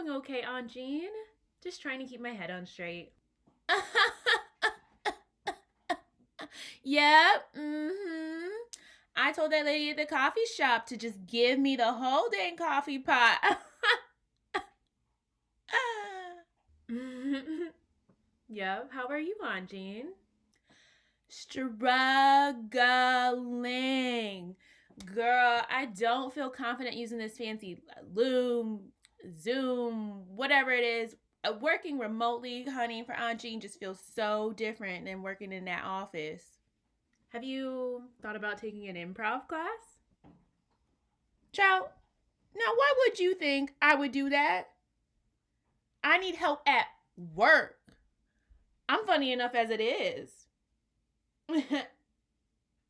going okay, Aunt Jean. Just trying to keep my head on straight. Yep, I told that lady at the coffee shop to just give me the whole dang coffee pot. Yep, how are you, Aunt Jean? Struggling. Girl, I don't feel confident using this fancy Loom, Zoom, whatever it is. Working remotely, honey, for Aunt Jean just feels so different than working in that office. Have you thought about taking an improv class? Child, now why would you think I would do that? I need help at work. I'm funny enough as it is.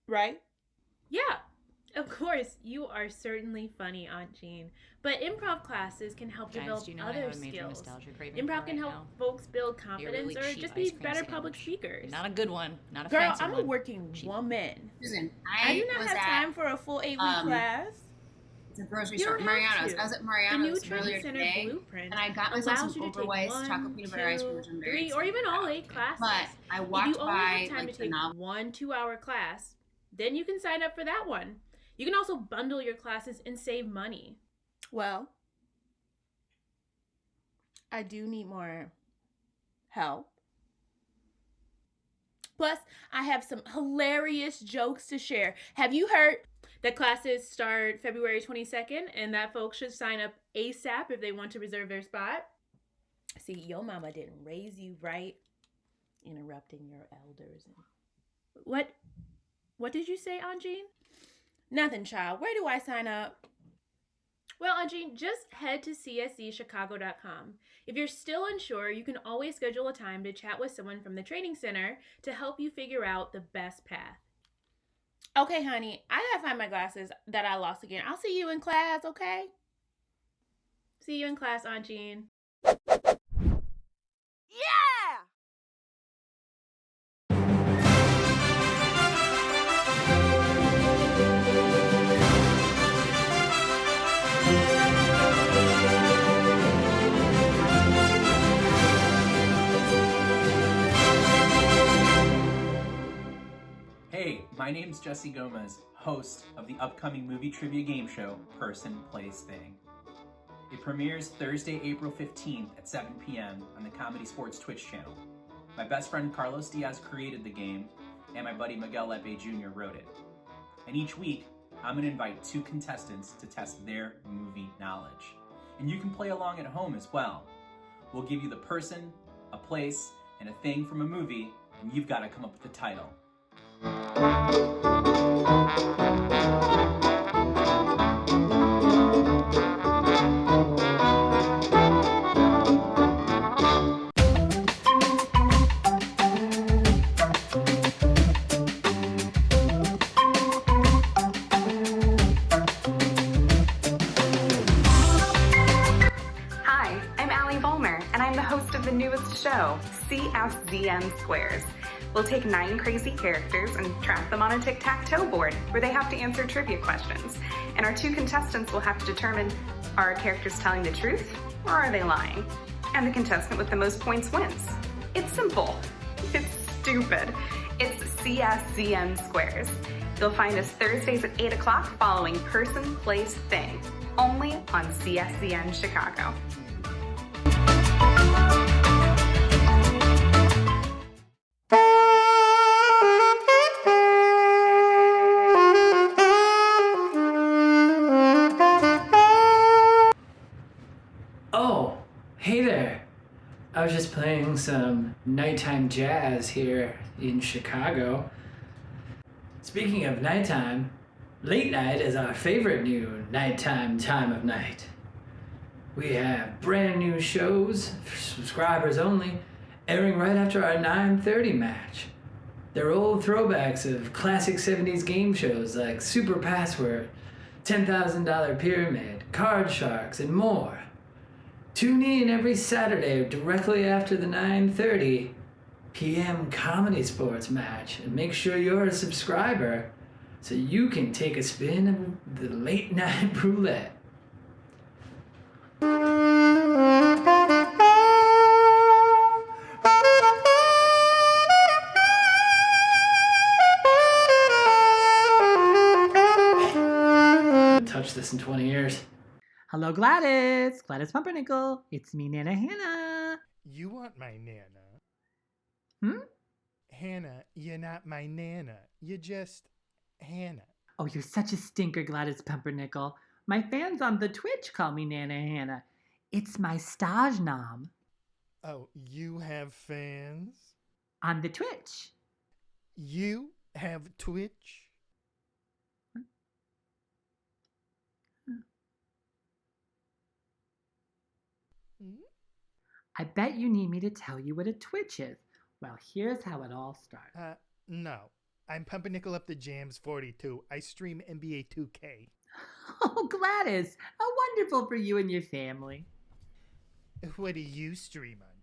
Right? Yeah, of course. You are certainly funny, Aunt Jean. But improv classes can help develop other skills. Improv can help folks build confidence or just be better public speakers. Not a good one. Not a Girl, fancy I'm one. a working woman. Susan, I do not have time for a full 8-week class. It's a grocery store. Mariano's. I was at Mariano's earlier today, Blueprint and I got myself some Overweight chocolate peanut butter ice cream, which I'm very 3, or even all 8 classes. But I walked if you only by have time to take the 1 2-hour class, then you can sign up for that one. You can also bundle your classes and save money. Well, I do need more help. Plus, I have some hilarious jokes to share. Have you heard that classes start February 22nd and that folks should sign up ASAP if they want to reserve their spot? See, your mama didn't raise you right. Interrupting your elders. What did you say, Aunt Jean? Nothing, child. Where do I sign up? Well, Aunt Jean, just head to cscchicago.com. If you're still unsure, you can always schedule a time to chat with someone from the training center to help you figure out the best path. Okay, honey, I gotta find my glasses that I lost again. I'll see you in class, okay? See you in class, Aunt Jean. Hey, my name's Jesse Gomez, host of the upcoming movie trivia game show, Person, Place, Thing. It premieres Thursday, April 15th at 7 p.m. on the Comedysportz Twitch channel. My best friend Carlos Diaz created the game, and my buddy Miguel Lepe Jr. wrote it. And each week, I'm going to invite 2 contestants to test their movie knowledge. And you can play along at home as well. We'll give you the person, a place, and a thing from a movie, and you've got to come up with the title. Hi, I'm Allie Vollmer, and I'm the host of the newest show, CSZM Squares. We'll take 9 crazy characters and trap them on a tic-tac-toe board where they have to answer trivia questions. And our 2 contestants will have to determine, are our characters telling the truth or are they lying? And the contestant with the most points wins. It's simple. It's stupid. It's CSZM Squares. You'll find us Thursdays at 8 o'clock following Person, Place, Thing, only on CSZM Chicago. Oh, hey there. I was just playing some nighttime jazz here in Chicago. Speaking of nighttime, late night is our favorite new nighttime time of night. We have brand new shows for subscribers only, airing right after our 9:30 match. They're old throwbacks of classic 70s game shows like Super Password, $10,000 Pyramid, Card Sharks, and more. Tune in every Saturday directly after the 9:30 p.m. Comedysportz match and make sure you're a subscriber so you can take a spin of the late night roulette. this in 20 years. Hello, Gladys. Gladys Pumpernickel. It's me, Nana Hannah. You want my Nana. Hmm? Hannah, you're not my Nana. You're just Hannah. Oh, you're such a stinker, Gladys Pumpernickel. My fans on the Twitch call me Nana Hannah. It's my stage nom. Oh, you have fans? On the Twitch. You have Twitch? I bet you need me to tell you what a Twitch is. Well, here's how it all started. No. I'm Pumpernickel Up the Jams 42. I stream NBA 2K. Oh, Gladys. How wonderful for you and your family. What do you stream on?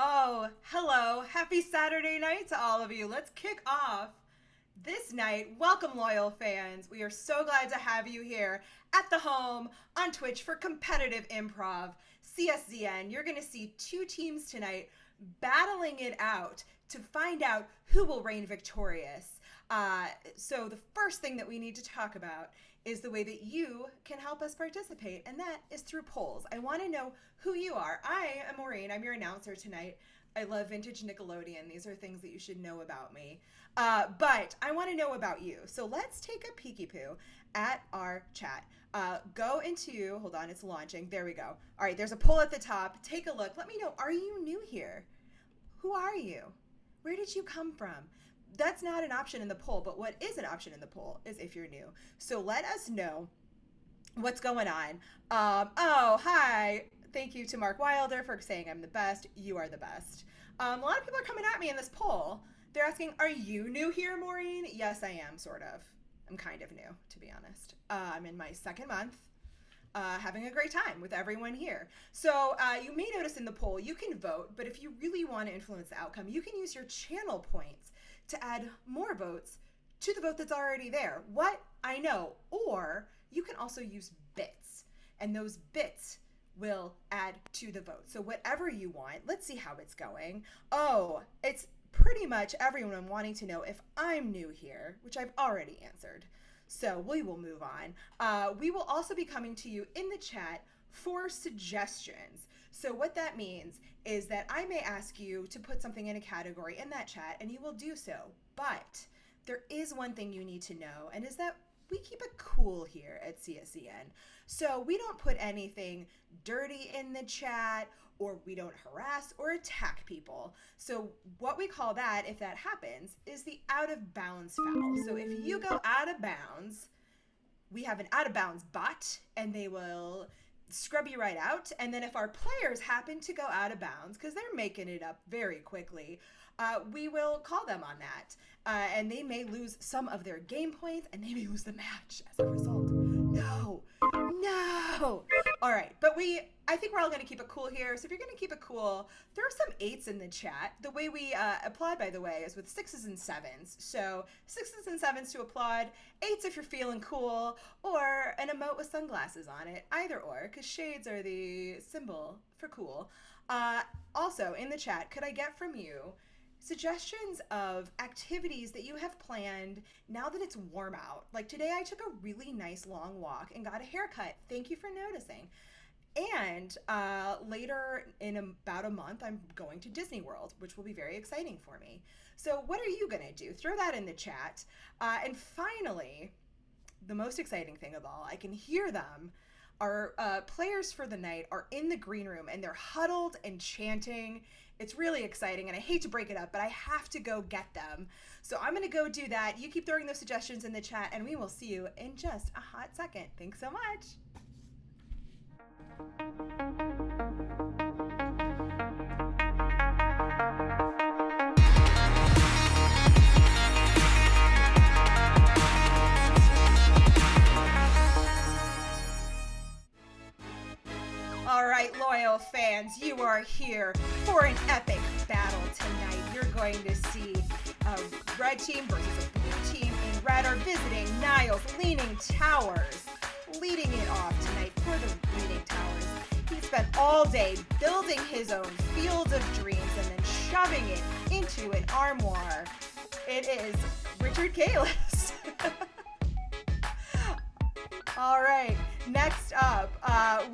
Oh, hello. Happy Saturday night to all of you. Let's kick off this night. Welcome, loyal fans. We are so glad to have you here at the home on Twitch for competitive improv. CSZN, you're going to see two teams tonight battling it out to find out who will reign victorious. So the first thing that we need to talk about is the way that you can help us participate, and that is through polls. I want to know who you are. I am Maureen. I'm your announcer tonight. I love vintage Nickelodeon. These are things that you should know about me. But I want to know about you. So let's take a peeky-poo at our chat. Go into, hold on, it's launching. There we go. All right, there's a poll at the top. Take a look. Let me know, are you new here? Who are you? Where did you come from? That's not an option in the poll, but what is an option in the poll is if you're new. So let us know what's going on. Oh, hi. Thank you to Mark Wilder for saying I'm the best. You are the best. A lot of people are coming at me in this poll. They're asking, are you new here, Maureen? Yes, I am, sort of. I'm kind of new, to be honest. I'm in my second month, having a great time with everyone here. So you may notice in the poll, you can vote, but if you really want to influence the outcome, you can use your channel points to add more votes to the vote that's already there. What? I know. Or you can also use bits, and those bits will add to the vote. So whatever you want, let's see how it's going. Oh, it's pretty much everyone wanting to know if I'm new here, which I've already answered. So we will move on. We will also be coming to you in the chat for suggestions. So what that means is that I may ask you to put something in a category in that chat, and you will do so. But there is one thing you need to know, and is that we keep it cool here at CSCN. So we don't put anything dirty in the chat, or we don't harass or attack people. So what we call that, if that happens, is the out of bounds foul. So if you go out of bounds, we have an out of bounds bot, and they will scrub you right out. And then if our players happen to go out of bounds, because they're making it up very quickly, we will call them on that. And they may lose some of their game points, and they may lose the match as a result. No. All right, but I think we're all going to keep it cool here. So if you're going to keep it cool, there are some 8s in the chat. The way we applaud, by the way, is with 6s and 7s. So 6s and 7s to applaud, 8s if you're feeling cool, or an emote with sunglasses on it. Either or, because shades are the symbol for cool. Also, in the chat, could I get from you suggestions of activities that you have planned now that it's warm out? Like today I took a really nice long walk and got a haircut. Thank you for noticing. And later in about a month, I'm going to Disney World, which will be very exciting for me. So what are you going to do? Throw that in the chat. And finally, the most exciting thing of all, I can hear them. Our players for the night are in the green room, and they're huddled and chanting. It's really exciting, and I hate to break it up, but I have to go get them. So I'm going to go do that. You keep throwing those suggestions in the chat, and we will see you in just a hot second. Thanks so much. All right, loyal fans, you are here for an epic battle tonight. You're going to see a red team versus a blue team in Red are visiting Niall's Leaning Towers. Leading it off tonight for the Leaning Towers, he spent all day building his own field of dreams and then shoving it into an armoire. It is Richard Kalis. All right, next up,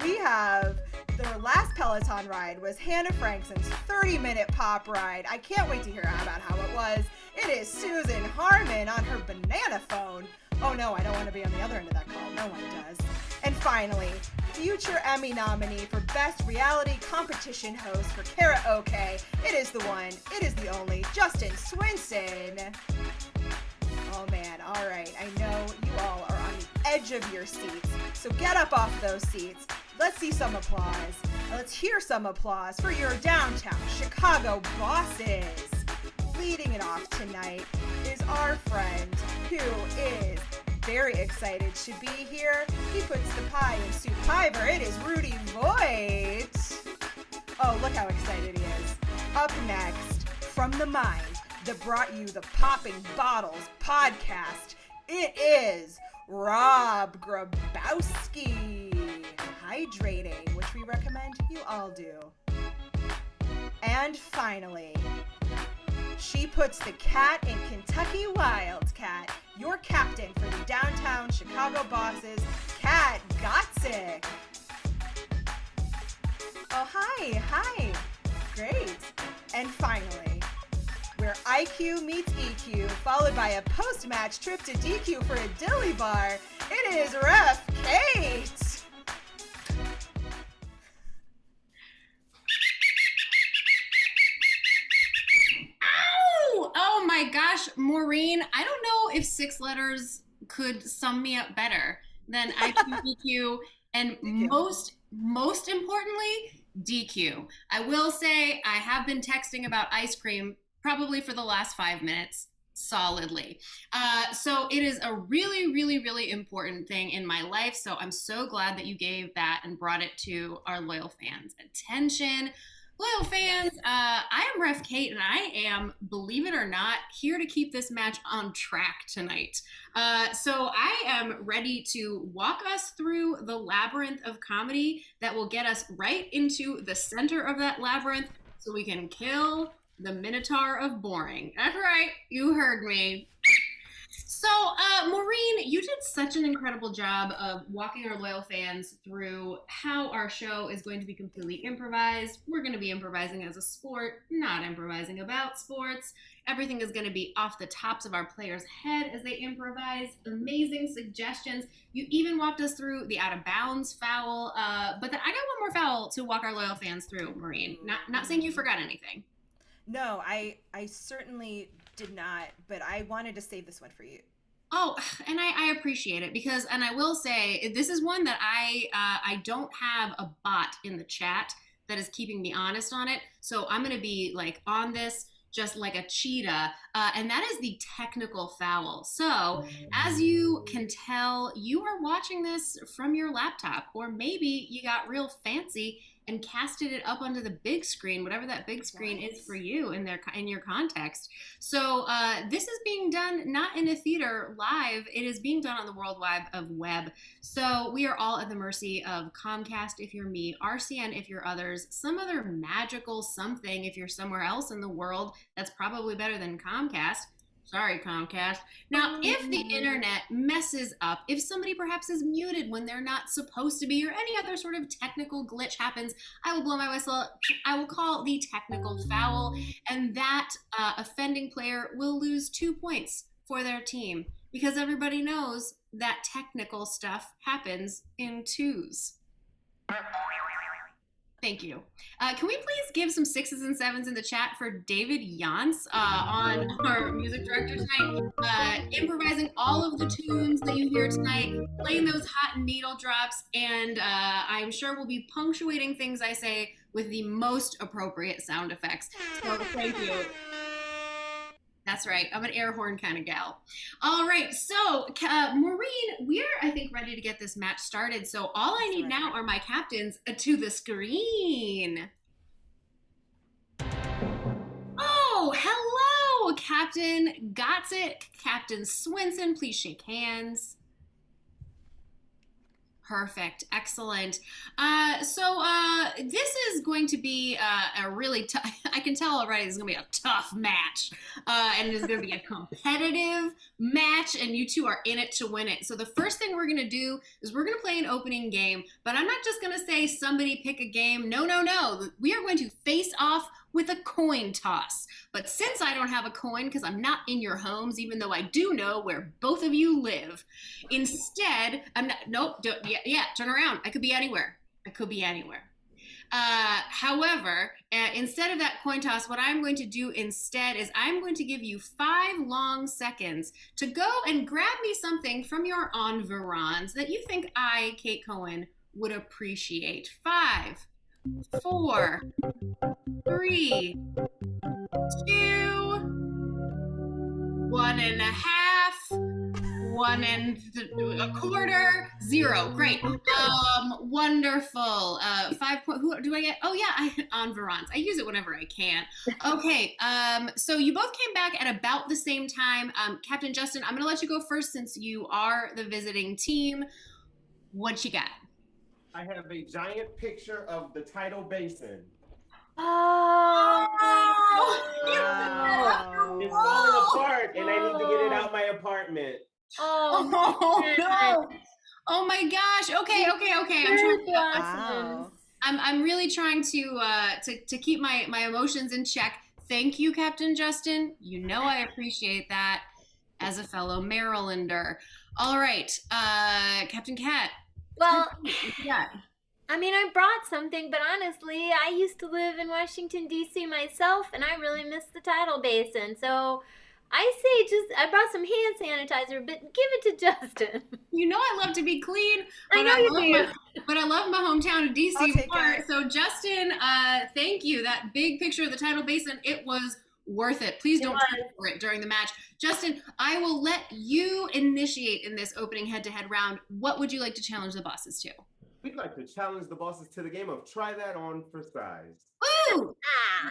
we have their last Peloton ride was Hannah Frankson's 30-minute pop ride. I can't wait to hear about how it was. It is Susan Harmon on her banana phone. Oh no, I don't want to be on the other end of that call. No one does. And finally, future Emmy nominee for Best Reality Competition Host for Karaoke. It is the one, it is the only, Justin Swinson. Oh man, all right. I know you all are on the edge of your seats, so get up off those seats. Let's see some applause. Let's hear some applause for your downtown Chicago bosses. Leading it off tonight is our friend who is very excited to be here. He puts the pie in soup piver. It is Rudy Voight. Oh, look how excited he is. Up next, from the mind that brought you the Popping Bottles podcast, it is Rob Grabowski. Hydrating, which we recommend you all do. And finally, she puts the cat in Kentucky Wildcat, your captain for the downtown Chicago bosses, Kat Gotzik. Oh, hi. Great. And finally, where IQ meets EQ, followed by a post-match trip to DQ for a dilly bar, it is Ref Kate. Oh my gosh, Maureen, I don't know if 6 letters could sum me up better than IQ, and most importantly, DQ. I will say I have been texting about ice cream probably for the last 5 minutes, solidly. So it is a really, really, really important thing in my life. So I'm so glad that you gave that and brought it to our loyal fans' attention. Loyal fans, I am Ref Kate, and I am, believe it or not, here to keep this match on track tonight. So I am ready to walk us through the labyrinth of comedy that will get us right into the center of that labyrinth so we can kill the Minotaur of boring. That's right, you heard me. So, Maureen, you did such an incredible job of walking our loyal fans through how our show is going to be completely improvised. We're going to be improvising as a sport, not improvising about sports. Everything is going to be off the tops of our players' head as they improvise. Amazing suggestions. You even walked us through the out-of-bounds foul. But then I got one more foul to walk our loyal fans through, Maureen. Not saying you forgot anything. No, I certainly did not, but I wanted to save this one for you. Oh, and I appreciate it because, and I will say, this is one that I don't have a bot in the chat that is keeping me honest on it. So I'm going to be like on this just like a cheetah, and that is the technical foul. So as you can tell, you are watching this from your laptop, or maybe you got real fancy and casted it up onto the big screen, whatever that big screen is for you in your context. So this is being done not in a theater live, it is being done on the World Wide of Web. So we are all at the mercy of Comcast if you're me, RCN if you're others, some other magical something if you're somewhere else in the world that's probably better than Comcast. Sorry, Comcast. Now, if the internet messes up, if somebody perhaps is muted when they're not supposed to be, or any other sort of technical glitch happens, I will blow my whistle. I will call the technical foul, and that offending player will lose 2 points for their team, because everybody knows that technical stuff happens in twos. Thank you. Can we please give some 6s and 7s in the chat for David Yance on our music director tonight, improvising all of the tunes that you hear tonight, playing those hot needle drops, and I'm sure we'll be punctuating things I say with the most appropriate sound effects. So thank you. That's right. I'm an air horn kind of gal. All right. So, Maureen, we're, I think, ready to get this match started. So all I need now are my captains to the screen. Oh, Captain Gotsit, Captain Swinson, please shake hands. Perfect. Excellent. So this is going to be a really tough, I can tell already this is going to be a tough match. And it's going to be a competitive match, and you two are in it to win it. So the first thing we're going to do is we're going to play an opening game, but I'm not just going to say somebody pick a game. No. We are going to face off with a coin toss. But since I don't have a coin, because I'm not in your homes, even though I do know where both of you live, instead, turn around. I could be anywhere. However, instead of that coin toss, what I'm going to do instead is I'm going to give you 5 long seconds to go and grab me something from your environs that you think I, Kate Cohen, would appreciate. 5, 4, 3, 2, 1.5, 1 1/4, 0. Great. Wonderful. 5 point. Who do I get? Oh yeah, environs. I use it whenever I can. Okay. So you both came back at about the same time. Captain Justin, I'm gonna let you go first since you are the visiting team. What you got? I have a giant picture of the tidal basin. Oh, It's falling apart, and I need to get it out my apartment. Oh no! Oh my gosh! Okay. I'm really trying to keep my emotions in check. Thank you, Captain Justin. You know I appreciate that as a fellow Marylander. All right, Captain Cat. Well, yeah. I mean, I brought something, but honestly, I used to live in Washington, D.C. myself, and I really miss the tidal basin. So I say I brought some hand sanitizer, but give it to Justin. You know I love to be clean. I know you do. But I love my hometown of D.C. more. So Justin, thank you. That big picture of the tidal basin, it was worth it. Please don't trip for it during the match. Justin, I will let you initiate in this opening head-to-head round. What would you like to challenge the bosses to? We'd like to challenge the bosses to the game of Try That On for Size. Ooh!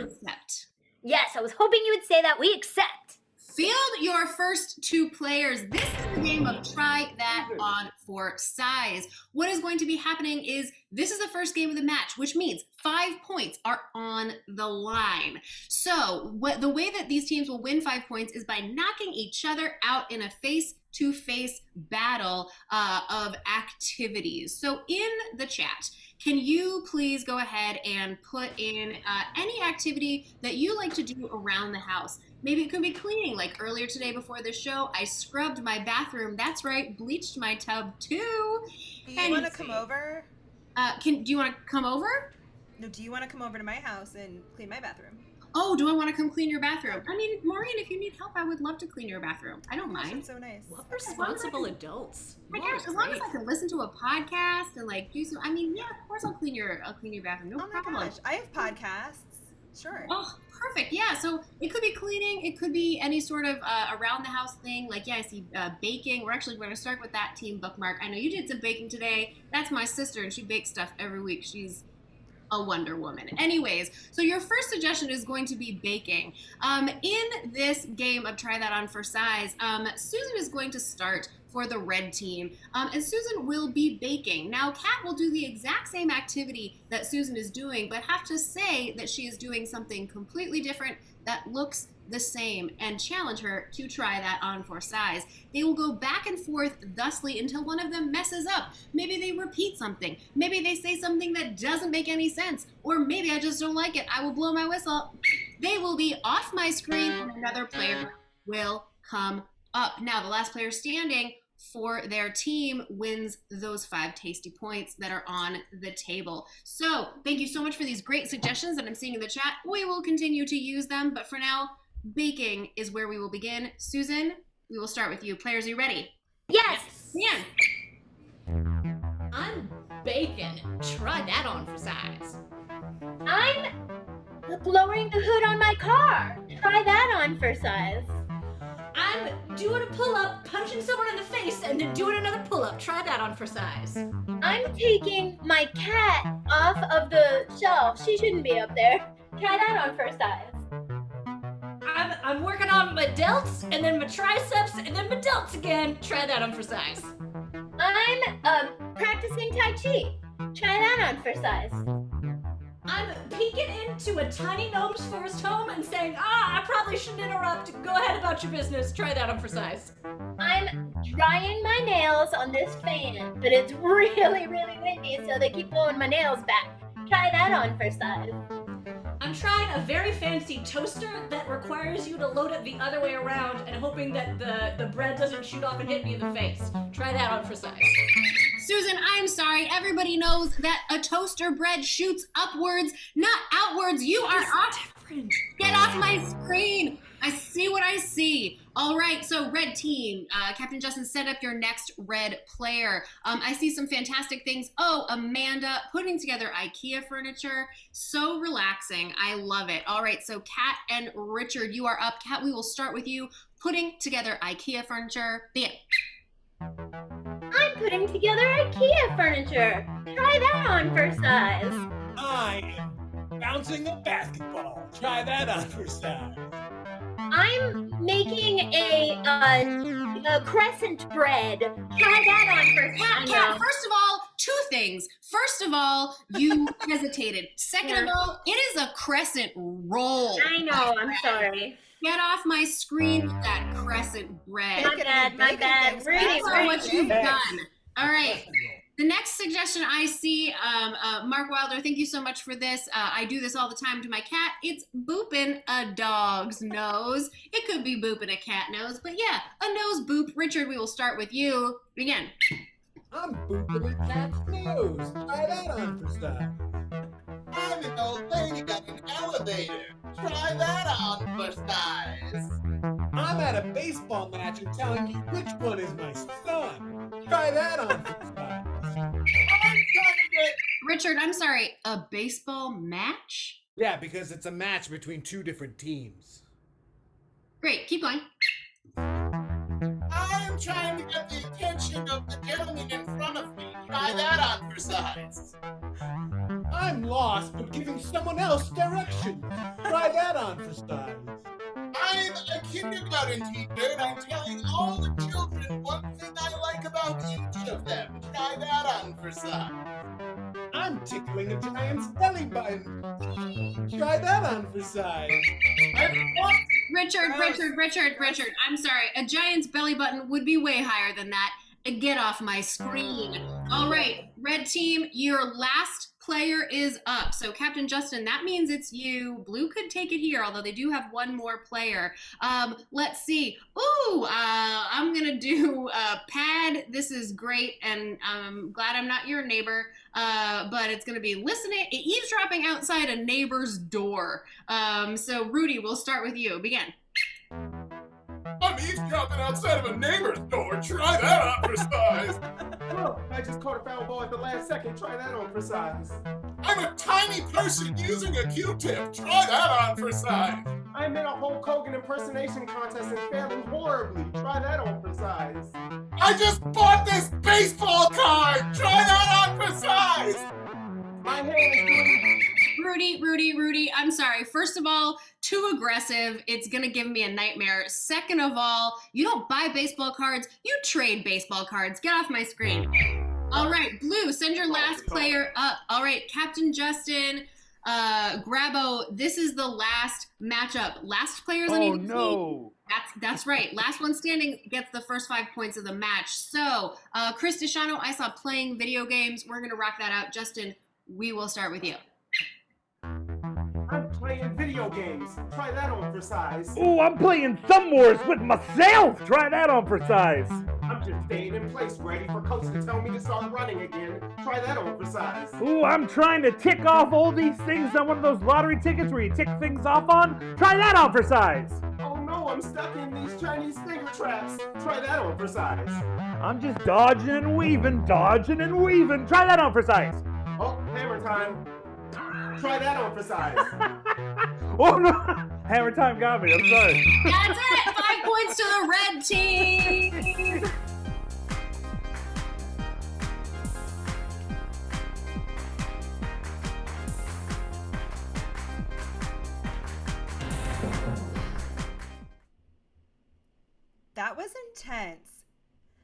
Accept. Yes, I was hoping you would say that. We accept. Field your first 2 players. This is the game of Try That On for Size. What is going to be happening is this is the first game of the match, which means 5 points are on the line. So the way that these teams will win 5 points is by knocking each other out in a face-to-face battle of activities. So in the chat, can you please go ahead and put in any activity that you like to do around the house? Maybe it could be cleaning, like earlier today before the show, I scrubbed my bathroom. That's right, bleached my tub too. Do you want to come over? Do you want to come over? No, do you want to come over to my house and clean my bathroom? Oh, do I want to come clean your bathroom? I mean, Maureen, if you need help, I would love to clean your bathroom. I don't mind. That's so nice. What responsible adults. My gosh, as long as I can listen to a podcast and like do some, I mean, yeah, of course I'll clean your bathroom. No problem. Gosh, I have podcasts. Sure. Oh, perfect. Yeah. So it could be cleaning. It could be any sort of around the house thing. Like, yeah, I see baking. We're going to start with that team bookmark. I know you did some baking today. That's my sister, and she bakes stuff every week. She's a Wonder Woman. Anyways, so your first suggestion is going to be baking. In this game of Try That On for Size, Susan is going to start for the red team, and Susan will be baking. Now, Kat will do the exact same activity that Susan is doing, but have to say that she is doing something completely different that looks the same and challenge her to try that on for size. They will go back and forth thusly until one of them messes up. Maybe they repeat something. Maybe they say something that doesn't make any sense. Or maybe I just don't like it. I will blow my whistle. They will be off my screen and another player will come up. Now, the last player standing for their team wins those 5 tasty points that are on the table. So thank you so much for these great suggestions that I'm seeing in the chat. We will continue to use them, but for now, baking is where we will begin. Susan, we will start with you. Players, are you ready? Yes. Man. I'm baking. Try that on for size. I'm lowering the hood on my car. Try that on for size. I'm doing a pull-up, punching someone in the face, and then doing another pull-up. Try that on for size. I'm taking my cat off of the shelf. She shouldn't be up there. Try that on for size. I'm working on my delts, and then my triceps, and then my delts again. Try that on for size. I'm practicing Tai Chi. Try that on for size. I'm peeking into a tiny gnome's forest home and saying, I probably shouldn't interrupt. Go ahead about your business. Try that on for size. I'm drying my nails on this fan, but it's really, really windy, so they keep blowing my nails back. Try that on for size. I'm trying a very fancy toaster that requires you to load it the other way around and hoping that the bread doesn't shoot off and hit me in the face. Try that on for size. Susan, I'm sorry. Everybody knows that a toaster bread shoots upwards, not outwards. You are different. Get off my screen. I see what I see. All right, so red team, Captain Justin, set up your next red player. I see some fantastic things. Oh, Amanda putting together IKEA furniture. So relaxing. I love it. All right, so Kat and Richard, you are up. Kat, we will start with you putting together IKEA furniture. Begin. I'm putting together IKEA furniture. Try that on for size. I am bouncing a basketball. Try that on for size. I'm making a crescent bread. Try that on for size. Kat, first of all, two things. First of all, you hesitated. Second of all, it is a crescent roll. I know, I'm sorry. Get off my screen with that crescent bread. My bad. Rudy, what you've done. All right. The next suggestion I see, Mark Wilder, thank you so much for this. I do this all the time to my cat. It's booping a dog's nose. It could be booping a cat nose, but yeah, a nose boop. Richard, we will start with you. Begin. I'm booping a cat's nose. Try that on for size. I'm an old lady got an elevator. Try that on for size. I'm at a baseball match and telling you which one is my son. Try that on for size. Richard, I'm sorry, a baseball match? Yeah, because it's a match between two different teams. Great, keep going. I'm trying to get the attention of the gentleman in front of me. Try that on for size. I'm lost, but giving someone else directions. Try that on for size. I'm a kindergarten teacher, and I'm telling all the children one thing I like about each of them. Try that on for size. I'm tickling a giant's belly button. Try that on for size. Richard, I'm sorry. A giant's belly button would be way higher than that. Get off my screen. All right, red team, your last player is up. So Captain Justin, that means it's you. Blue could take it here, although they do have one more player. Let's see. Ooh, I'm gonna do Pad. This is great, and I'm glad I'm not your neighbor. But it's gonna be eavesdropping outside a neighbor's door. So Rudy, we'll start with you. Begin. I'm eavesdropping outside of a neighbor's door. Try that on for size. Oh, I just caught a foul ball at the last second. Try that on for size. I'm a tiny person using a Q-tip. Try that on for size. I'm in a Hulk Hogan impersonation contest and failing horribly. Try that on for size. I just bought this baseball card. Try that on for size. My hand is doing... Rudy, I'm sorry. First of all, too aggressive. It's gonna give me a nightmare. Second of all, you don't buy baseball cards, you trade baseball cards. Get off my screen. All right, Blue, send your last player up. All right, Captain Justin, Grabo, this is the last matchup. Last players on either team. That's right. Last one standing gets the first 5 points of the match. So, Chris Deshano, I saw playing video games. We're gonna rock that out. Justin, we will start with you. I'm playing video games. Try that on for size. Ooh, I'm playing Thumb Wars with myself. Try that on for size. I'm just staying in place, ready for coach to tell me to start running again. Try that on for size. Ooh, I'm trying to tick off all these things on one of those lottery tickets where you tick things off on. Try that on for size. Oh no, I'm stuck in these Chinese finger traps. Try that on for size. I'm just dodging and weaving. Try that on for size. Oh, hammer time. Try that on for size. Oh no! Hammer time got me. I'm sorry. That's it. 5 points to the red team. That was intense.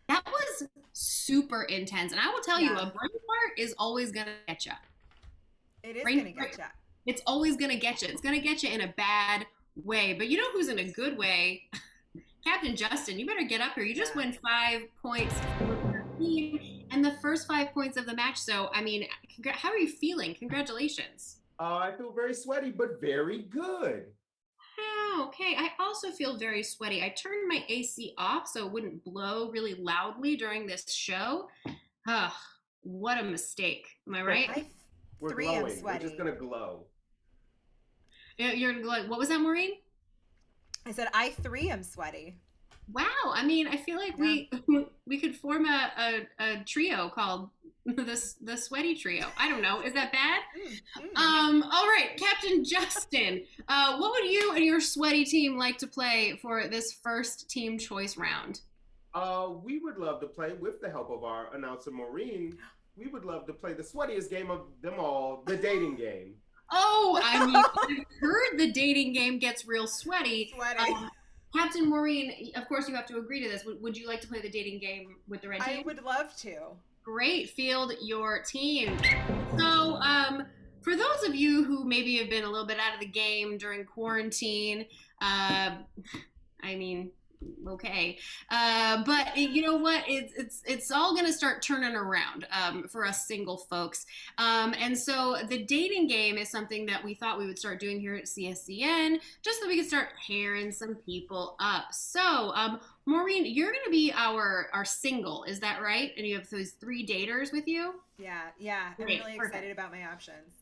That was super intense. And I will tell you, a brain fart is always going to get you. It is going to get you. It's always going to get you. It's going to get you in a bad way. But you know who's in a good way? Captain Justin, you better get up here. You just won 5 points for your team and the first 5 points of the match. So, I mean, how are you feeling? Congratulations. I feel very sweaty, but very good. Oh, okay. I also feel very sweaty. I turned my AC off so it wouldn't blow really loudly during this show. Ugh, what a mistake. Am I right? We're glowing. We're just going to glow. You're going to glow. What was that, Maureen? I said, I 3 am sweaty. Wow. I mean, I feel like we could form a trio called the Sweaty Trio. I don't know. Is that bad? All right, Captain Justin, what would you and your sweaty team like to play for this first team choice round? We would love to play, with the help of our announcer Maureen, we would love to play the sweatiest game of them all, the dating game. Oh, I mean, I've heard the dating game gets real sweaty. Captain Maureen, of course you have to agree to this. Would you like to play the dating game with the red team? I would love to. Great. Field your team. So, for those of you who maybe have been a little bit out of the game during quarantine, I mean, okay. But you know what? It's all going to start turning around for us single folks. And so the dating game is something that we thought we would start doing here at CSCN, just so we could start pairing some people up. So, Maureen, you're going to be our single. Is that right? And you have those 3 daters with you? Yeah. I'm really excited about my options.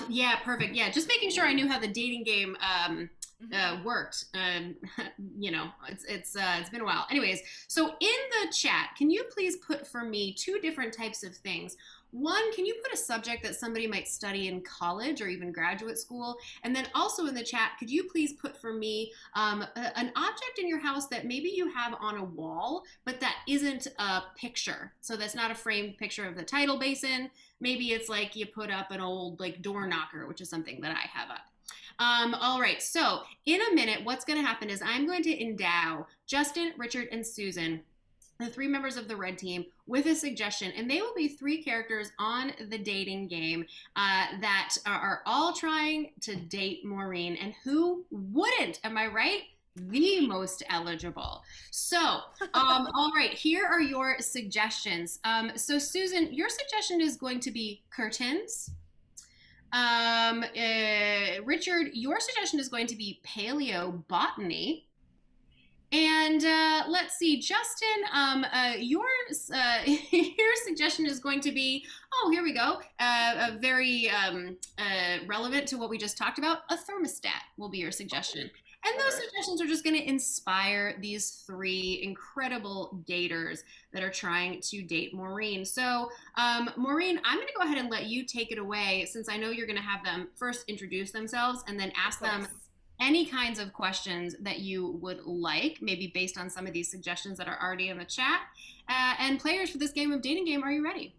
Yeah, perfect. Yeah, just making sure I knew how the dating game worked. You know, it's been a while. Anyways, so in the chat, can you please put for me 2 different types of things? One, can you put a subject that somebody might study in college or even graduate school? And then also in the chat, could you please put for me an object in your house that maybe you have on a wall, but that isn't a picture? So that's not a framed picture of the tidal basin. Maybe it's like you put up an old like door knocker, which is something that I have up. All right, so in a minute, what's going to happen is I'm going to endow Justin, Richard, and Susan, the 3 members of the red team, with a suggestion, and they will be 3 characters on the dating game that are all trying to date Maureen, and who wouldn't? Am I right? The most eligible. So, all right, here are your suggestions. So Susan, your suggestion is going to be curtains. Richard, your suggestion is going to be paleobotany. And let's see, Justin, your suggestion is going to be, oh, here we go, very relevant to what we just talked about. A thermostat will be your suggestion. And those suggestions are just going to inspire these 3 incredible daters that are trying to date Maureen. So, Maureen, I'm going to go ahead and let you take it away, since I know you're going to have them first introduce themselves and then ask them any kinds of questions that you would like, maybe based on some of these suggestions that are already in the chat. And players for this game of dating game, are you ready?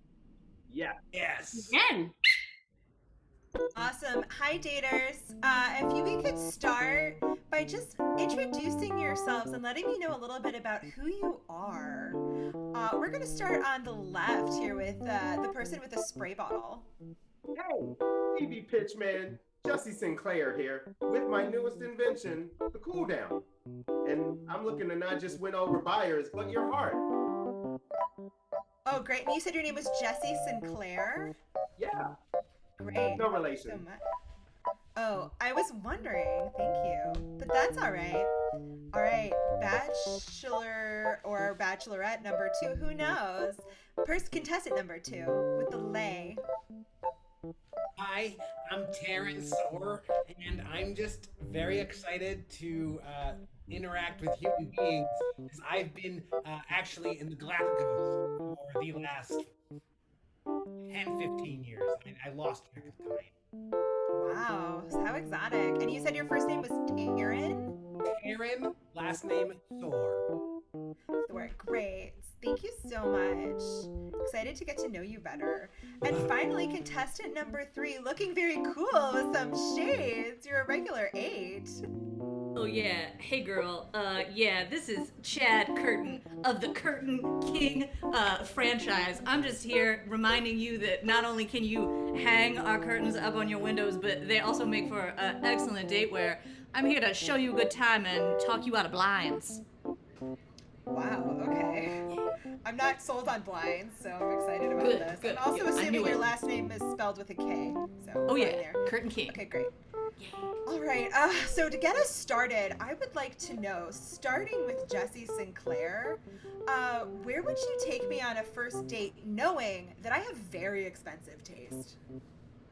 Yeah. Yes. Again. Awesome. Hi, daters. If we could start by just introducing yourselves and letting me know a little bit about who you are. We're going to start on the left here with the person with a spray bottle. Hey, TV pitch man. Jussie Sinclair here with my newest invention, the cool down. And I'm looking to not just win over buyers, but your heart. Oh, great. And you said your name was Jessie Sinclair? Yeah. Great. No relation. So much. Oh, I was wondering. Thank you. But that's all right. All right. Bachelor or bachelorette number 2. Who knows? Contestant number 2 with the lay. Hi, I'm Terrence Orr, and I'm just very excited to interact with human beings, because I've been actually in the Galapagos for the last 10, 15 years. I lost track of time. Wow, how exotic. And you said your first name was Taryn? Taryn, last name Thor. Thor, great. Thank you so much. Excited to get to know you better. And finally, contestant number 3, looking very cool with some shades. You're a regular 8. Oh yeah, hey girl, yeah, this is Chad Curtin of the Curtain King franchise. I'm just here reminding you that not only can you hang our curtains up on your windows, but they also make for excellent date wear. I'm here to show you a good time and talk you out of blinds. Wow, okay. I'm not sold on blinds, so I'm excited about this. Good. I'm also assuming your it. last name is spelled with a K. So Oh yeah, there. Curtain King. Okay, great. All right, so to get us started, I would like to know, starting with Jesse Sinclair, where would you take me on a first date knowing that I have very expensive taste?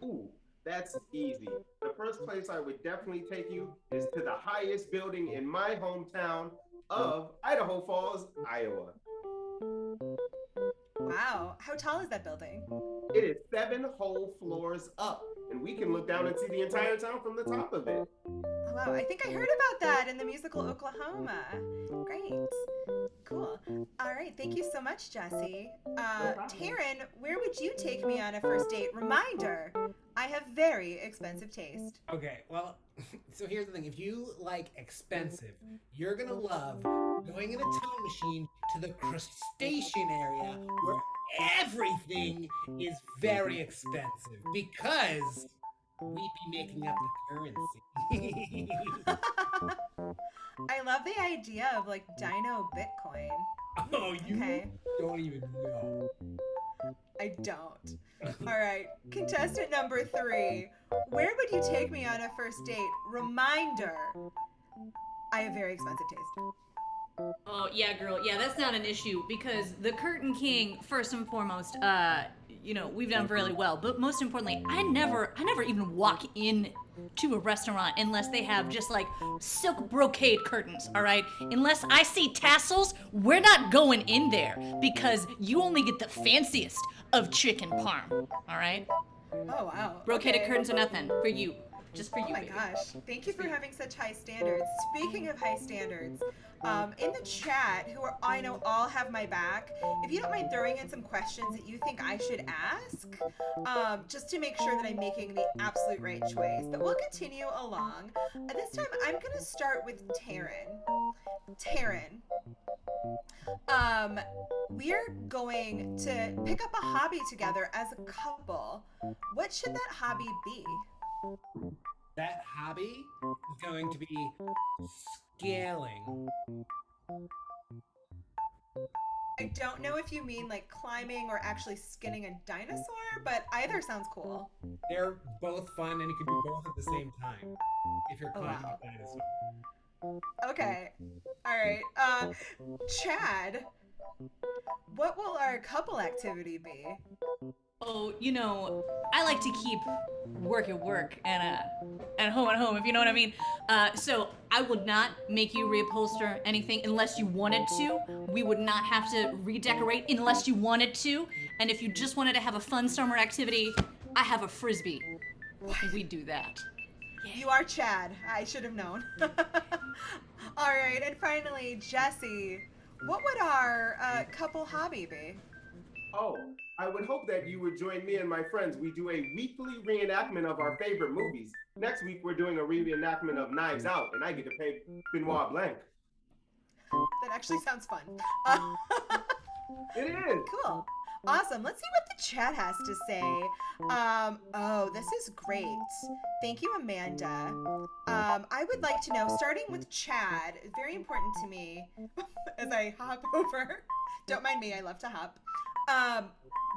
Ooh, that's easy. The first place I would definitely take you is to the highest building in my hometown of Idaho Falls, Iowa. Wow, how tall is that building? It is 7 whole floors up, and we can look down and see the entire town from the top of it. Oh, wow, I think I heard about that in the musical Oklahoma. Great. Cool. All right, thank you so much, Jesse. Taryn, where would you take me on a first date? Reminder, I have very expensive taste. Okay, well, so here's the thing. If you like expensive, you're going to love going in a time machine to the crustacean area where everything is very expensive because we be making up the currency. I love the idea of like Dino Bitcoin. Oh, you don't even know. I don't. All right, contestant number 3. Where would you take me on a first date? Reminder, I have very expensive taste. Oh yeah, girl. Yeah, that's not an issue because the Curtain King, first and foremost, we've done really well. But most importantly, I never even walk in to a restaurant unless they have just like silk brocade curtains. All right, unless I see tassels, we're not going in there because you only get the fanciest of chicken parm. All right. Oh wow. Brocaded curtains are nothing for you. Just for you. Oh my gosh. Thank you for having such high standards. Speaking of high standards, in the chat, I know all have my back, if you don't mind throwing in some questions that you think I should ask, just to make sure that I'm making the absolute right choice. But we'll continue along. This time, I'm going to start with Taryn. Taryn, we're going to pick up a hobby together as a couple. What should that hobby be? That hobby is going to be scaling. I don't know if you mean like climbing or actually skinning a dinosaur, but either sounds cool. They're both fun and you can do both at the same time if you're climbing a dinosaur. Okay. All right. Chad, what will our couple activity be? Oh, I like to keep work at work and home at home, if you know what I mean. So I would not make you reupholster anything unless you wanted to. We would not have to redecorate unless you wanted to. And if you just wanted to have a fun summer activity, I have a Frisbee. We do that. You are Chad. I should have known. All right, and finally, Jesse, what would our couple hobby be? Oh, I would hope that you would join me and my friends. We do a weekly reenactment of our favorite movies. Next week, we're doing a reenactment of Knives Out, and I get to pay Benoit Blanc. That actually sounds fun. It is. Cool. Awesome. Let's see what the chat has to say. Oh, this is great. Thank you, Amanda. I would like to know, starting with Chad, very important to me, as I hop over. Don't mind me, I love to hop.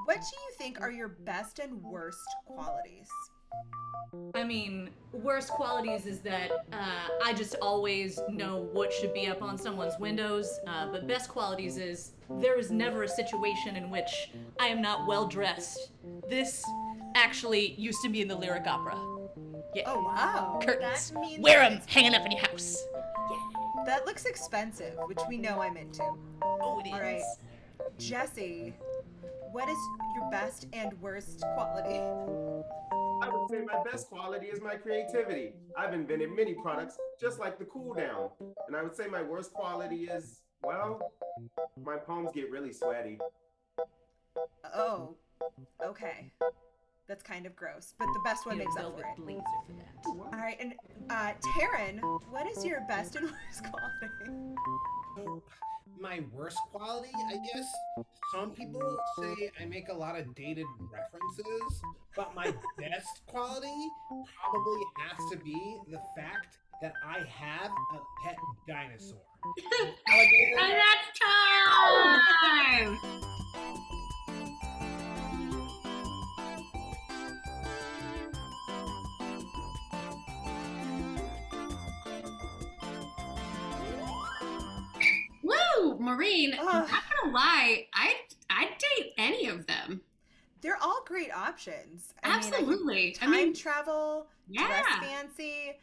What do you think are your best and worst qualities? I mean, worst qualities is that I just always know what should be up on someone's windows. But best qualities is there is never a situation in which I am not well dressed. This actually used to be in the lyric opera. Yeah. Oh wow. Curtains. That means Wear them hanging up in your house. Yeah. That looks expensive, which we know I'm into. Oh, it is. All right, Jesse, what is your best and worst quality? I would say my best quality is my creativity. I've invented many products, just like the cool down. And I would say my worst quality is, well, my palms get really sweaty. Oh, okay. That's kind of gross, but the best one makes up for it. Blazer for that. All right, and Taryn, what is your best and worst quality? So, my worst quality, I guess. Some people say I make a lot of dated references, but my best quality probably has to be the fact that I have a pet dinosaur. And that's time! Woo! Maureen, I'm not gonna lie, I'd date any of them. They're all great options. Absolutely. Time travel, yeah. dress fancy,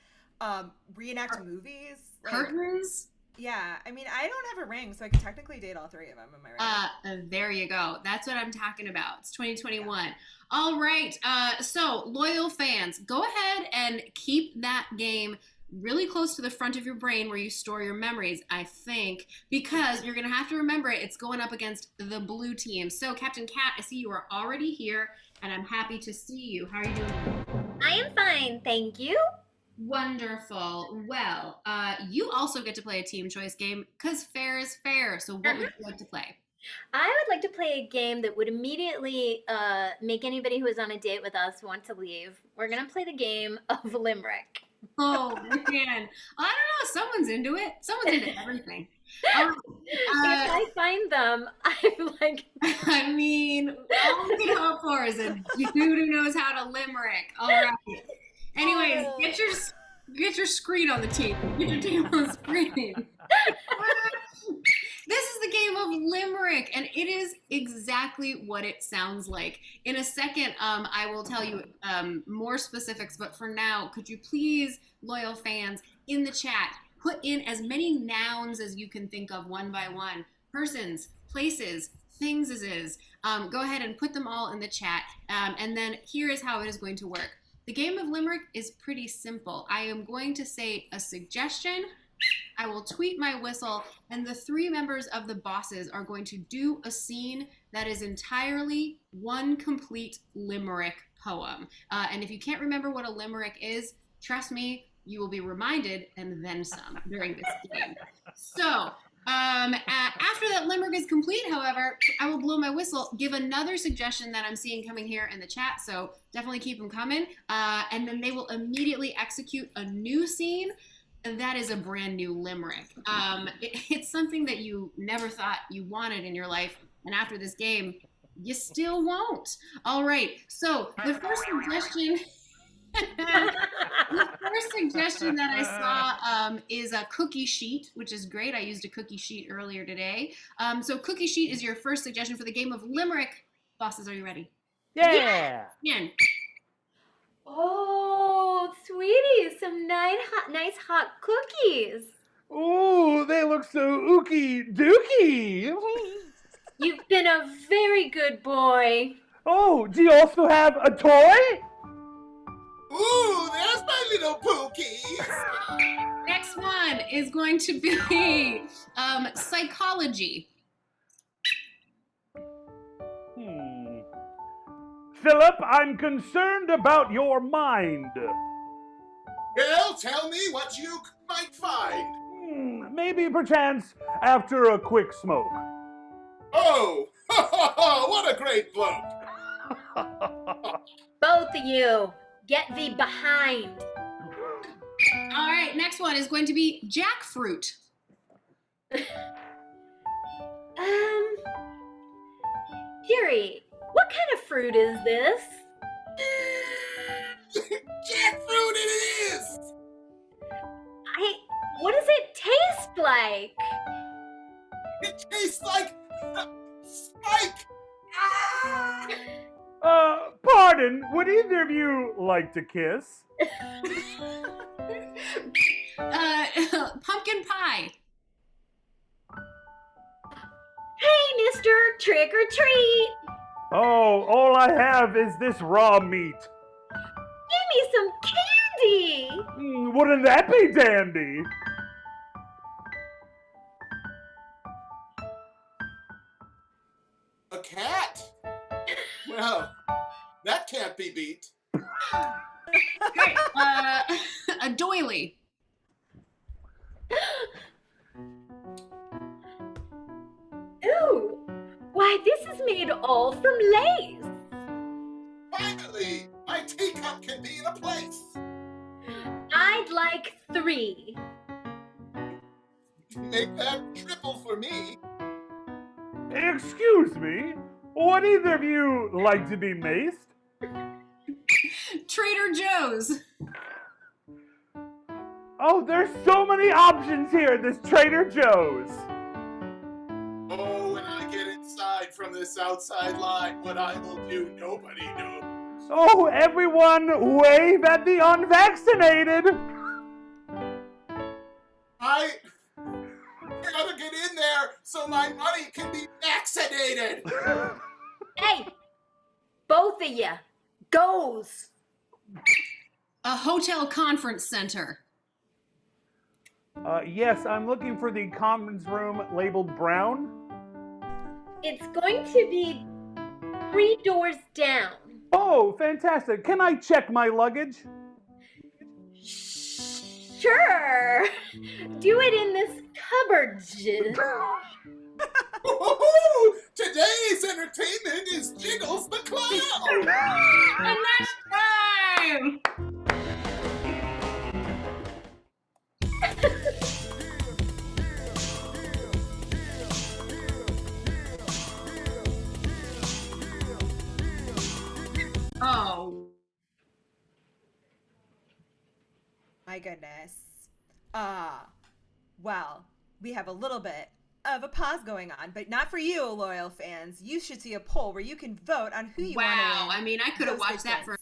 reenact movies. Curtains. Yeah, I don't have a ring, so I could technically date all three of them. Am I right? There you go. That's what I'm talking about. It's 2021. Yeah. All right. So, loyal fans, go ahead and keep that game really close to the front of your brain where you store your memories, I think, because you're going to have to remember it. It's going up against the blue team. So, Captain Cat, I see you are already here, and I'm happy to see you. How are you doing? I am fine, thank you. Wonderful. Well, you also get to play a team choice game because fair is fair. So what would you like to play? I would like to play a game that would immediately make anybody who is on a date with us want to leave. We're going to play the game of Limerick. Oh, man. I don't know. Someone's into it. Someone's into everything. If I find them, I'm like... I mean, all we can hope for is a dude who knows how to limerick. All right. Anyways, get your screen on the team. Get your team on the screen. This is the game of Limerick, and it is exactly what it sounds like. In a second, I will tell you more specifics, but for now, could you please, loyal fans, in the chat, put in as many nouns as you can think of one by one. Persons, places, things is. Go ahead and put them all in the chat, and then here is how it is going to work. The game of Limerick is pretty simple. I am going to say a suggestion, I will tweet my whistle, and the three members of the bosses are going to do a scene that is entirely one complete limerick poem. And if you can't remember what a limerick is, trust me, you will be reminded and then some during this game. So, after that limerick is complete, however, I will blow my whistle, give another suggestion that I'm seeing coming here in the chat, so definitely keep them coming, and then they will immediately execute a new scene. That is a brand new limerick. It's something that you never thought you wanted in your life, and after this game, you still won't. All right, so the first suggestion... The first suggestion that I saw is a cookie sheet, which is great. I used a cookie sheet earlier today. So cookie sheet is your first suggestion for the game of Limerick. Bosses, are you ready? Yeah. Oh, sweetie, some nice hot cookies. Ooh, they look so ookie dookie. You've been a very good boy. Oh, do you also have a toy? Ooh, there's my little pookies. Next one is going to be psychology. Philip, I'm concerned about your mind. Well, tell me what you might find. Maybe perchance after a quick smoke. Oh, what a great bloke. Both of you. Get thee behind. All right, next one is going to be jackfruit. Jerry, what kind of fruit is this? Jackfruit it is! What does it taste like? It tastes like spike! Pardon, would either of you like to kiss? Pumpkin pie. Hey, mister, trick or treat. Oh, all I have is this raw meat. Give me some candy. Wouldn't that be dandy? A cat? Well, that can't be beat. Great. A doily. Ooh, why this is made all from lace. Finally, my teacup can be in a place. I'd like 3. Make that triple for me. Excuse me, would either of you like to be maced? Trader Joe's. Oh, there's so many options here at this Trader Joe's. Oh, when I get inside from this outside line, what I will do, nobody knows. Oh, everyone wave at the unvaccinated. I gotta get in there so my money can be vaccinated. Hey, both of you, goes. A hotel conference center. Yes, I'm looking for the conference room labeled brown. It's going to be 3 doors down. Oh, fantastic. Can I check my luggage? Sure. Do it in this cupboard. Today's entertainment is Jiggles the Clown. And that's time. Oh. My goodness. Well, we have a little bit of a pause going on, but not for you, loyal fans. You should see a poll where you can vote on who you want to win. Wow. I mean, I could have those watched that for...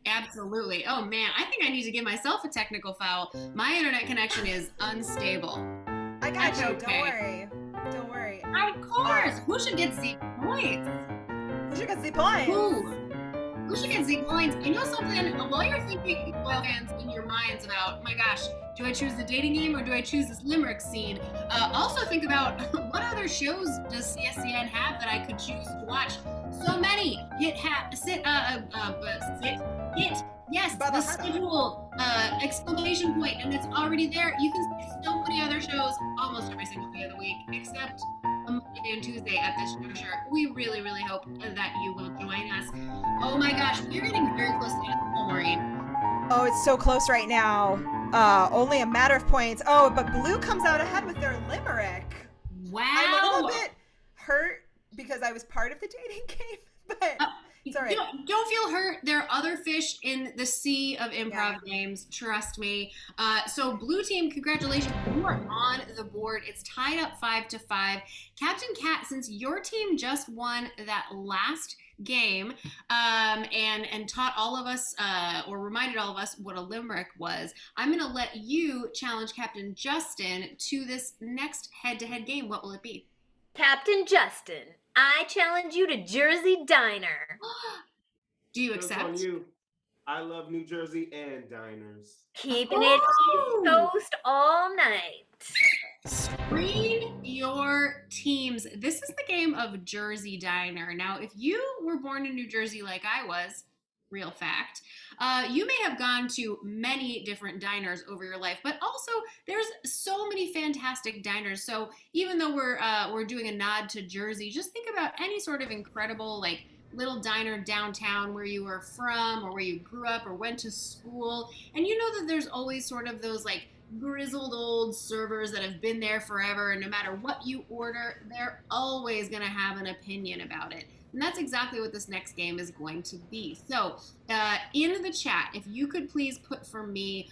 Absolutely. Oh, man. I think I need to give myself a technical foul. My internet connection is unstable. I got That's you. okay. Don't worry. Of course. Who should get Z points? Who should get Z points? Who should get Z points? You know something? While you're thinking, well, fans, in your minds about, my gosh, do I choose the dating game or do I choose this Limerick scene? Also think about what other shows does CSCN have that I could choose to watch? So many. Yes, the schedule, exclamation point, and it's already there. You can see so many other shows almost every single day of the week, except Monday and Tuesday at this juncture. We really, really hope that you will join us. Oh my gosh, we're getting very close to the end, Maureen. Oh, it's so close right now. Only a matter of points. Oh, but Blue comes out ahead with their Limerick. Wow. I'm a little bit hurt because I was part of the dating game, but it's all right. Don't feel hurt. There are other fish in the sea of improv games. Trust me. So Blue Team, congratulations. You are on the board. It's tied up 5-5. Captain Cat, since your team just won that last game and taught all of us or reminded all of us what a limerick was, I'm going to let you challenge Captain Justin to this next head-to-head game. What will it be? Captain Justin, I challenge you to Jersey Diner. Do you Good accept? on you. I love New Jersey and diners. Keeping it East Coast all night. Screen your teams. This is the game of Jersey Diner. Now, if you were born in New Jersey like I was, real fact, you may have gone to many different diners over your life, but also there's so many fantastic diners. So even though we're doing a nod to Jersey, just think about any sort of incredible like little diner downtown where you were from or where you grew up or went to school. And you know that there's always sort of those like grizzled old servers that have been there forever, and no matter what you order, they're always going to have an opinion about it. And that's exactly what this next game is going to be. So in the chat, if you could please put for me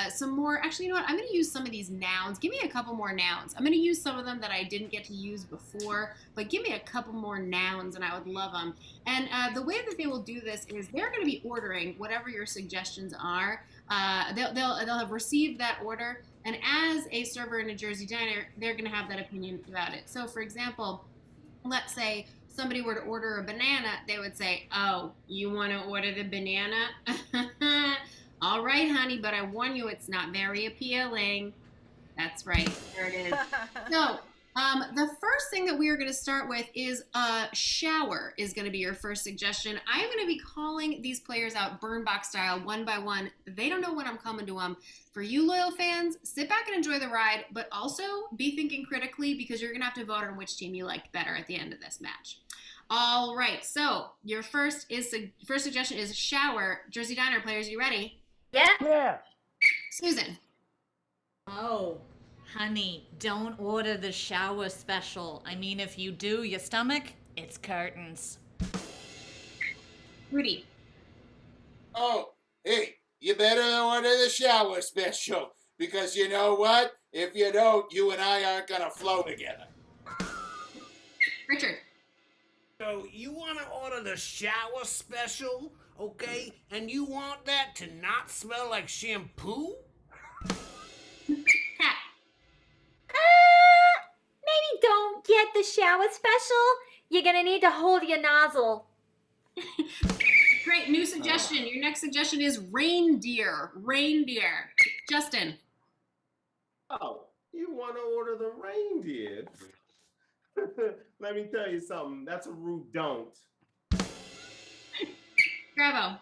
some more, actually, you know what? I'm going to use some of these nouns. Give me a couple more nouns. I'm going to use some of them that I didn't get to use before, but give me a couple more nouns and I would love them. And the way that they will do this is they're going to be ordering whatever your suggestions are. They'll have received that order, and as a server in a Jersey diner, they're going to have that opinion about it. So, for example, let's say somebody were to order a banana, they would say, "Oh, you want to order the banana? All right, honey, but I warn you, it's not very appealing." That's right. There it is. So, The first thing that we are going to start with is shower is going to be your first suggestion. I am going to be calling these players out burn box style one by one. They don't know when I'm coming to them. For you loyal fans, sit back and enjoy the ride, but also be thinking critically because you're going to have to vote on which team you liked better at the end of this match. All right, so your first suggestion is shower. Jersey Diner players, you ready? Yeah. Susan. Oh, honey, don't order the shower special. I mean, if you do, your stomach, it's curtains. Rudy. Oh, hey, you better order the shower special. Because you know what? If you don't, you and I aren't going to flow together. Richard. So you want to order the shower special, okay? And you want that to not smell like shampoo? Cat. Maybe don't get the shower special. You're gonna need to hold your nozzle. Great, new suggestion. Your next suggestion is reindeer. Reindeer. Justin. Oh, you want to order the reindeer? Let me tell you something. That's a rude don't. Bravo.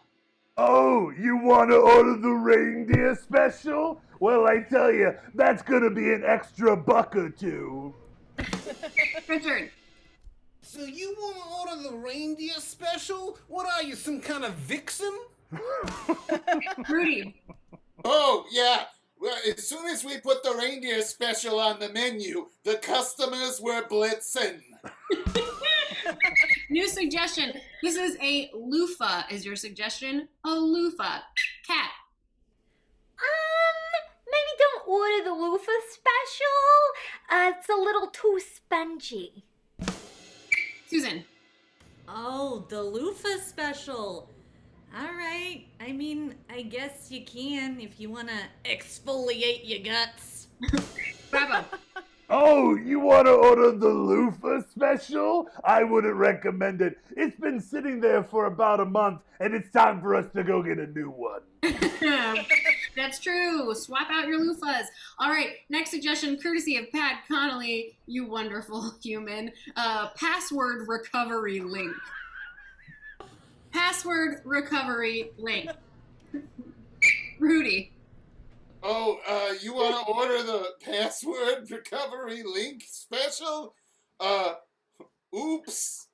Oh, you want to order the reindeer special? Well, I tell you, that's going to be an extra $1 or $2. Richard. So you want to order the reindeer special? What are you, some kind of vixen? Rudy. Oh, yeah. Well, as soon as we put the reindeer special on the menu, the customers were blitzing. New suggestion. This is a loofah, is your suggestion. A loofah. Cat. Maybe don't order the loofah special. It's a little too spongy. Susan. Oh, the loofah special. All right. I mean, I guess you can if you want to exfoliate your guts. Bravo. Oh, you want to order the loofah special? I wouldn't recommend it. It's been sitting there for about a month, and it's time for us to go get a new one. That's true. Swap out your loofahs. All right, next suggestion, courtesy of Pat Connolly, you wonderful human. Password recovery link. Password recovery link. Rudy. Oh, you want to order the password recovery link special? Oops.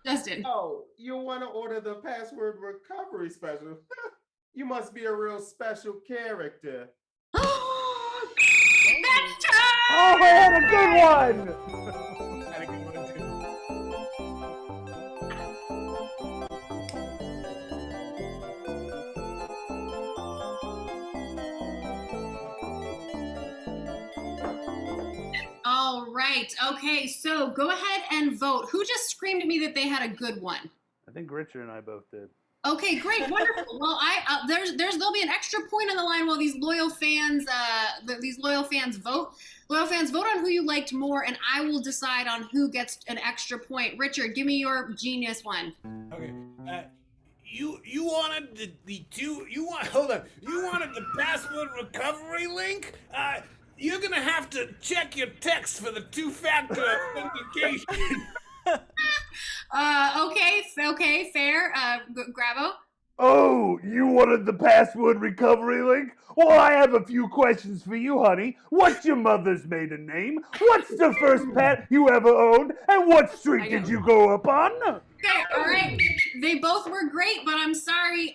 Justin. Oh, you want to order the password recovery special? You must be a real special character. That's Oh, I had a good one! Had a good one, too. All right. Okay, so go ahead and vote. Who just screamed at me that they had a good one? I think Richard and I both did. Okay, great, wonderful. Well, there'll be an extra point on the line while these loyal fans vote. Loyal fans, vote on who you liked more, and I will decide on who gets an extra point. Richard, give me your genius one. Okay. You wanted hold on. You wanted the password recovery link? You're gonna have to check your text for the two-factor authentication. Okay, fair. Grabo. Oh, you wanted the password recovery link? Well, I have a few questions for you, honey. What's your mother's maiden name? What's the first pet you ever owned? And what street did you grow up on? Okay, all right. They both were great, but I'm sorry.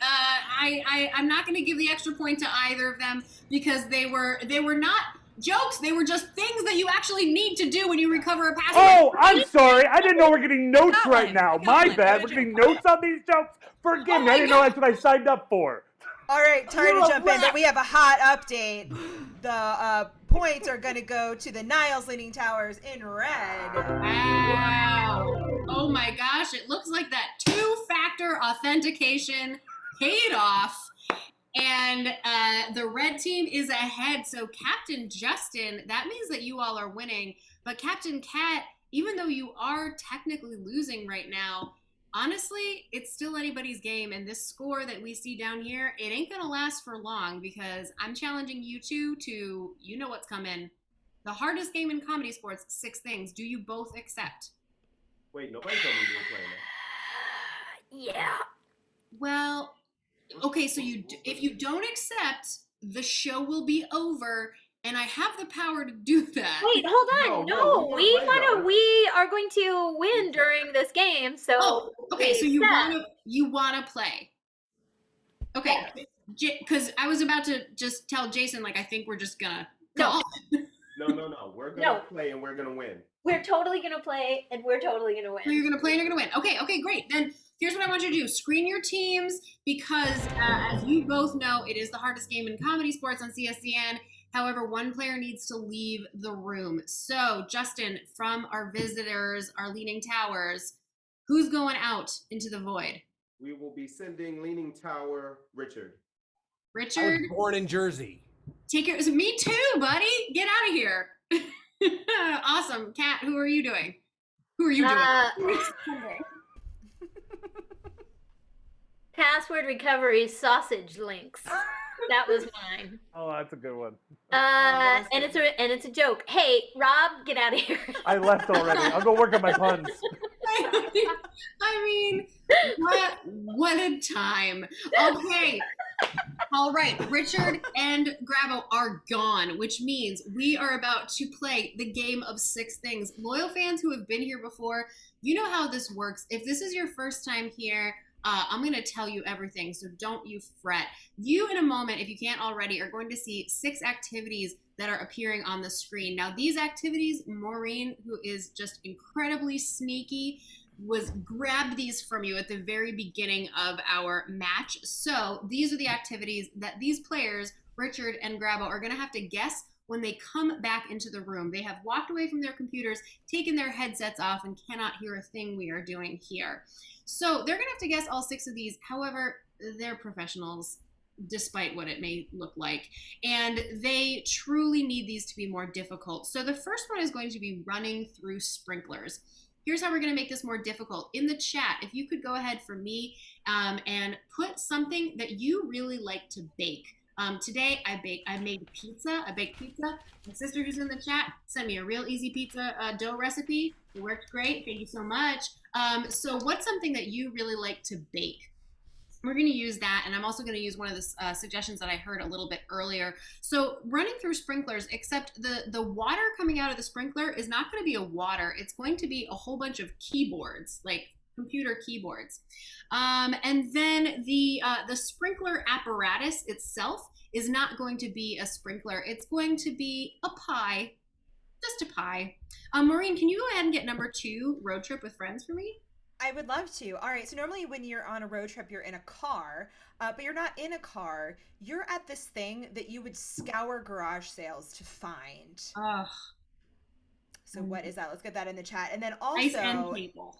I'm not going to give the extra point to either of them because they were not jokes. They were just things that you actually need to do when you recover a password. Oh, I'm sorry. I didn't know we're getting notes right now. My bad. We're getting notes on these jokes. Forgive me. I didn't know that's what I signed up for. All right, sorry to jump in, but we have a hot update. The points are going to go to the Niles Leaning Towers in red. Wow. Oh my gosh, it looks like that two-factor authentication paid off. And the red team is ahead. So Captain Justin, that means that you all are winning. But Captain Cat, even though you are technically losing right now, honestly, it's still anybody's game. And this score that we see down here, it ain't going to last for long because I'm challenging you two to, you know what's coming. The hardest game in comedy sports, 6 things. Do you both accept? Wait, nobody told me you were playing that. Yeah. Well, okay, so if you don't accept, the show will be over, and I have the power to do that. Wait, hold on. No, we are going to win during this game. So okay, so you wanna play. Okay, because I was about to just tell Jason, like, I think we're just gonna call. No. We're gonna play and we're gonna win. We're totally gonna play and we're totally gonna win. So you're gonna play and you're gonna win. Okay, great. Then here's what I want you to do. Screen your teams because as you both know, it is the hardest game in comedy sports on CSCN. However, one player needs to leave the room. So Justin, from our visitors, our Leaning Towers, who's going out into the void? We will be sending Leaning Tower Richard. Richard? I was born in Jersey. Me too, buddy. Get out of here. Awesome. Kat, who are you doing? Who are you doing? Password recovery sausage links. That was mine. Oh, that's a good one. And it's a joke. Hey, Rob, get out of here. I left already. I'll go work on my puns. I mean, what a time. Okay. All right. Richard and Grabo are gone, which means we are about to play the game of 6 things. Loyal fans who have been here before, you know how this works. If this is your first time here, I'm going to tell you everything, so don't you fret. You, in a moment, if you can't already, are going to see 6 activities that are appearing on the screen. Now, these activities, Maureen, who is just incredibly sneaky, grabbed these from you at the very beginning of our match. So these are the activities that these players, Richard and Grabo, are going to have to guess when they come back into the room. They have walked away from their computers, taken their headsets off, and cannot hear a thing we are doing here. So they're going to have to guess all 6 of these. However, they're professionals, despite what it may look like. And they truly need these to be more difficult. So the first one is going to be running through sprinklers. Here's how we're going to make this more difficult. In the chat, if you could go ahead for me and put something that you really like to bake. Today, I made pizza. I baked pizza. My sister who's in the chat sent me a real easy pizza dough recipe. It worked great. Thank you so much. So what's something that you really like to bake? We're going to use that, and I'm also going to use one of the suggestions that I heard a little bit earlier. So running through sprinklers, except the water coming out of the sprinkler is not going to be a water. It's going to be a whole bunch of keyboards, like computer keyboards. And then the sprinkler apparatus itself is not going to be a sprinkler. It's going to be a pie, just a pie. Maureen, can you go ahead and get number 2, road trip with friends, for me? I would love to. All right. So normally when you're on a road trip, you're in a car, but you're not in a car. You're at this thing that you would scour garage sales to find. Ugh. So what is that? Let's get that in the chat. And then also, ice and table.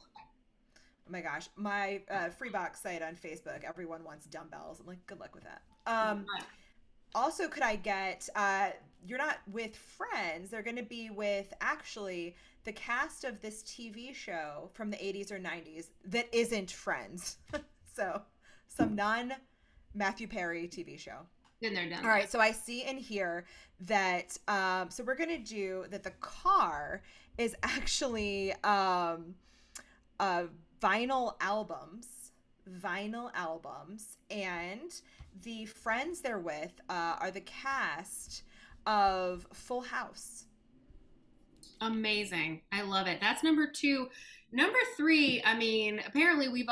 Oh my gosh, my free box site on Facebook, everyone wants dumbbells. I'm like, good luck with that. Also, could I get, you're not with friends, they're going to be with actually the cast of this TV show from the 80s or 90s that isn't Friends. So some non-Matthew Perry TV show. Been there, done. All right, so I see in here that, so we're going to do that the car is actually vinyl albums, and the friends they're with are the cast of Full House. Amazing. I love it. That's number 2. Number 3, I mean, apparently we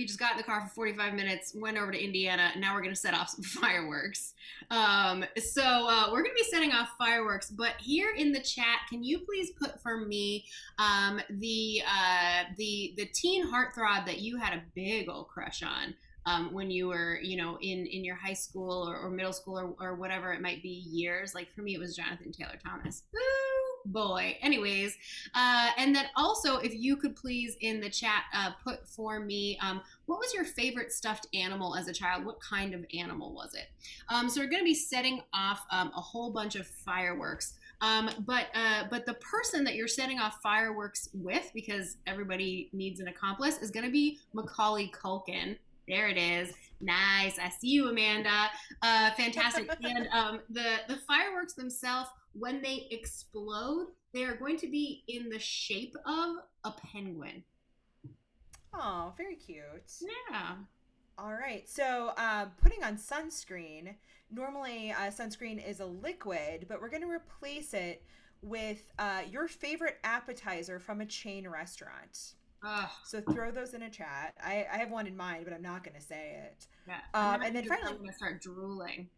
just got in the car for 45 minutes, went over to Indiana, and now we're going to set off some fireworks. So we're going to be setting off fireworks, but here in the chat, can you please put for me the teen heartthrob that you had a big old crush on when you were, in your high school or middle school or whatever it might be years. Like for me, it was Jonathan Taylor Thomas. Woo! boy. Anyways, and then also, if you could please in the chat put for me, what was your favorite stuffed animal as a child? What kind of animal was it? So we're going to be setting off a whole bunch of fireworks. But the person that you're setting off fireworks with, because everybody needs an accomplice, is going to be Macaulay Culkin. There it is. Nice. I see you, Amanda. Fantastic. And the fireworks themselves, when they explode, they are going to be in the shape of a penguin. Oh, very cute. Yeah. All right. So putting on sunscreen. Normally, sunscreen is a liquid, but we're going to replace it with your favorite appetizer from a chain restaurant. So throw those in a chat. I have one in mind, but I'm not going to say it. Yeah. And then finally, I'm going to start drooling.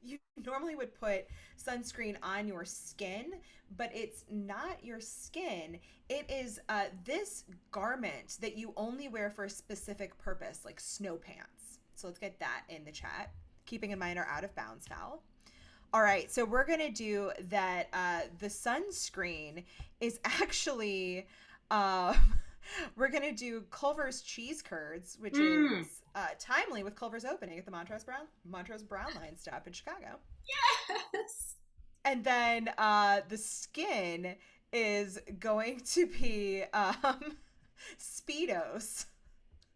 You normally would put sunscreen on your skin, but it's not your skin. It is this garment that you only wear for a specific purpose, like snow pants. So let's get that in the chat, keeping in mind our out of bounds foul. All right, so we're going to do that. The sunscreen is actually, we're going to do Culver's cheese curds, which is timely with Culver's opening at the Montrose Brown Line stop in Chicago. Yes. And then the skin is going to be Speedos.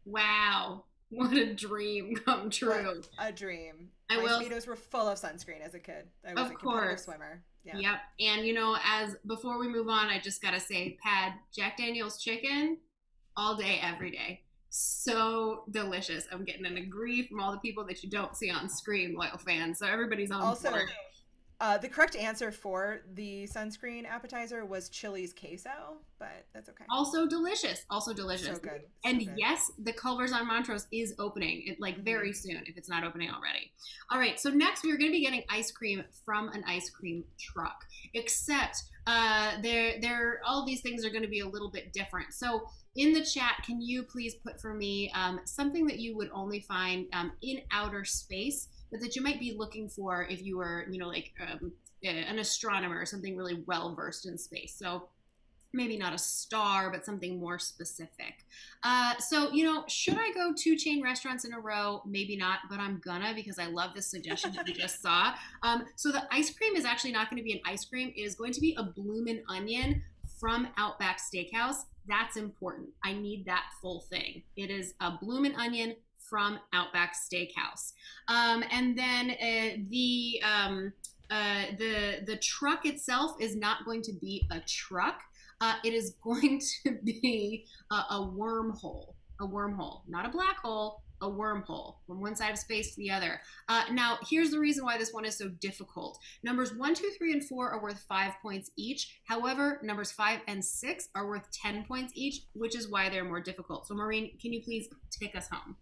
Wow. What a dream come true. What a dream. My Speedos were full of sunscreen as a kid. I was a competitive swimmer. Yeah. Yep. And you know, as before we move on, I just gotta say, Pad, Jack Daniel's chicken, all day, every day. So delicious. I'm getting an agree from all the people that you don't see on screen, loyal fans. So everybody's on board. The correct answer for the sunscreen appetizer was Chili's queso, but that's okay. Also delicious. Also delicious. So good. And yes, the Culver's on Montrose is opening very soon, if it's not opening already. All right, so next we're going to be getting ice cream from an ice cream truck, except all these things are going to be a little bit different. So in the chat, can you please put for me something that you would only find in outer space, but that you might be looking for if you were, an astronomer or something really well versed in space. So maybe not a star, but something more specific. So, should I go 2 chain restaurants in a row? Maybe not, but I'm gonna, because I love this suggestion that we just saw. So the ice cream is actually not going to be an ice cream. It is going to be a Bloomin' Onion from Outback Steakhouse. That's important. I need that full thing. It is a Bloomin' Onion from Outback Steakhouse. And then the truck itself is not going to be a truck. It is going to be a wormhole. A wormhole, not a black hole, a wormhole from one side of space to the other. Now, here's the reason why this one is so difficult. Numbers 1, 2, 3, and 4 are worth 5 points each. However, numbers 5 and 6 are worth 10 points each, which is why they're more difficult. So, Maureen, can you please take us home?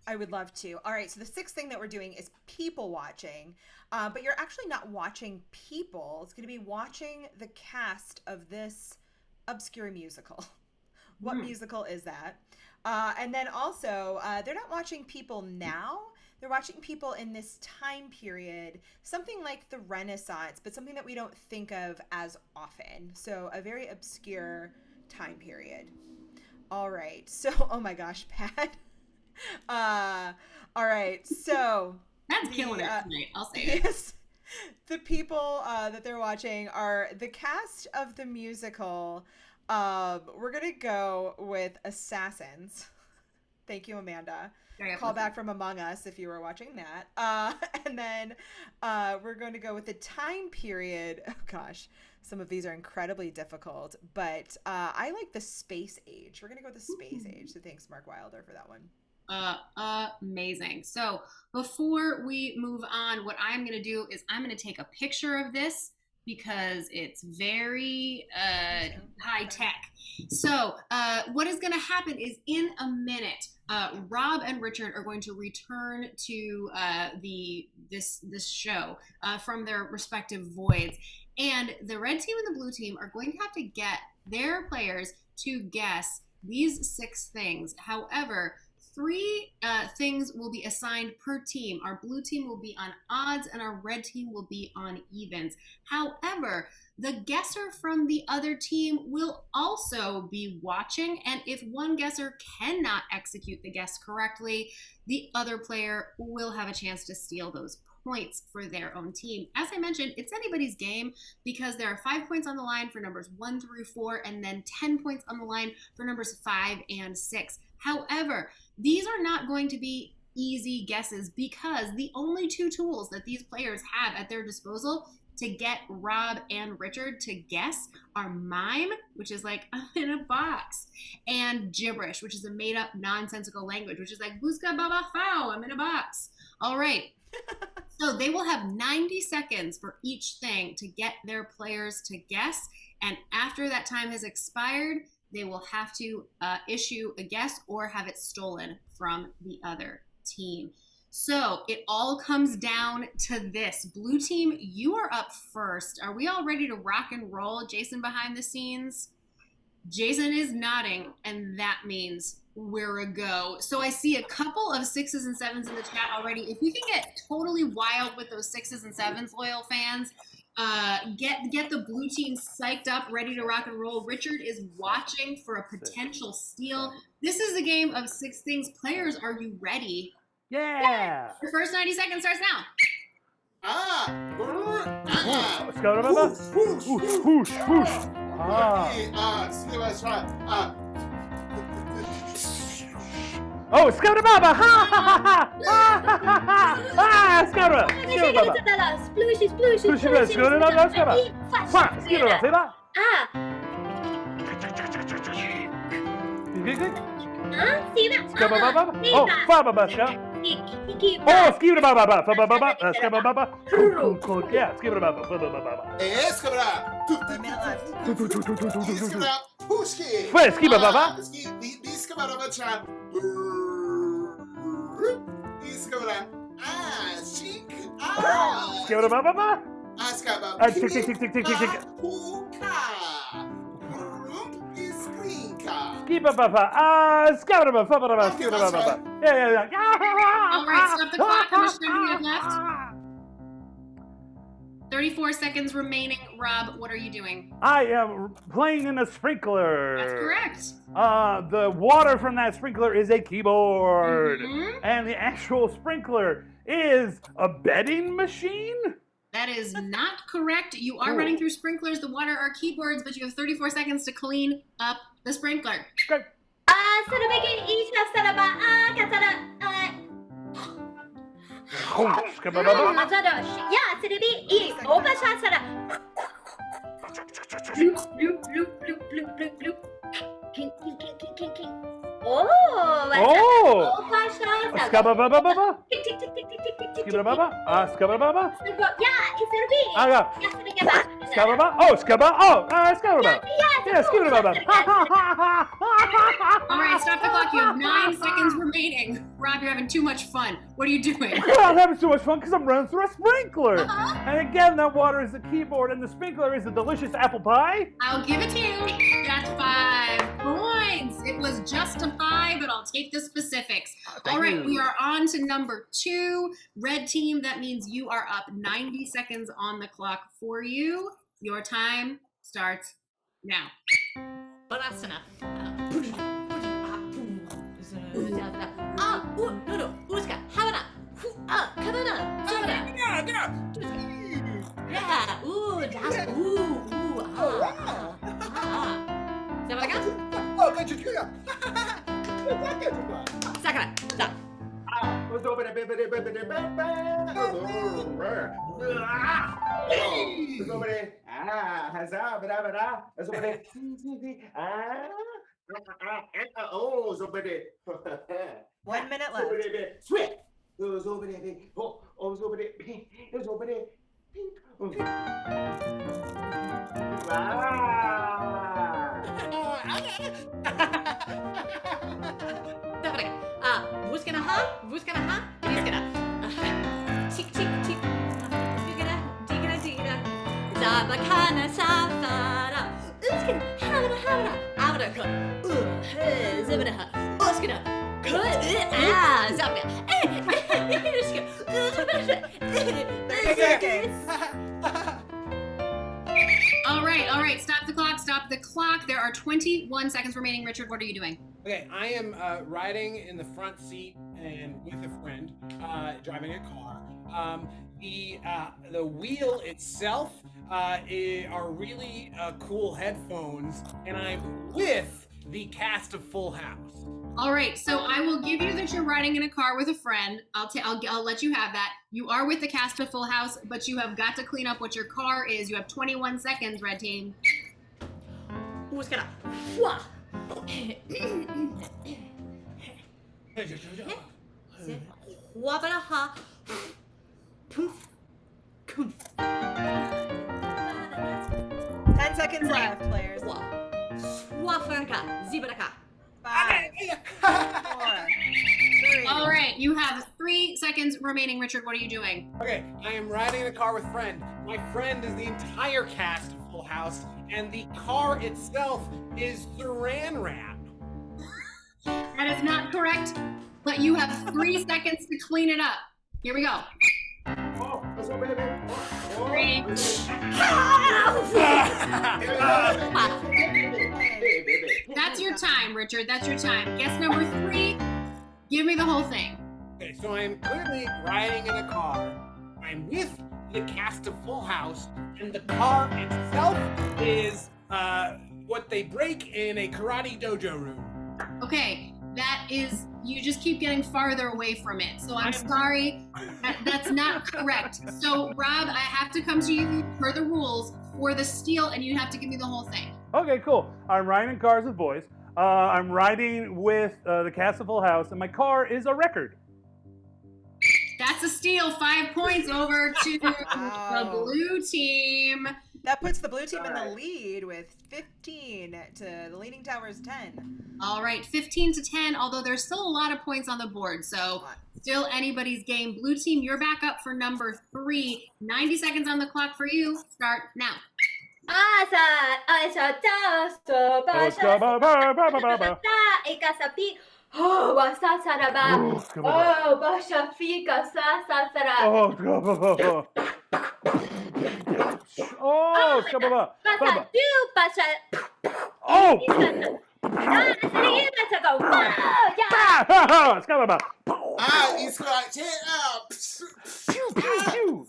I would love to. All right, so the 6th thing that we're doing is people watching, but you're actually not watching people. It's going to be watching the cast of this obscure musical. What musical is that? And then also, they're not watching people now. They're watching people in this time period, something like the Renaissance, but something that we don't think of as often. So a very obscure time period. All right, so, oh my gosh, Pat. All right, so that's killing it tonight. I'll say it. Yes, the people that they're watching are the cast of the musical. We're gonna go with Assassins. Thank you, Amanda. Call back from Among Us if you were watching that. And then we're going to go with the time period. Oh gosh, some of these are incredibly difficult, but I like the space age. We're gonna go with the space age. So thanks, Mark Wilder, for that one. Amazing. So before we move on, what I'm going to do is I'm going to take a picture of this because it's very high tech. So what is going to happen is in a minute, Rob and Richard are going to return to this show from their respective voids, and the red team and the blue team are going to have to get their players to guess these 6 things. However, 3 things will be assigned per team. Our blue team will be on odds and our red team will be on evens. However, the guesser from the other team will also be watching, and if one guesser cannot execute the guess correctly, the other player will have a chance to steal those points for their own team. As I mentioned, it's anybody's game because there are 5 points on the line for numbers 1 through 4 and then 10 points on the line for numbers 5 and 6. However, these are not going to be easy guesses because the only 2 tools that these players have at their disposal to get Rob and Richard to guess are mime, which is like, I'm in a box, and gibberish, which is a made-up nonsensical language, which is like, Buska baba fao, I'm in a box. All right. So they will have 90 seconds for each thing to get their players to guess, and after that time has expired, they will have to issue a guess or have it stolen from the other team. So it all comes down to this. Blue team, you are up first. Are we all ready to rock and roll? Jason behind the scenes? Jason is nodding, and that means we're a go. So I see a couple of 6s and 7s in the chat already. If we can get totally wild with those 6s and 7s, loyal fans, get the blue team psyched up, ready to rock and roll. Richard is watching for a potential steal. This is a game of 6 things. Players, are you ready? Yeah. Your first 90 seconds starts now. Let's go, remember? Whoosh, whoosh, whoosh. Oh, Scouter Baba! Ha ha ha ha! Ah, Scouter! Scouter Baba! Splooshy, splooshy, Splooshy, Scouter Baba, Scouter! Scouter Baba, say that! You good? See that? Scouter Baba? Oh, Baba Baba! Oh, Scouter Baba, Baba Baba, Scouter Baba! Yeah, Scouter Baba, Baba Baba. A minute left. Where's Skiba Baba? Skiba Baba? Tick, tick, tick, tick, tick, tick, tick. Skiba Baba, Skiba Baba, Skiba Baba. Yeah. All right, stop the clock. How much time do we have left? 34 seconds remaining. Rob, what are you doing? I am playing in a sprinkler. That's correct. The water from that sprinkler is a keyboard. Mm-hmm. And the actual sprinkler is a betting machine? That is not correct. You are running through sprinklers. The water are keyboards, but you have 34 seconds to clean up the sprinkler. Go. All right, stop the clock. You have 9 seconds remaining. Rob, you're having too much fun. What are you doing? I'm having so much fun because I'm running through a sprinkler. And again, that water is the keyboard and the sprinkler is a delicious apple pie. I'll give it to you. That's 5 points. It was just a 5, but I'll take the specifics. All right, we are on to number 2. Red team, that means you are up. 90 seconds on the clock for you. Your time starts now. Balasana. Uska, Havana. Kabana. Sabana. Yeah. Sakura. Stop. One minute left. Swift. Sabakana safara. Uskin, havana, havana, avada, zibada, uskina, All right. Stop the clock. There are 21 seconds remaining. Richard, what are you doing? Okay, I am riding in the front seat and with a friend, driving a car. The wheel itself are really cool headphones, and I'm with the cast of Full House. All right, so I will give you that you're riding in a car with a friend. I'll let you have that. You are with the cast of Full House, but you have got to clean up what your car is. You have 21 seconds, Red Team. Who's gonna? Ten seconds left, players. 5, 4, 3. All right, you have 3 seconds remaining. Richard, what are you doing? Okay, I am riding in a car with friend. My friend is the entire cast of Full House, and the car itself is Saran Wrap. That is not correct, but you have 3 seconds to clean it up. Here we go. Oh, what's up, baby? 3. That's your time, Richard. That's your time. Guess number 3. Give me the whole thing. Okay, so I'm clearly riding in a car. I'm with the cast of Full House, and the car itself is what they break in a karate dojo room. Okay, that is, you just keep getting farther away from it. So I'm sorry, that's not correct. So Rob, I have to come to you per the rules for the steal, and you have to give me the whole thing. Okay, cool. I'm riding in cars with boys. I'm riding with the cast of Full House, and my car is a record. That's a steal. 5 points over to the blue team. That puts the blue team in the lead with 15 to the leading tower's 10. All right, 15 to 10, although there's still a lot of points on the board, so still anybody's game. Blue team, you're back up for number 3. 90 seconds on the clock for you. Start now.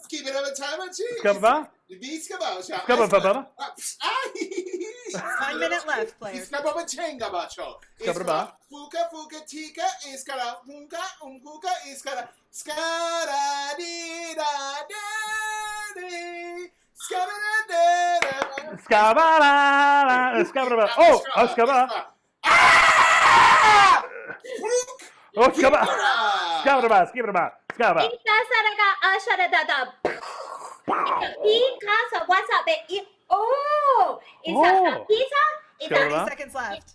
Keep it over time on cheese. 1 minute left, players. Fuka fuka tika iskara hunka umhuka iskara skara di da de skara Skabala, skabala. Oh, skabala. Oh, skabala. Skabala, skabala, skabala. Oh, is that a pizza? 30 seconds left.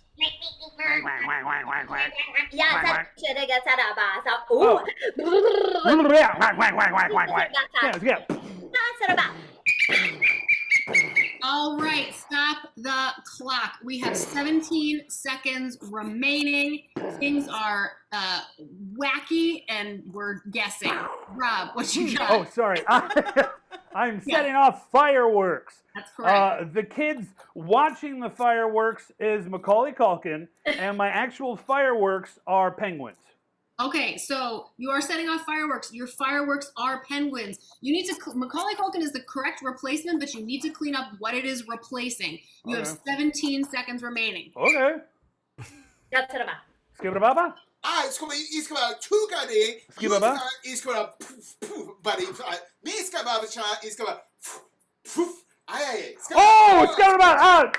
All right, stop the clock. We have 17 seconds remaining. Things are wacky, and we're guessing. Rob, what you got? Oh, sorry. I'm setting off fireworks. That's correct. The kids watching the fireworks is Macaulay Culkin, and my actual fireworks are penguins. Okay, so you are setting off fireworks. Your fireworks are penguins. You need to, Macaulay Culkin is the correct replacement, but you need to clean up what it is replacing. You have 17 seconds remaining. Okay. Skibba-baba? it's gonna tukade. Skibba-ba? It's gonna buddy. Miska it's gonna Oh, skibba-ba.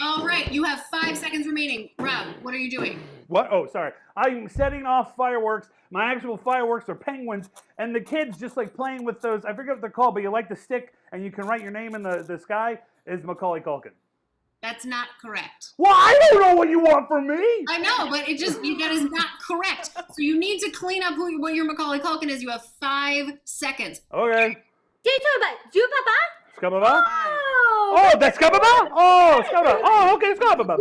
All right, you have 5 seconds remaining. Rob, what are you doing? What? Oh, sorry. I'm setting off fireworks. My actual fireworks are penguins, and the kids just like playing with those. I forget what they're called, but you like the stick, and you can write your name in the sky. Is Macaulay Culkin? That's not correct. Well, I don't know what you want from me. I know, but that is not correct. So you need to clean up what your Macaulay Culkin is. You have 5 seconds. Okay. Skibba-ba? Oh, that's Scababa? Oh, Scababa. Oh, okay, Scababa.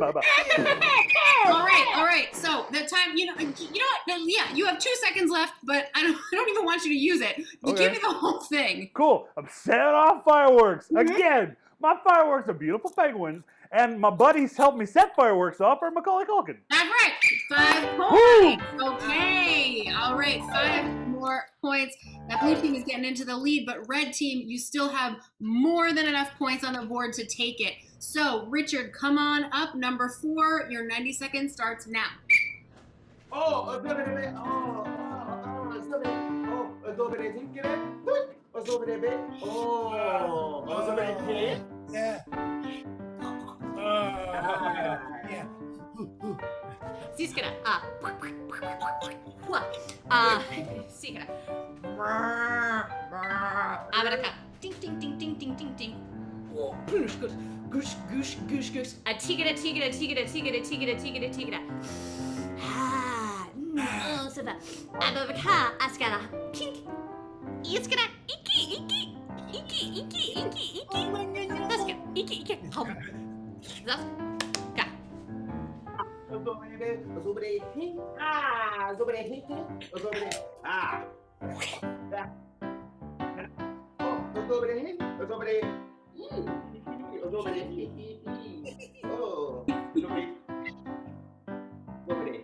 All right. So the time, you know what? Yeah, you have 2 seconds left, but I don't even want you to use it. You Okay. give me the whole thing. Cool. I'm setting off fireworks. Again, my fireworks are beautiful penguins, and my buddies help me set fireworks off for Macaulay Culkin. That's right. 5 points. Okay. All right. 5 more points. That blue team is getting into the lead, but red team, you still have more than enough points on the board to take it. So, Richard, come on up. Number 4. Your 90 seconds starts now. Siskara. Sikara. Abaraka. Ding ding ding ding ding ding ding. Oh, goosh goosh goosh goosh goosh goosh. Tigara tigara tigara tigara tigara tigara tigara. Ah, no, ça va. Abaraka askara. Kink. Iskara. Iki iki iki iki iki iki. That's good. Iki iki. Home. That's got.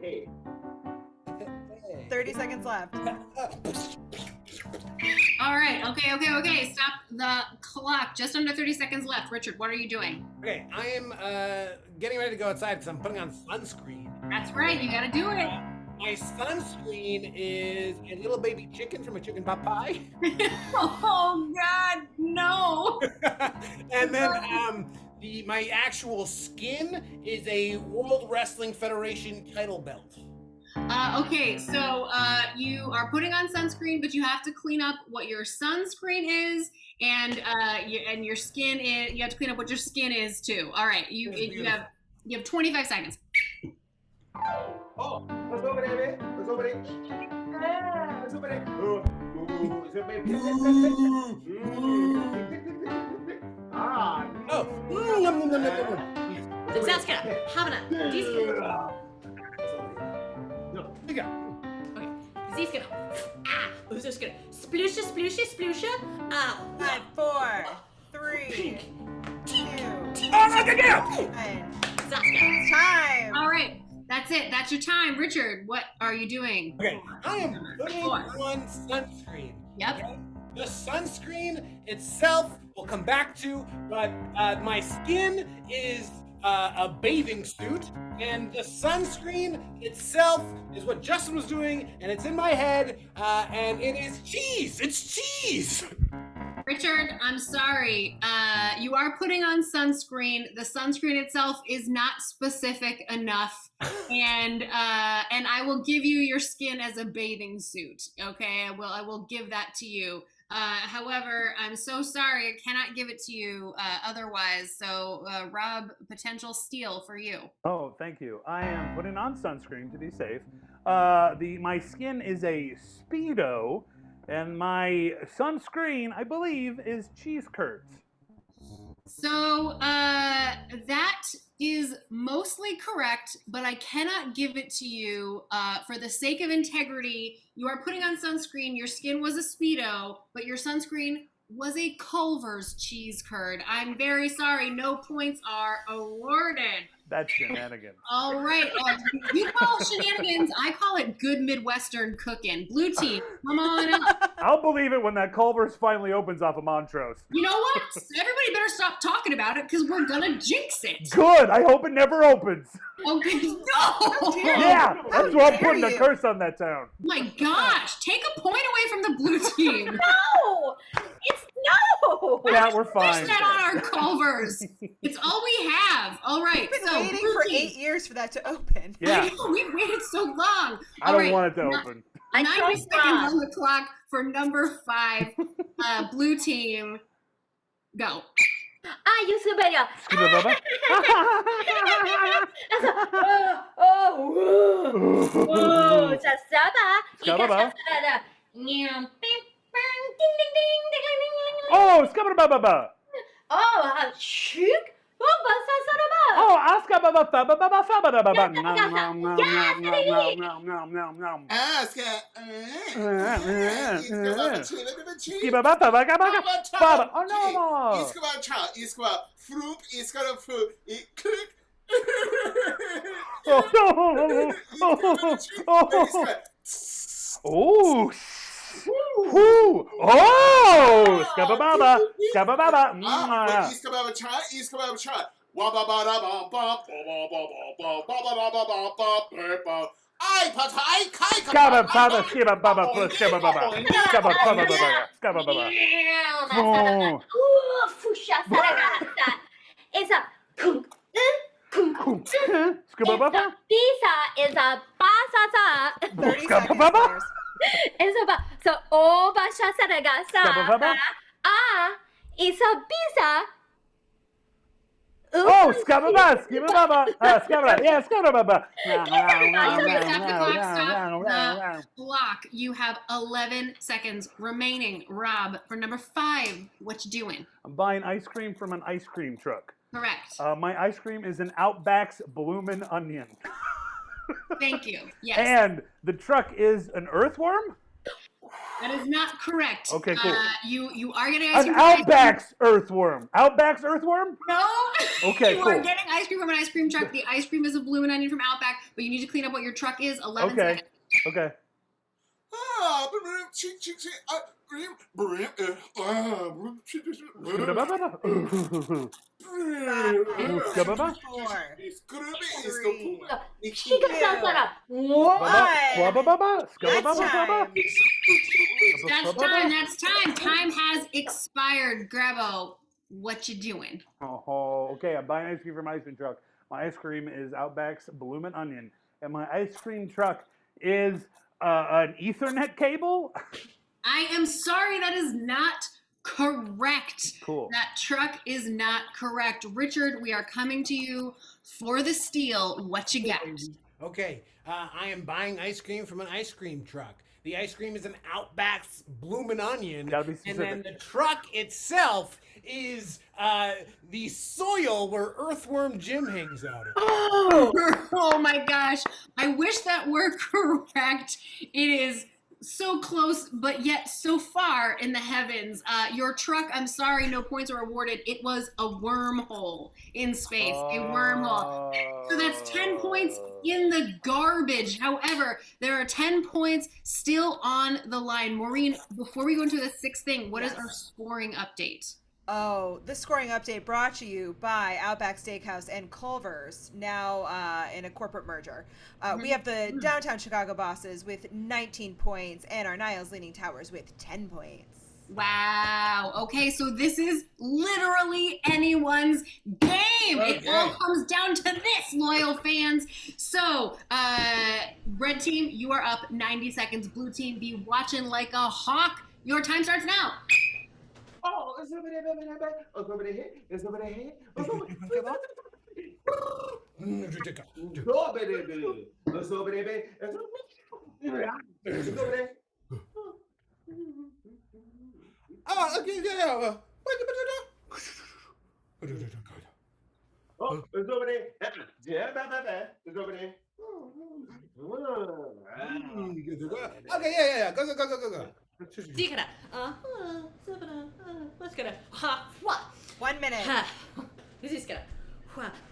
Hey. 30 seconds left. All right. Okay. Stop the clock. Just under 30 seconds left. Richard, what are you doing? Okay, I am getting ready to go outside because I'm putting on sunscreen. That's right. You got to do it. My sunscreen is a little baby chicken from a chicken pot pie. Oh, God, no. And then my actual skin is a World Wrestling Federation title belt. Okay, so you are putting on sunscreen, but you have to clean up what your sunscreen is, and your skin is. You have to clean up what your skin is too. All right, you have 25 seconds. Oh, what's over there, man? What's over there? What's over there? Ah. Oh. Zaskara. Havana. Diskara. Okay. Ziskara. Ah. Uzuskara. Sploosha, sploosha, sploosha. Ah. 5, 4, 3, 2, time. All right, that's it. That's your time, Richard. What are you doing? Okay, I am putting on sunscreen. Yep. Okay? The sunscreen itself we'll come back to, but my skin is a bathing suit, and the sunscreen itself is what Justin was doing, and it's in my head, and it is cheese. It's cheese. Richard, I'm sorry. You are putting on sunscreen. The sunscreen itself is not specific enough, and I will give you your skin as a bathing suit. Okay, I will give that to you. However, I'm so sorry, I cannot give it to you otherwise. So, Rob, potential steal for you. Oh, thank you. I am putting on sunscreen to be safe. My skin is a Speedo, and my sunscreen, I believe, is cheese curds. So, that is mostly correct, but I cannot give it to you for the sake of integrity. You are putting on sunscreen. Your skin was a Speedo, but your sunscreen was a Culver's cheese curd. I'm very sorry. No points are awarded. That's shenanigans. All right. You call it shenanigans. I call it good Midwestern cooking. Blue team, come on up. I'll believe it when that Culver's finally opens off of Montrose. You know what? Everybody better stop talking about it because we're going to jinx it. Good. I hope it never opens. Okay. No. Yeah, that's why I'm putting a curse on that town. My gosh. Take a point away from the blue team. No. It's no. Yeah, we're fine. Push that on our Culver's. It's all we have. All right. We've been waiting for 8 years for that to open. Yeah. I know, we've waited so long. I don't want it to open. 90 seconds on the clock for number 5. Blue team, go. You superior. Oh, Scabba-ba-ba-ba. Oh, chic. Oh, Oh, aska baba baba baba baba baba. Oh no! Oh! Whoo! Oh! Skabababa! Skabababa! Pizza is a basasa. 30 seconds. Players. It's about so oh basasaragasa. It's a pizza. Oh, skababa, skababa, skababa, yeah, skababa. Stop the clock. You have 11 seconds remaining. Rob, for number 5, what you doing? I'm buying ice cream from an ice cream truck. Correct. My ice cream is an Outback's Bloomin' Onion. Thank you. Yes. And the truck is an earthworm? That is not correct. Okay, cool. You are getting ice cream. An Outback's earthworm. Outback's earthworm? No. Okay, you cool. are getting ice cream from an ice cream truck. The ice cream is a Bloomin' Onion from Outback, but you need to clean up what your truck is. 11 seconds. Okay. That's time. Time has expired. Grabo, what you doing? Oh, okay. I'm buying ice cream from my ice cream truck. My ice cream is Outback's Bloomin' Onion, and my ice cream truck is an Ethernet cable. I am sorry, that is not correct. Cool. That truck is not correct. Richard, we are coming to you for the steal. What you got? Okay, I am buying ice cream from an ice cream truck. The ice cream is an Outback's Bloomin' Onion. Gotta be specific. And then the truck itself is the soil where Earthworm Jim hangs out. Oh my gosh. I wish that were correct. It is so close, but yet so far in the heavens. Your truck, I'm sorry, no points are awarded. It was a wormhole in space, a wormhole. So that's 10 points in the garbage. However, there are 10 points still on the line. Maureen, before we go into the sixth thing, what is our scoring update? Oh, this scoring update brought to you by Outback Steakhouse and Culver's, now in a corporate merger. We have the downtown Chicago bosses with 19 points and our Niles Leaning Towers with 10 points. Wow. Okay, so this is literally anyone's game. Okay. It all comes down to this, loyal fans. So, red team, you are up 90 seconds. Blue team, be watching like a hawk. Your time starts now. Oh, it's over there, it's over there, it's over there, it's over there. Oh, okay, yeah. Oh, it's over there. Yeah, it's over there. Okay, yeah. Go. Dikara. Let's go. Ha, what? 1 minute. This is gonna.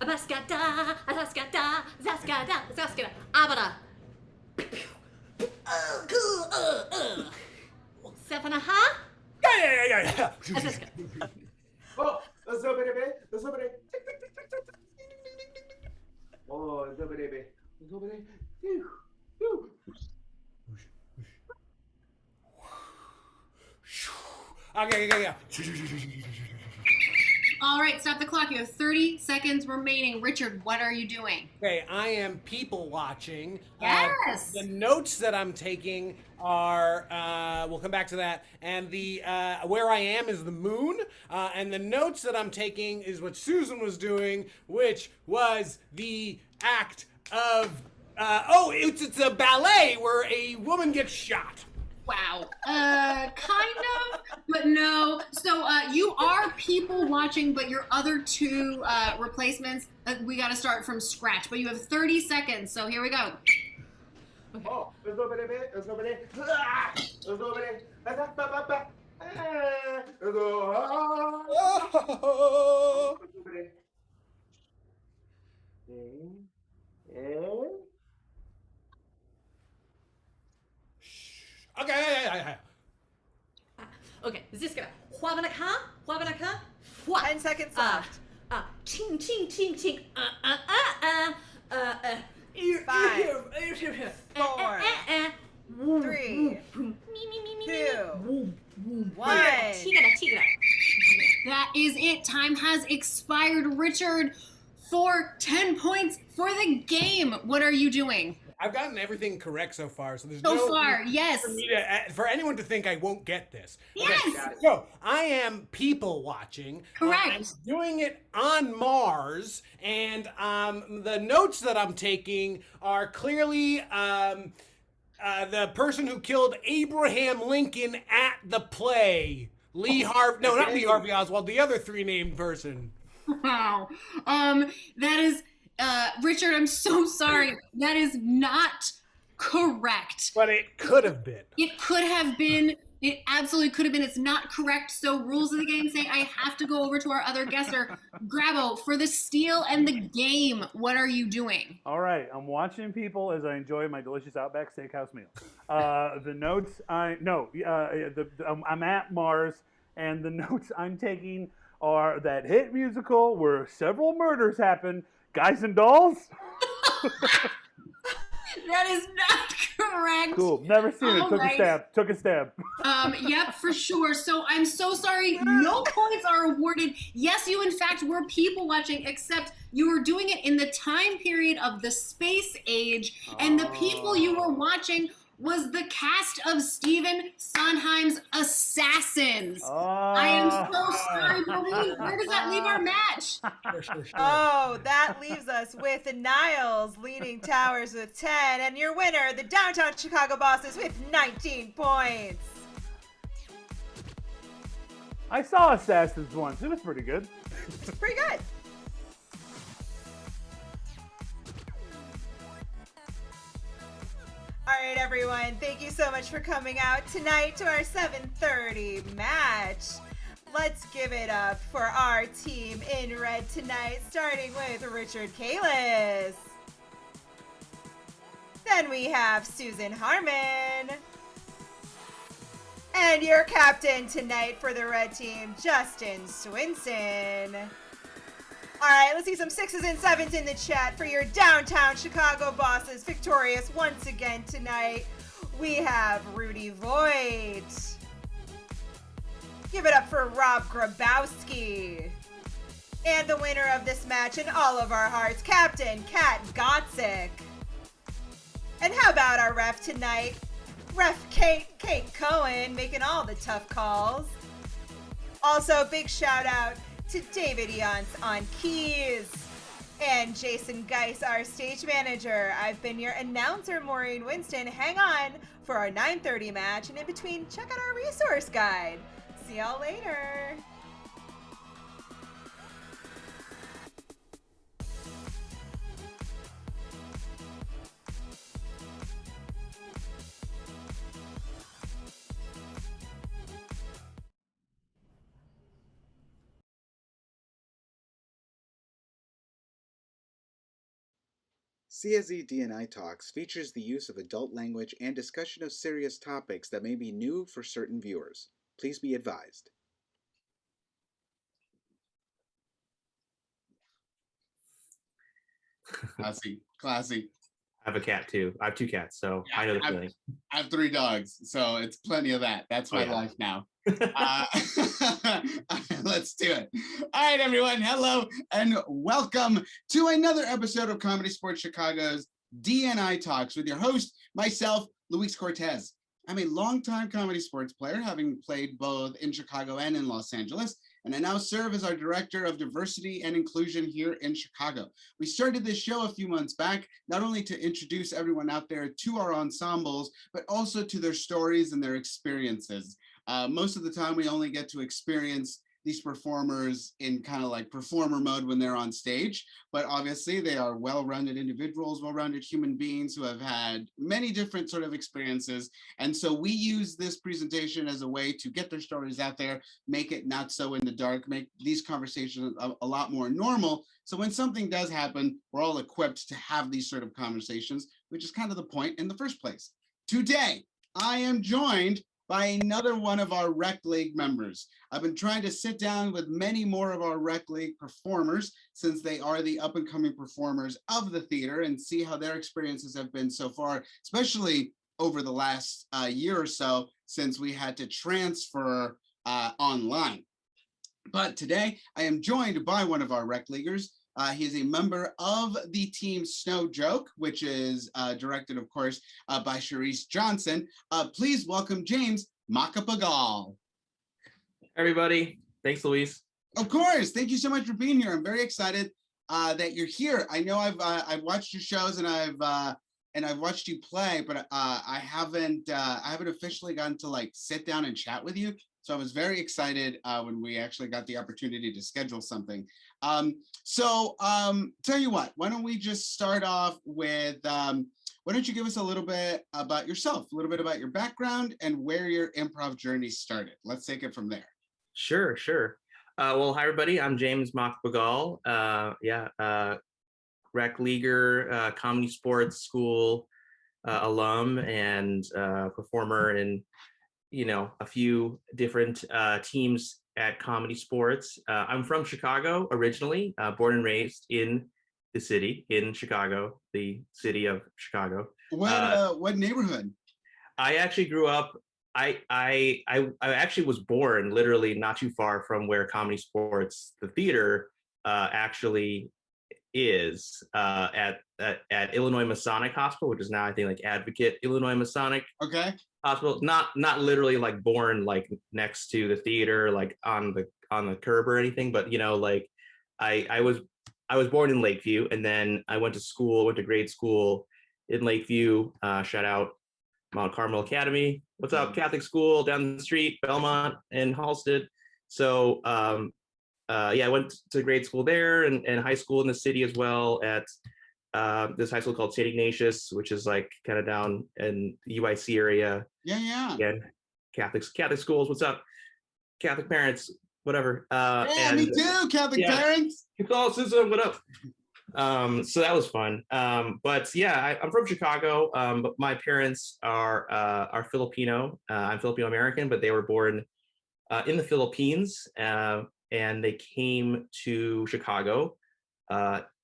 Abaskata, Azaskata, Zaskata, Abada. Seven, huh? Yeah. Oh, it's over there, it's over there. Oh, it's over there, it's over there. Okay. All right, stop the clock. You have 30 seconds remaining. Richard, what are you doing? Okay, I am people watching. Yes. The notes that I'm taking are, we'll come back to that. And the where I am is the moon. And the notes that I'm taking is what Susan was doing, which was the act of, it's a ballet where a woman gets shot. Wow. Kind of, but no. So you are people watching, but your other two replacements, we got to start from scratch. But you have 30 seconds, so here we go. Oh, let's go, baby. Let's go, baby. Let's go, baby. Let's go. Okay. Okay, this gonna 10 seconds left. Ching ching ching ching. 5, 4, 3, 2, 1. That is it. Time has expired. Richard, for 10 points for the game. What are you doing? I've gotten everything correct so far, so there's So far, yes. For anyone to think I won't get this. Yes. Okay, so I am people watching. Correct. I'm doing it on Mars, and the notes that I'm taking are clearly the person who killed Abraham Lincoln at the play. Lee Harvey. No, not Lee Harvey Oswald. The other three named person. Wow. That is. Richard, I'm so sorry. That is not correct. But it could have been. It could have been. It absolutely could have been. It's not correct. So rules of the game say I have to go over to our other guesser. Grabo, for the steal and the game, what are you doing? All right, I'm watching people as I enjoy my delicious Outback Steakhouse meal. The notes I'm at Mars, and the notes I'm taking are that hit musical where several murders happen. Guys and Dolls? That is not correct. Cool. Never seen it. Took a stab. Yep, for sure. So I'm so sorry. No points are awarded. Yes, you in fact were people watching, except you were doing it in the time period of the space age, and the people you were watching was the cast of Stephen Sondheim's Assassins. I am so sorry, Maureen. Where does that leave our match? Sure. Oh, that leaves us with the Niles leading Towers with 10, and your winner, the Downtown Chicago Bosses, with 19 points. I saw Assassins once. It was pretty good. Pretty good. All right, everyone. Thank you so much for coming out tonight to our 7:30 match. Let's give it up for our team in red tonight, starting with Richard Kalis. Then we have Susan Harmon. And your captain tonight for the red team, Justin Swinson. All right, let's see some 6s and 7s in the chat for your Downtown Chicago Bosses victorious once again tonight. We have Rudy Voight. Give it up for Rob Grabowski. And the winner of this match in all of our hearts, Captain Kat Gotzik. And how about our ref tonight? Ref Kate Cohen making all the tough calls. Also, big shout out to David Yance on keys and Jason Geis, our stage manager. I've been your announcer, Maureen Winston. Hang on for our 9:30 match, and in between, check out our resource guide. See y'all later. CSE D&I Talks features the use of adult language and discussion of serious topics that may be new for certain viewers. Please be advised. Classy. I have a cat too. I have 2 cats, so yeah, I know the feeling. I have 3 dogs, so it's plenty of that. That's my life now. Let's do it. All right, everyone. Hello and welcome to another episode of Comedysportz Chicago's D&I Talks with your host, myself, Luis Cortez. I'm a longtime comedy sports player, having played both in Chicago and in Los Angeles, and I now serve as our Director of Diversity and Inclusion here in Chicago. We started this show a few months back, not only to introduce everyone out there to our ensembles, but also to their stories and their experiences. Most of the time, we only get to experience these performers in kind of like performer mode when they're on stage, but obviously they are well-rounded individuals, well-rounded human beings who have had many different sort of experiences. And so we use this presentation as a way to get their stories out there, make it not so in the dark, make these conversations a lot more normal. So when something does happen, we're all equipped to have these sort of conversations, which is kind of the point in the first place. Today, I am joined by another one of our Rec League members. I've been trying to sit down with many more of our Rec League performers, since they are the up and coming performers of the theater, and see how their experiences have been so far, especially over the last year or so, since we had to transfer online. But today I am joined by one of our Rec Leaguers. He is a member of the team Snow Joke, which is directed, of course, by Charisse Johnson. Please welcome James Macapagal. Everybody, thanks, Luis. Of course, thank you so much for being here. I'm very excited that you're here. I know I've watched your shows and I've watched you play, but I haven't officially gotten to like sit down and chat with you. So I was very excited when we actually got the opportunity to schedule something. Tell you what, why don't we just start off with, why don't you give us a little bit about yourself, a little bit about your background and where your improv journey started. Let's take it from there. Sure. Well, hi, everybody. I'm James Macapagal. Rec Leaguer, Comedy Sports School alum and performer in, a few different teams at Comedysportz. I'm from Chicago originally, born and raised in the city, in Chicago, the city of Chicago. What neighborhood? I actually grew up, I actually was born literally not too far from where Comedysportz, the theater, actually is at Illinois Masonic Hospital, which is now I think like Advocate Illinois Masonic. Okay. Hospital, not literally like born like next to the theater, like on the curb or anything, but I was born in Lakeview, and then I went to grade school in Lakeview. Shout out Mount Carmel Academy. What's up, Catholic school down the street, Belmont and Halsted. So I went to grade school there and high school in the city as well at this high school called St. Ignatius, which is like kind of down in the UIC area. Yeah. Again, Catholic schools. What's up, Catholic parents? Whatever. Me too. Catholic parents. Catholicism. What up? So that was fun. But yeah, I'm from Chicago. But my parents are Filipino. I'm Filipino American, but they were born in the Philippines, and they came to Chicago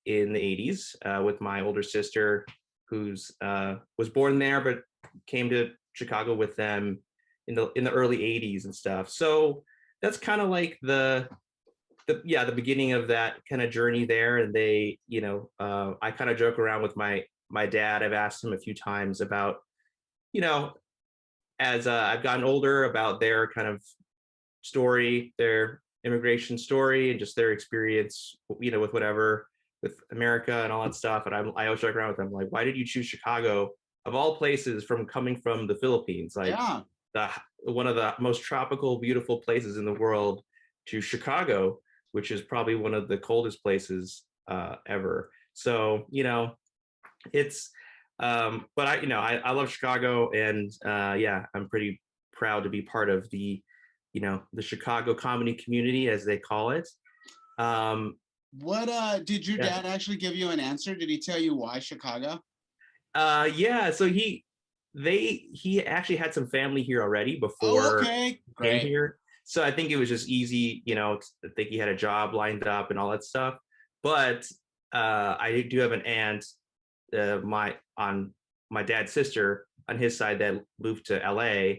in the 80s with my older sister, who's was born there but came to Chicago with them in the early 80s and stuff. So that's kind of like the beginning of that kind of journey there. And they, I kind of joke around with my dad. I've asked him a few times about, as I've gotten older, about their kind of story, their immigration story, and just their experience, with whatever, with America and all that stuff. And I always joke around with them, like, why did you choose Chicago of all places, coming from the Philippines? Like, one of the most tropical, beautiful places in the world, to Chicago, which is probably one of the coldest places ever. So, it's, but I love Chicago, and I'm pretty proud to be part of the Chicago comedy community, as they call it. What did your dad actually give you an answer? Did he tell you why Chicago? So he actually had some family here already before he came here. So I think it was just easy, I think he had a job lined up and all that stuff. But I do have an aunt, my dad's sister on his side, that moved to LA.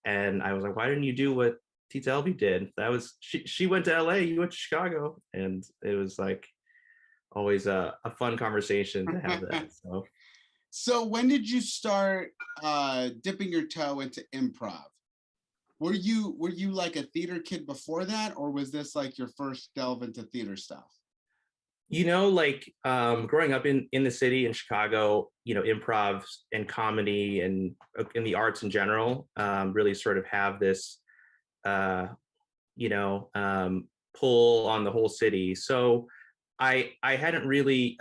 And I was like, why didn't you do what Tita Elby did? That was, she went to LA, you went to Chicago. And it was like always a fun conversation to have that. So So when did you start dipping your toe into improv? Were you like a theater kid before that, or was this like your first delve into theater stuff? Like growing up in the city in Chicago, improv and comedy and in the arts in general really sort of have this, pull on the whole city. So I hadn't really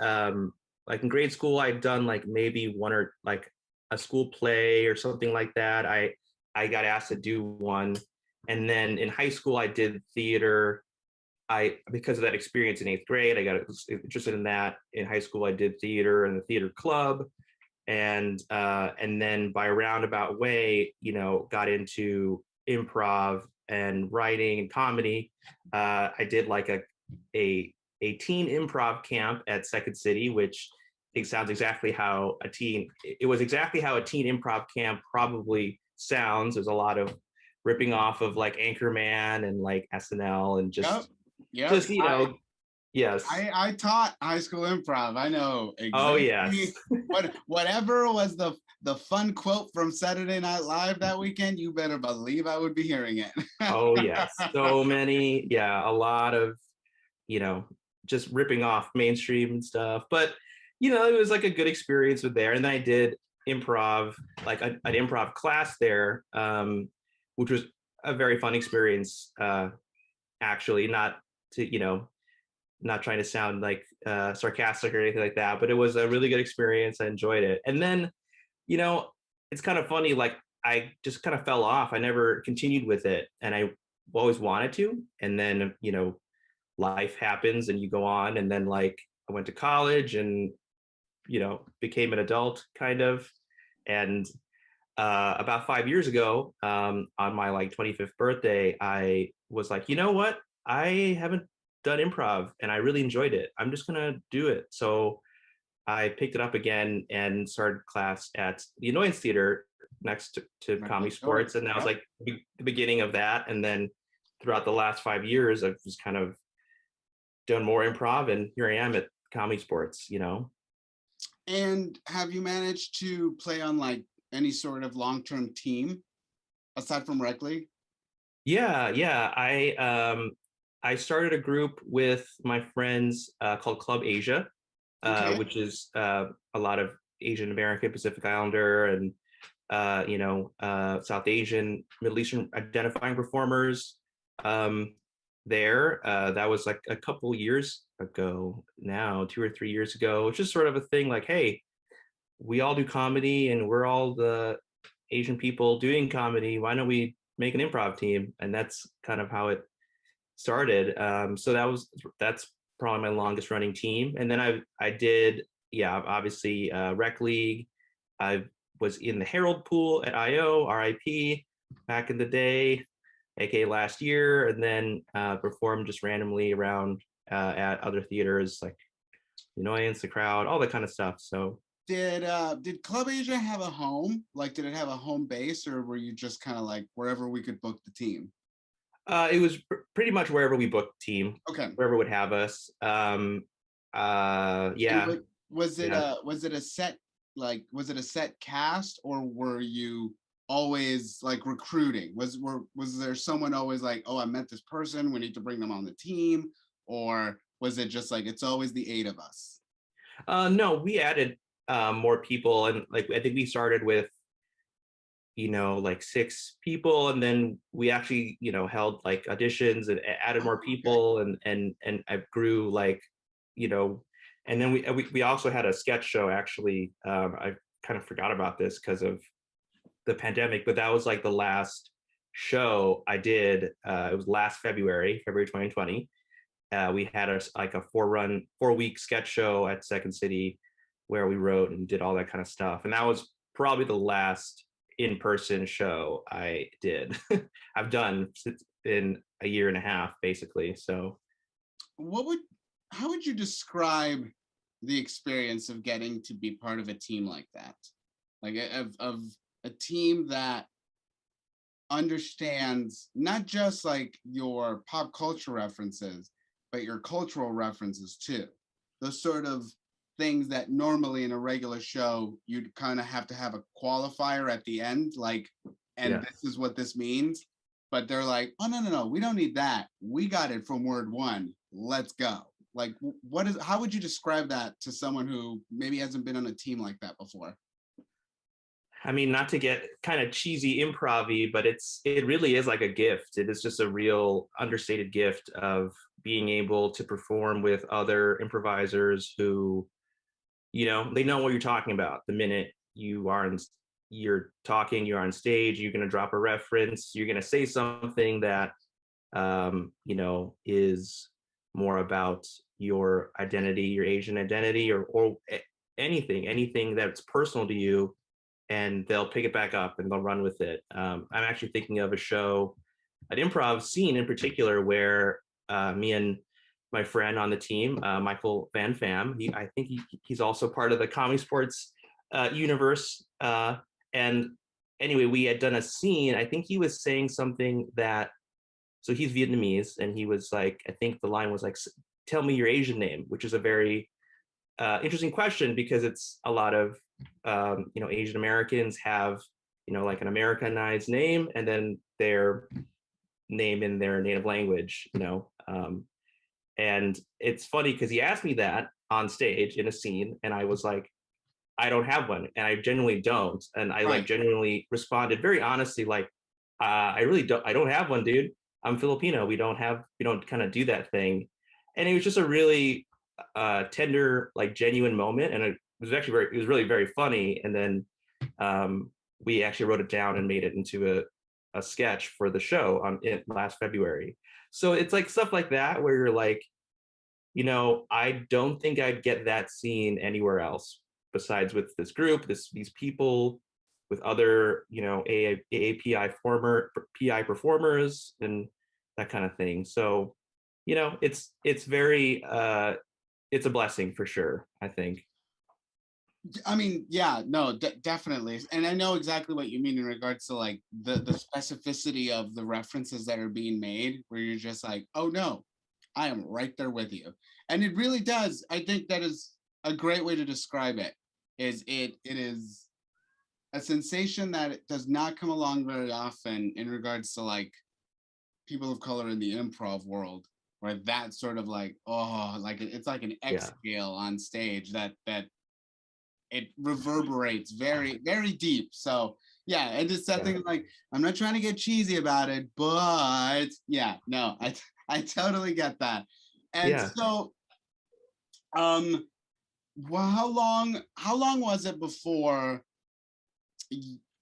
like in grade school, I'd done like maybe one or like a school play or something like that. I got asked to do one, and then in high school I did theater. Because of that experience in 8th grade, I got interested in that. In high school, I did theater in the theater club, and then by a roundabout way, got into improv and writing and comedy. I did like a teen improv camp at Second City, which it sounds exactly how it was exactly how a teen improv camp probably sounds. There's a lot of ripping off of like Anchorman and like SNL and just. Yep. Just, yes. I taught high school improv. I know exactly. Oh, yes. Whatever was the fun quote from Saturday Night Live that weekend, you better believe I would be hearing it. Oh, yes. So many. Yeah, a lot of, just ripping off mainstream and stuff. But, it was like a good experience with there. And then I did improv, like an improv class there, which was a very fun experience, actually, not trying to sound like sarcastic or anything like that, but it was a really good experience. I enjoyed it. And then, it's kind of funny, like I just kind of fell off. I never continued with it, and I always wanted to. And then, life happens and you go on. And then like I went to college and, became an adult kind of. And about 5 years ago, on my like 25th birthday, I was like, you know what? I haven't done improv and I really enjoyed it. I'm just gonna do it. So I picked it up again and started class at the Annoyance Theater next to Comedysportz, and that was like the beginning of that. And then throughout the last 5 years, I've just kind of done more improv, and here I am at Comedysportz. And have you managed to play on like any sort of long-term team aside from Rec League? Yeah. I started a group with my friends called Club Asia, which is a lot of Asian American, Pacific Islander, and South Asian, Middle Eastern identifying performers there. That was like a couple years ago now, 2 or 3 years ago, which is sort of a thing like, hey, we all do comedy and we're all the Asian people doing comedy. Why don't we make an improv team? And that's kind of how it started. So that's probably my longest running team. And then I did, obviously Rec League. I was in the Herald pool at IO, RIP, back in the day, aka last year, and then performed just randomly around at other theaters like Annoyance, The Crowd, all that kind of stuff. So did Club Asia have a home? Like, did it have a home base, or were you just kind of like wherever we could book the team? It was pretty much wherever we booked the team. Okay. Wherever would have us. Yeah. Was it a set cast, or were you always like recruiting? Was there someone always like, oh, I met this person, we need to bring them on the team? Or was it just like, it's always the 8 of us? No, we added more people, and like I think we started with like 6 people, and then we actually held like auditions and added more people. And I grew like and then we also had a sketch show actually. I kind of forgot about this because of the pandemic, but that was like the last show I did. It was last February 2020. We had a 4-week sketch show at Second City where we wrote and did all that kind of stuff. And that was probably the last in-person show I did. I've done in a year and a half, basically. So how would you describe the experience of getting to be part of a team like that? Like of a team that understands not just like your pop culture references, but your cultural references too. Those sort of things that normally in a regular show you'd kind of have to have a qualifier at the end, like, and this is what this means. But they're like, oh no, we don't need that. We got it from word one. Let's go. Like, how would you describe that to someone who maybe hasn't been on a team like that before? I mean, not to get kind of cheesy improv-y, but it really is like a gift. It is just a real understated gift of being able to perform with other improvisers who, you know, they know what you're talking about. The minute you're talking, you're on stage, you're going to drop a reference, you're going to say something that, you know, is more about your identity, your Asian identity, or anything that's personal to you. And they'll pick it back up and they'll run with it. I'm actually thinking of a show, an improv scene in particular, where me and my friend on the team, Michael Van Pham, I think he's also part of the Comedysportz universe. And anyway, we had done a scene. I think he was saying something that, so he's Vietnamese, and he was like, I think the line was like, tell me your Asian name, which is a very interesting question, because it's a lot of, you know, Asian Americans have, you know, like an Americanized name and then their name in their native language, you know. And it's funny because he asked me that on stage in a scene, and I was like, I don't have one, and I genuinely don't. And I like genuinely responded very honestly, like, I don't have one, dude. I'm Filipino. We don't kind of do that thing. And it was just a really tender, like genuine moment. And it was really very funny. And then we actually wrote it down and made it into a sketch for the show last February. So it's like stuff like that where you're like, you know, I don't think I'd get that scene anywhere else besides with this group, these people, with other, you know, AAPI PI performers and that kind of thing. So, you know, it's very it's a blessing for sure, I think. I mean, yeah, no, definitely. And I know exactly what you mean in regards to like the specificity of the references that are being made, where you're just like, oh no, I am right there with you. And it really does. I think that is a great way to describe it. It is a sensation that it does not come along very often in regards to like people of color in the improv world, where that sort of like, oh, like it's like an exhale on stage that it reverberates very, very deep. So yeah, and it's that thing like, I'm not trying to get cheesy about it, but yeah, no, I totally get that. And so, well, how long was it before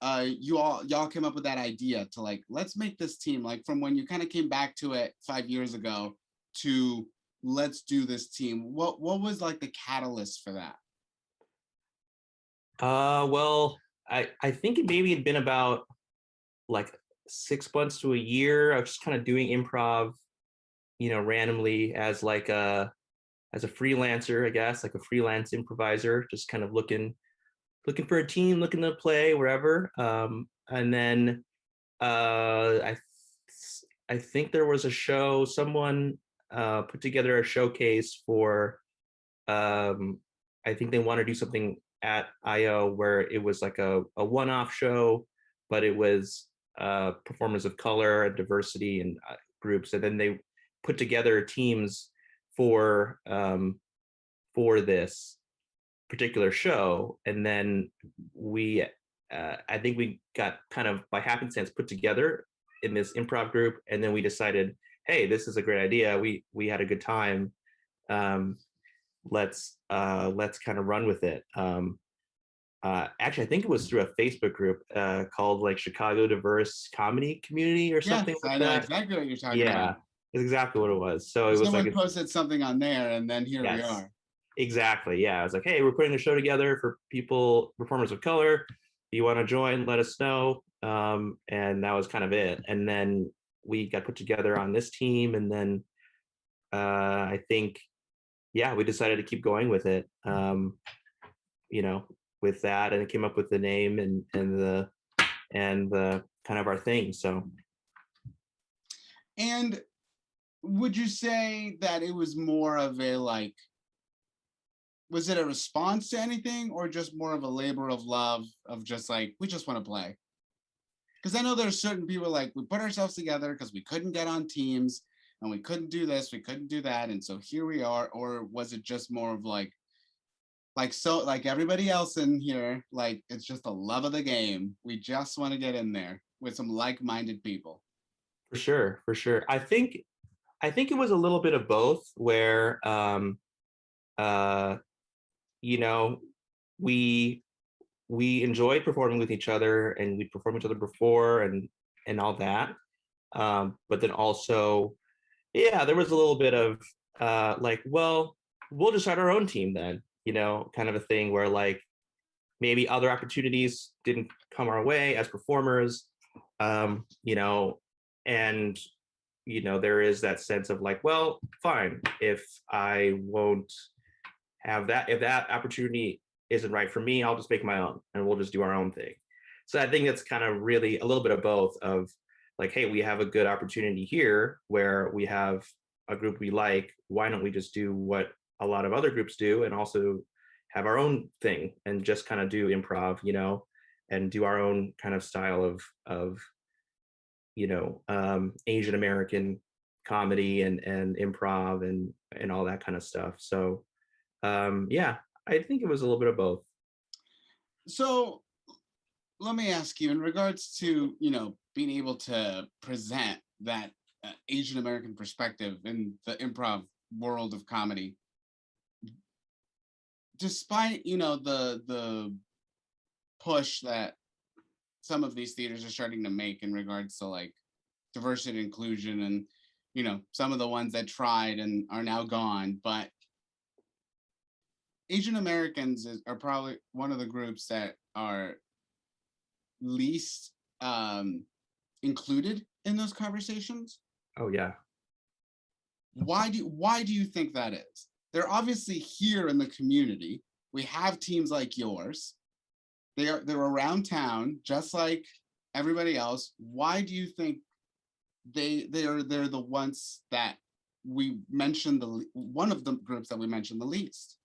y'all came up with that idea to like, let's make this team, like from when you kind of came back to it 5 years ago to let's do this team? What was like the catalyst for that? Well, I think it maybe had been about like 6 months to a year. I was just kind of doing improv, you know, randomly as like as a freelancer, I guess, like a freelance improviser, just kind of looking for a team, looking to play wherever. And then I think there was a show, someone put together a showcase for, I think they want to do something at IO where it was like a one-off show, but it was performers of color and diversity and groups. And then they put together teams for this particular show. And then we, I think we got kind of by happenstance put together in this improv group. And then we decided, hey, this is a great idea. We had a good time. Let's kind of run with it. Actually, I think it was through a Facebook group called like Chicago Diverse Comedy Community or something like I know that. exactly what you're talking about. Yeah, it's exactly what it was. So it was someone like posted something on there, and then here we are. Exactly. Yeah, I was like, hey, we're putting a show together for performers of color. If you want to join, let us know. And that was kind of it. And then we got put together on this team, and then I think, yeah, we decided to keep going with it. You know, with that, and it came up with the name and the kind of our thing. So. And would you say that it was more of a like was it a response to anything, or just more of a labor of love of just like, we just want to play? Because I know there's certain people like, we put ourselves together because we couldn't get on teams and we couldn't do this, we couldn't do that, and so here we are. Or was it just more of like so like everybody else in here, like it's just the love of the game, we just want to get in there with some like-minded people? For sure. I think it was a little bit of both, where you know, we enjoyed performing with each other, and we performed each other before and all that. But then also, yeah, there was a little bit of like, well, we'll just start our own team then, kind of a thing where like maybe other opportunities didn't come our way as performers, and there is that sense of like, well, fine, if I won't have that, if that opportunity isn't right for me, I'll just make my own and we'll just do our own thing. So I think it's kind of really a little bit of both of like, hey, we have a good opportunity here where we have a group we like. Why don't we just do what a lot of other groups do and also have our own thing and just kind of do improv, and do our own kind of style of Asian American comedy and improv and all that kind of stuff. So yeah, I think it was a little bit of both. So let me ask you, in regards to, being able to present that Asian American perspective in the improv world of comedy, despite, the push that some of these theaters are starting to make in regards to like diversity and inclusion, and, some of the ones that tried and are now gone, but Asian Americans are probably one of the groups that are least included in those conversations. Oh yeah. Why do you think that is? They're obviously here in the community. We have teams like yours. They're around town just like everybody else. Why do you think they're the ones that we mentioned, one of the groups that we mentioned the least?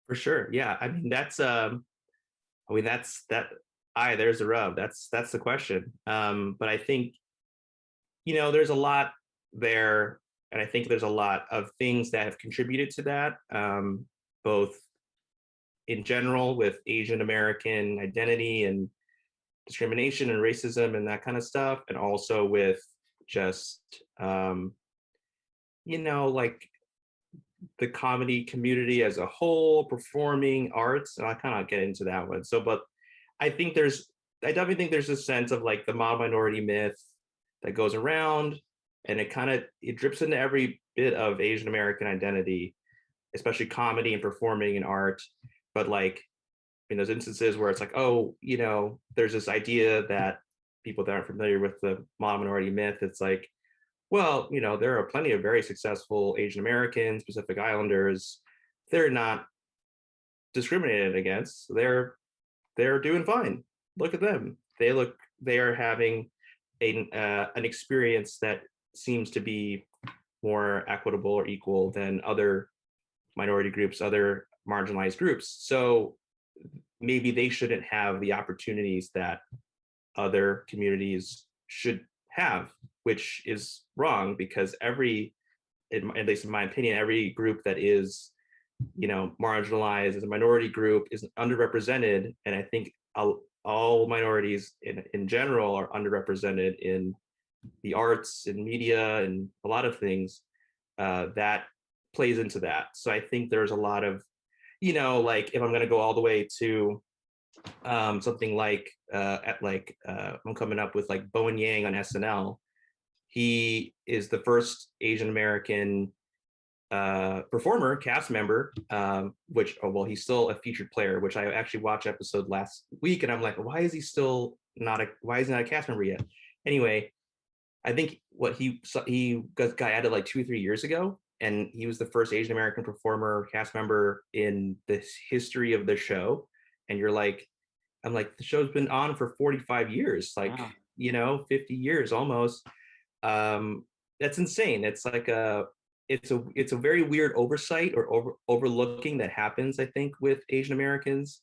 For sure. Yeah. I mean, there's the rub. That's the question. But I think, there's a lot there, and I think there's a lot of things that have contributed to that, both in general with Asian American identity and discrimination and racism and that kind of stuff, and also with just, like the comedy community as a whole, performing arts, and I kind of get into that one. So, but I definitely think there's a sense of like the mild minority myth that goes around, and it drips into every bit of Asian American identity, especially comedy and performing and art. But like in those instances where it's like, oh, there's this idea that people that aren't familiar with the mild minority myth, it's like, well, there are plenty of very successful Asian Americans, Pacific Islanders. They're not discriminated against. They're doing fine. Look at them. They are having an experience that seems to be more equitable or equal than other minority groups, other marginalized groups. So maybe they shouldn't have the opportunities that other communities should have, which is wrong, because at least in my opinion, every group that is, marginalized as a minority group is underrepresented. And I think all minorities in general are underrepresented in the arts and media and a lot of things that plays into that. So I think there's a lot of, like if I'm going to go all the way to something like I'm coming up with like Bowen Yang on SNL. He is the first Asian American performer, cast member, he's still a featured player, which I actually watched episode last week, and I'm like, why is he not a cast member yet? Anyway, I think he got added like 2 or 3 years ago, and he was the first Asian American performer, cast member in the history of the show. And I'm like, the show's been on for 45 years, like, 50 years almost. That's insane. It's like it's a very weird oversight or overlooking that happens, I think, with Asian Americans.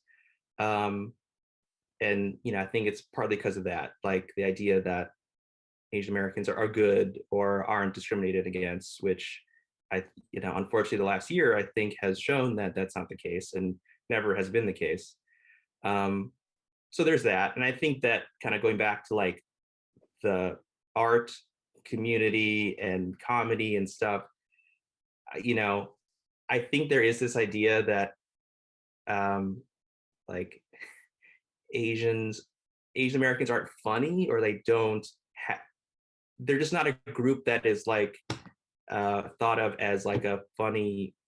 And I think it's partly because of that, like the idea that Asian Americans are good or aren't discriminated against, which unfortunately the last year I think has shown that that's not the case and never has been the case. So there's that. And I think that kind of going back to like the art community and comedy and stuff, I think there is this idea that like Asian Americans aren't funny, or they don't they're just not a group that is like thought of as like a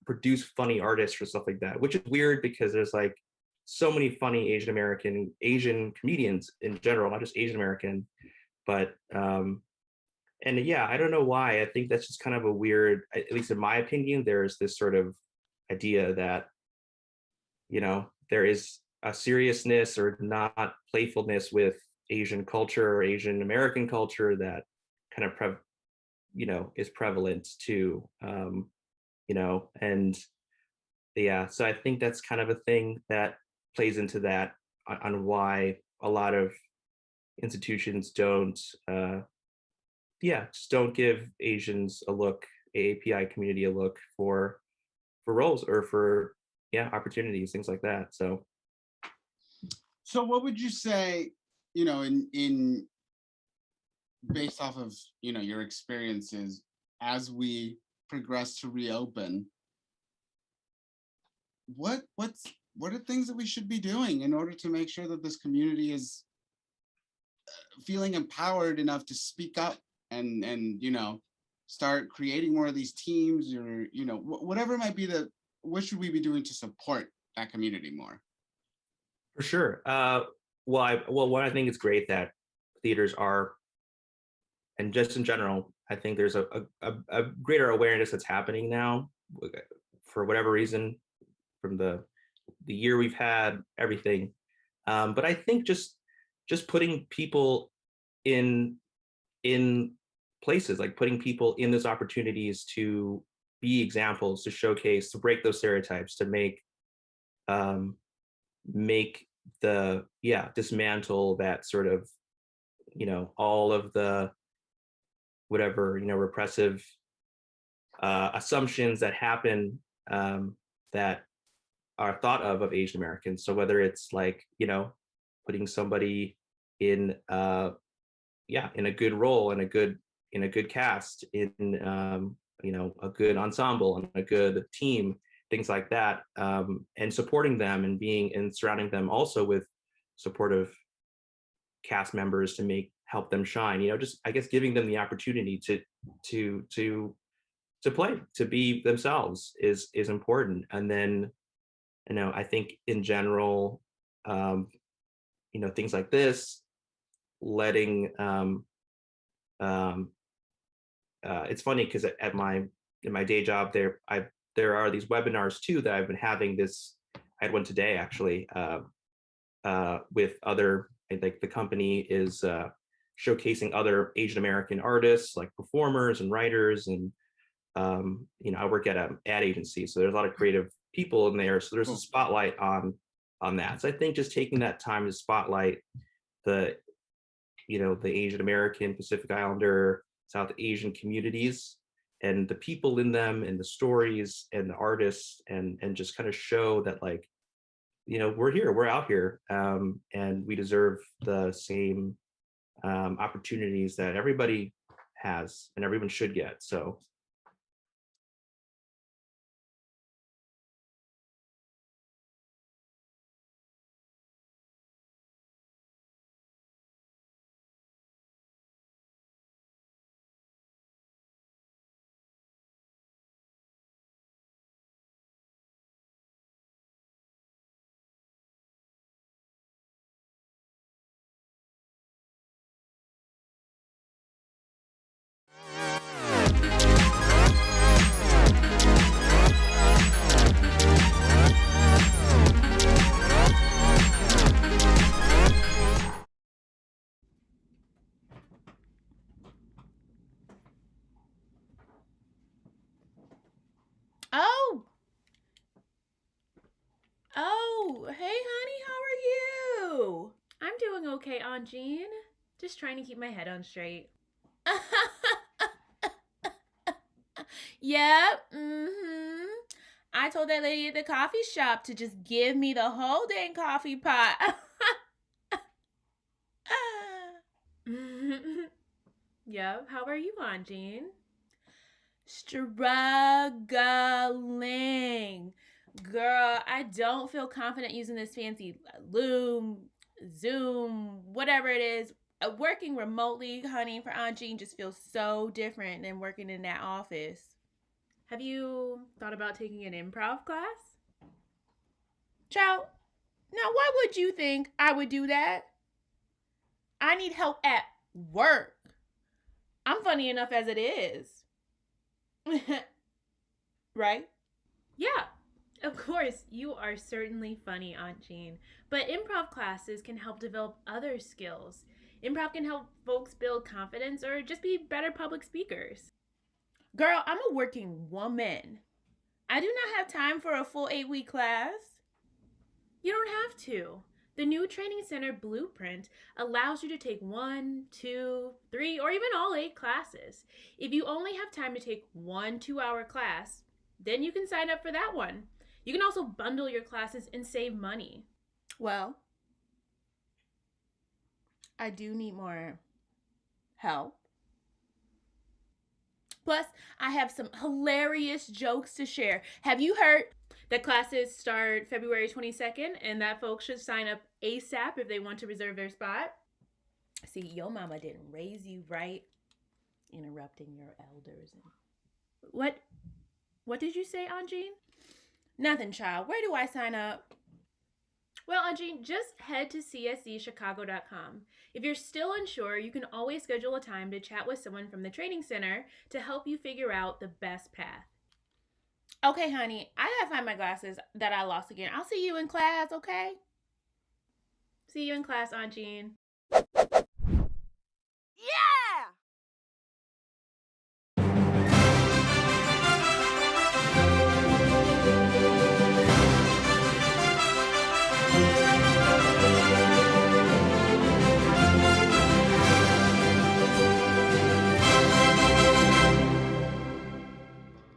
produce funny artists or stuff like that, which is weird because there's like so many funny Asian comedians in general, not just Asian American, but and yeah, I don't know why. I think that's just kind of a weird, at least in my opinion, there's this sort of idea that there is a seriousness or not playfulness with Asian culture or Asian American culture that kind of is prevalent too. And yeah, so I think that's kind of a thing that plays into that on why a lot of institutions just don't give Asians a look, AAPI community a look for roles or for opportunities, things like that. So what would you say, in based off of, your experiences as we progress to reopen, what are things that we should be doing in order to make sure that this community is feeling empowered enough to speak up and start creating more of these teams, or whatever it might be, what should we be doing to support that community more? For sure. One, I think it's great that theaters are, and just in general, I think there's a greater awareness that's happening now for whatever reason, from the year we've had, everything. But I think just putting people in places, like putting people in those opportunities to be examples, to showcase, to break those stereotypes, to dismantle that sort of, all of the whatever, repressive assumptions that happen that are thought of Asian Americans. So whether it's like, putting somebody in in a good role, in a good cast, in a good ensemble and a good team, things like that, and supporting them and surrounding them also with supportive cast members to help them shine. Just I guess giving them the opportunity to play, to be themselves is important. And then I think in general, things like this, letting it's funny because in my day job there are these webinars too that I've been having. I had one today actually with other, like the company is showcasing other Asian American artists, like performers and writers, and I work at an ad agency, so there's a lot of creative people in there, so there's a spotlight on that. So I think just taking that time to spotlight the Asian American, Pacific Islander, South Asian communities and the people in them and the stories and the artists, and just kind of show that, like, we're here, we're out here, and we deserve the same opportunities that everybody has and everyone should get. So Oh, hey honey, how are you? I'm doing okay, Aunt Jean. Just trying to keep my head on straight. Yep, I told that lady at the coffee shop to just give me the whole dang coffee pot. Yep, how are you, Aunt Jean? Struggling. Girl, I don't feel confident using this fancy Loom, Zoom, whatever it is. Working remotely, honey, for Aunt Jean just feels so different than working in that office. Have you thought about taking an improv class? Child, now why would you think I would do that? I need help at work. I'm funny enough as it is. Right? Yeah, of course, you are certainly funny, Aunt Jean. But improv classes can help develop other skills. Improv can help folks build confidence or just be better public speakers. Girl, I'm a working woman. I do not have time for a full 8-week class. You don't have to. The new Training Center Blueprint allows you to take 1, 2, 3, or even all 8 classes. If you only have time to take 1 2-hour class, then you can sign up for that one. You can also bundle your classes and save money. Well, I do need more help. Plus, I have some hilarious jokes to share. Have you heard that classes start February 22nd and that folks should sign up ASAP if they want to reserve their spot? See, your mama didn't raise you right, interrupting your elders. What did you say, Aunt Jean? Nothing, child. Where do I sign up? Well, Aunt Jean, just head to cscchicago.com. If you're still unsure, you can always schedule a time to chat with someone from the training center to help you figure out the best path. Okay, honey, I gotta find my glasses that I lost again. I'll see you in class, okay? See you in class, Aunt Jean. Yeah!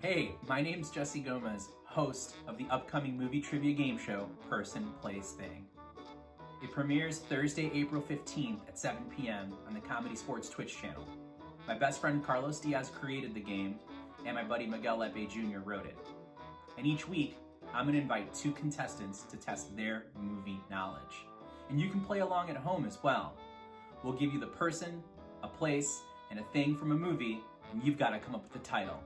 Hey, my name's Jesse Gomez, host of the upcoming movie trivia game show, Person, Place, Thing. It premieres Thursday, April 15th at 7 p.m. on the Comedysportz Twitch channel. My best friend Carlos Diaz created the game, and my buddy Miguel Lepe Jr. wrote it. And each week, I'm going to invite 2 contestants to test their movie knowledge. And you can play along at home as well. We'll give you the person, a place, and a thing from a movie, and you've got to come up with the title.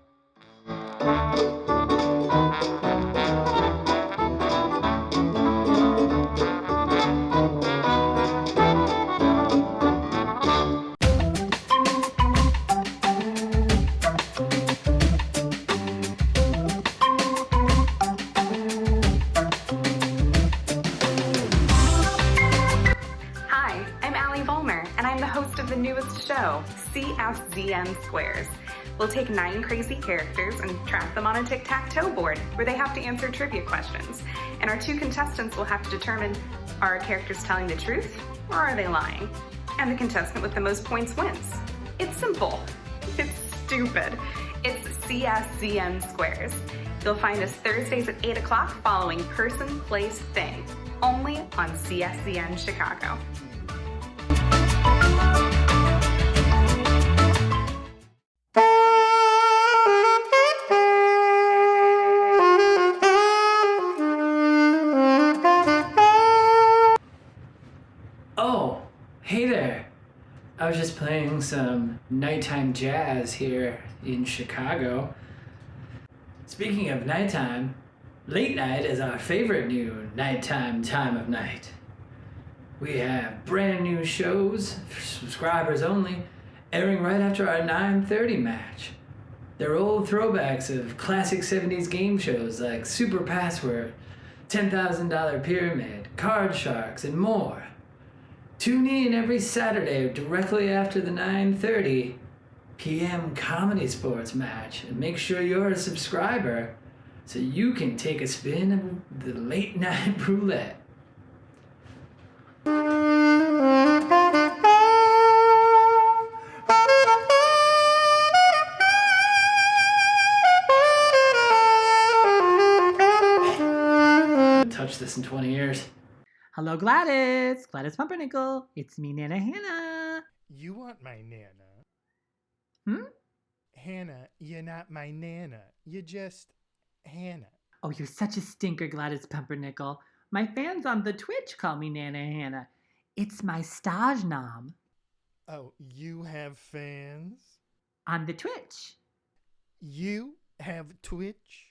Hi, I'm Allie Vollmer, and I'm the host of the newest show, CSZM Squares. We'll take 9 crazy characters and trap them on a tic-tac-toe board where they have to answer trivia questions. And our 2 contestants will have to determine, are our characters telling the truth or are they lying? And the contestant with the most points wins. It's simple. It's stupid. It's CSZM Squares. You'll find us Thursdays at 8 o'clock following Person, Place, Thing, only on CSZM Chicago. Oh, hey there. I was just playing some nighttime jazz here in Chicago. Speaking of nighttime, late night is our favorite new nighttime time of night. We have brand new shows for subscribers only, airing right after our 9:30 match. They're old throwbacks of classic 70s game shows like Super Password, $10,000 Pyramid, Card Sharks, and more. Tune in every Saturday directly after the 9:30 p.m. Comedysportz match and make sure you're a subscriber so you can take a spin of the late night roulette. Touch this in 20 years. Hello, Gladys. Gladys Pumpernickel. It's me, Nana Hannah. You want my Nana. Hmm? Hannah, you're not my Nana. You're just Hannah. Oh, you're such a stinker, Gladys Pumpernickel. My fans on the Twitch call me Nana Hannah. It's my stage nom. Oh, you have fans? On the Twitch. You have Twitch?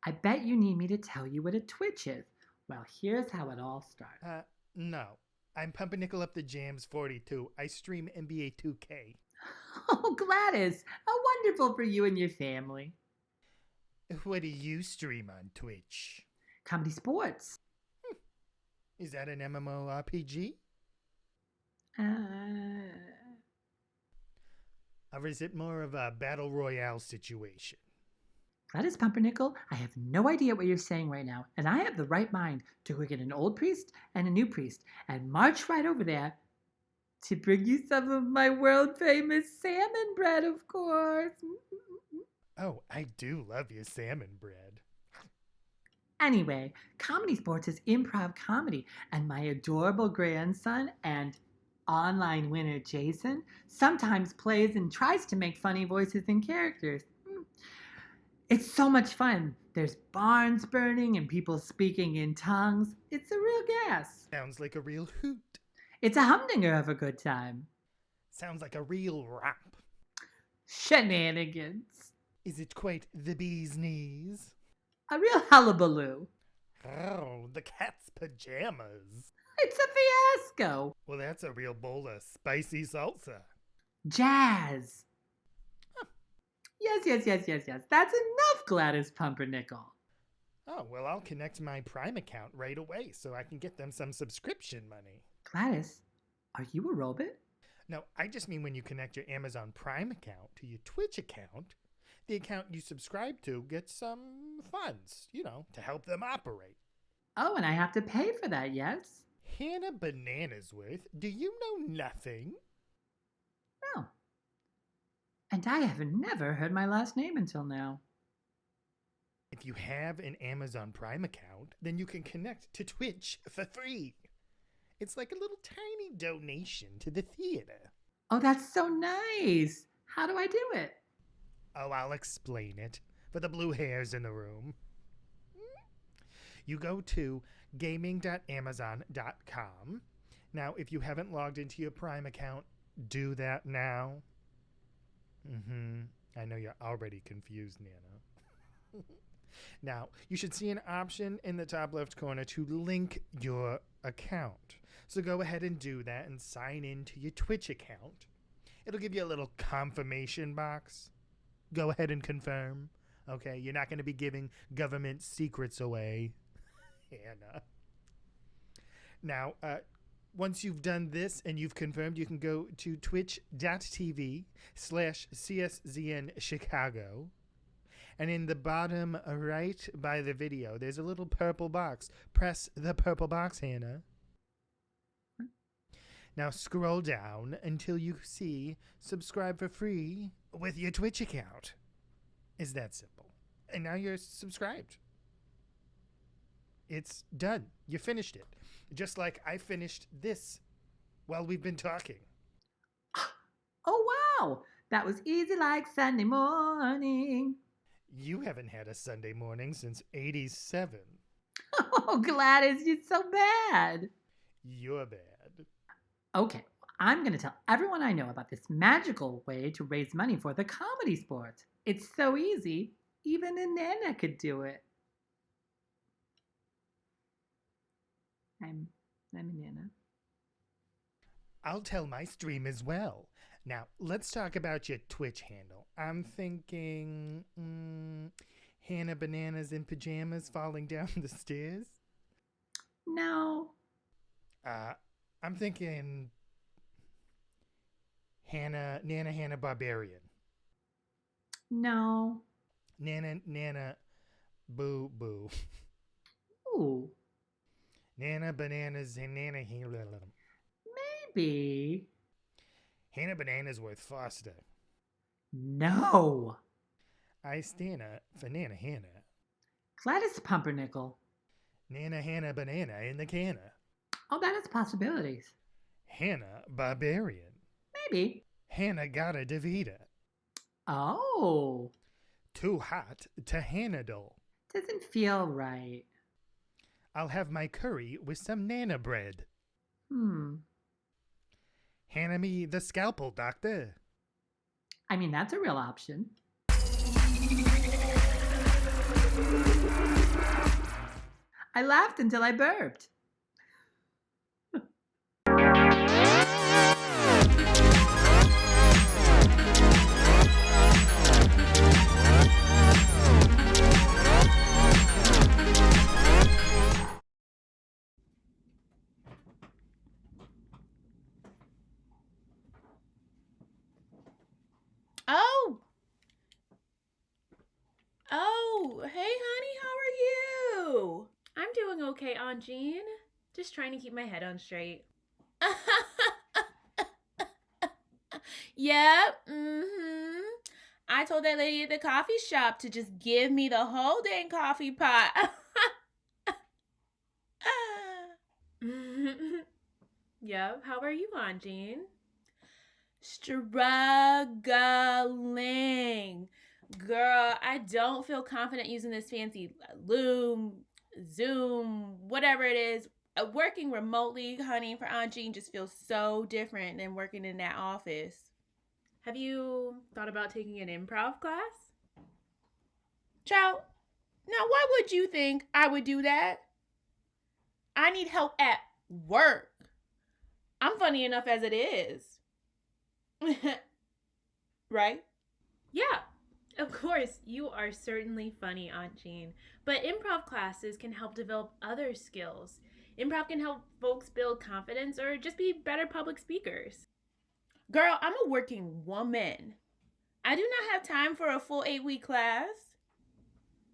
I bet you need me to tell you what a Twitch is. Well, here's how it all started. No. I'm Pumpernickel Up the Jams 42. I stream NBA 2K. Oh, Gladys. How wonderful for you and your family. What do you stream on Twitch? Comedysportz. Is that an MMORPG? Or is it more of a battle royale situation? Gladys Pumpernickel, I have no idea what you're saying right now, and I have the right mind to go get an old priest and a new priest and march right over there to bring you some of my world-famous salmon bread, of course. Oh, I do love your salmon bread. Anyway, Comedysportz is improv comedy, and my adorable grandson and online winner Jason sometimes plays and tries to make funny voices and characters. It's so much fun. There's barns burning and people speaking in tongues. It's a real gas. Sounds like a real hoot. It's a humdinger of a good time. Sounds like a real romp. Shenanigans. Is it quite the bee's knees? A real hullabaloo. Oh, the cat's pajamas. It's a fiasco. Well, that's a real bowl of spicy salsa. Jazz. Yes. That's enough, Gladys Pumpernickel. Oh, well, I'll connect my Prime account right away so I can get them some subscription money. Gladys, are you a robot? No, I just mean when you connect your Amazon Prime account to your Twitch account, the account you subscribe to gets some funds, to help them operate. Oh, and I have to pay for that, yes? Hannah Bananasworth, do you know nothing? No. And I have never heard my last name until now. If you have an Amazon Prime account, then you can connect to Twitch for free. It's like a little tiny donation to the theater. Oh, that's so nice. How do I do it? Oh, I'll explain it for the blue hairs in the room. You go to gaming.amazon.com. Now, if you haven't logged into your Prime account, do that now. I know you're already confused, Nana. Now, you should see an option in the top left corner to link your account. So go ahead and do that and sign in to your Twitch account. It'll give you a little confirmation box. Go ahead and confirm. Okay, you're not going to be giving government secrets away. Hannah. Now, once you've done this and you've confirmed, you can go to twitch.tv/CSZN Chicago. And in the bottom right by the video, there's a little purple box. Press the purple box, Hannah. Now scroll down until you see subscribe for free with your Twitch account. It's that simple. And now you're subscribed. It's done. You finished it. Just like I finished this while we've been talking. Oh, wow. That was easy like Sunday morning. You haven't had a Sunday morning since '87. Oh, Gladys, you're so bad. You're bad. Okay, I'm going to tell everyone I know about this magical way to raise money for the Comedysportz. It's so easy, even a Nana could do it. I'm a Nana. I'll tell my stream as well. Now, let's talk about your Twitch handle. I'm thinking Hannah Bananas in Pajamas falling down the stairs? No. I'm thinking Nana Barbarian. No. Nana Boo Boo. Ooh. Nana Bananas and Nana Maybe. Hannah Bananas with Foster. No. I stand for Nana Hannah. Gladys Pumpernickel. Nana Hannah Banana in the canna. Oh, that is possibilities. Hannah Barbarian. Maybe. Hannah got a Davida. Oh. Too hot to handle. Doesn't feel right. I'll have my curry with some Nana bread. Hannah me the scalpel, doctor. I mean, that's a real option. I laughed until I burped. Oh, hey honey, how are you? I'm doing okay, Aunt Jean. Just trying to keep my head on straight. Yep, I told that lady at the coffee shop to just give me the whole dang coffee pot. Yep, how are you, Aunt Jean? Struggling. Girl, I don't feel confident using this fancy Loom, Zoom, whatever it is. Working remotely, honey, for Aunt Jean just feels so different than working in that office. Have you thought about taking an improv class? Child, now why would you think I would do that? I need help at work. I'm funny enough as it is. Right? Yeah. Of course, you are certainly funny, Aunt Jean, but improv classes can help develop other skills. Improv can help folks build confidence or just be better public speakers. Girl, I'm a working woman. I do not have time for a full 8-week class.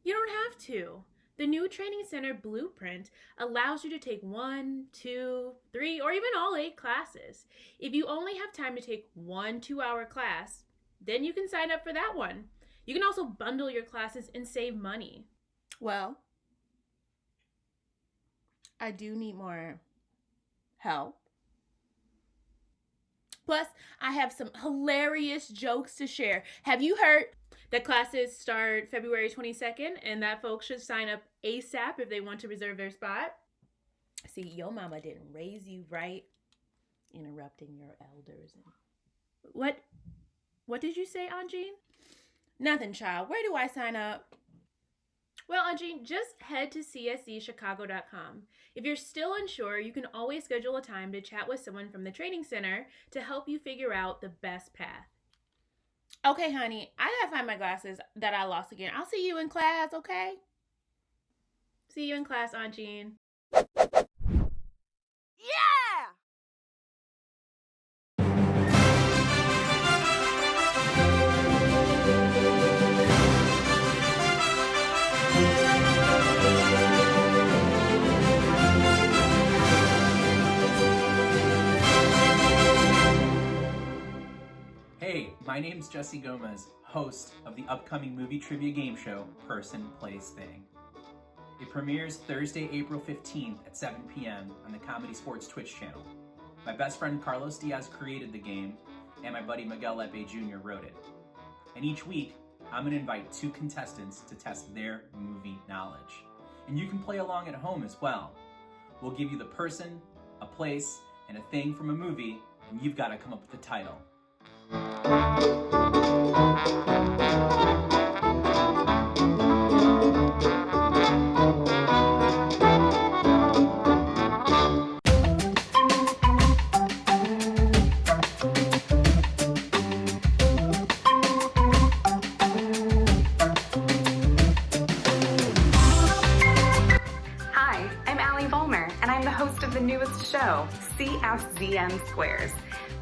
You don't have to. The new training center blueprint allows you to take 1, 2, 3, or even all 8 classes. If you only have time to take 1 2-hour class, then you can sign up for that one. You can also bundle your classes and save money. Well, I do need more help. Plus, I have some hilarious jokes to share. Have you heard that classes start February 22nd and that folks should sign up ASAP if they want to reserve their spot? See, your mama didn't raise you right, interrupting your elders. What did you say, Aunt Jean? Nothing, child. Where do I sign up? Well, Aunt Jean, just head to cscchicago.com. If you're still unsure, you can always schedule a time to chat with someone from the training center to help you figure out the best path. Okay, honey, I gotta find my glasses that I lost again. I'll see you in class, okay? See you in class, Aunt Jean. Hey, my name's Jesse Gomez, host of the upcoming movie trivia game show, Person, Place, Thing. It premieres Thursday, April 15th at 7 p.m. on the Comedysportz Twitch channel. My best friend Carlos Diaz created the game, and my buddy Miguel Lepe Jr. wrote it. And each week, I'm going to invite 2 contestants to test their movie knowledge. And you can play along at home as well. We'll give you the person, a place, and a thing from a movie, and you've got to come up with the title. Hi, I'm Allie Vollmer, and I'm the host of the newest show, CSZM Squares.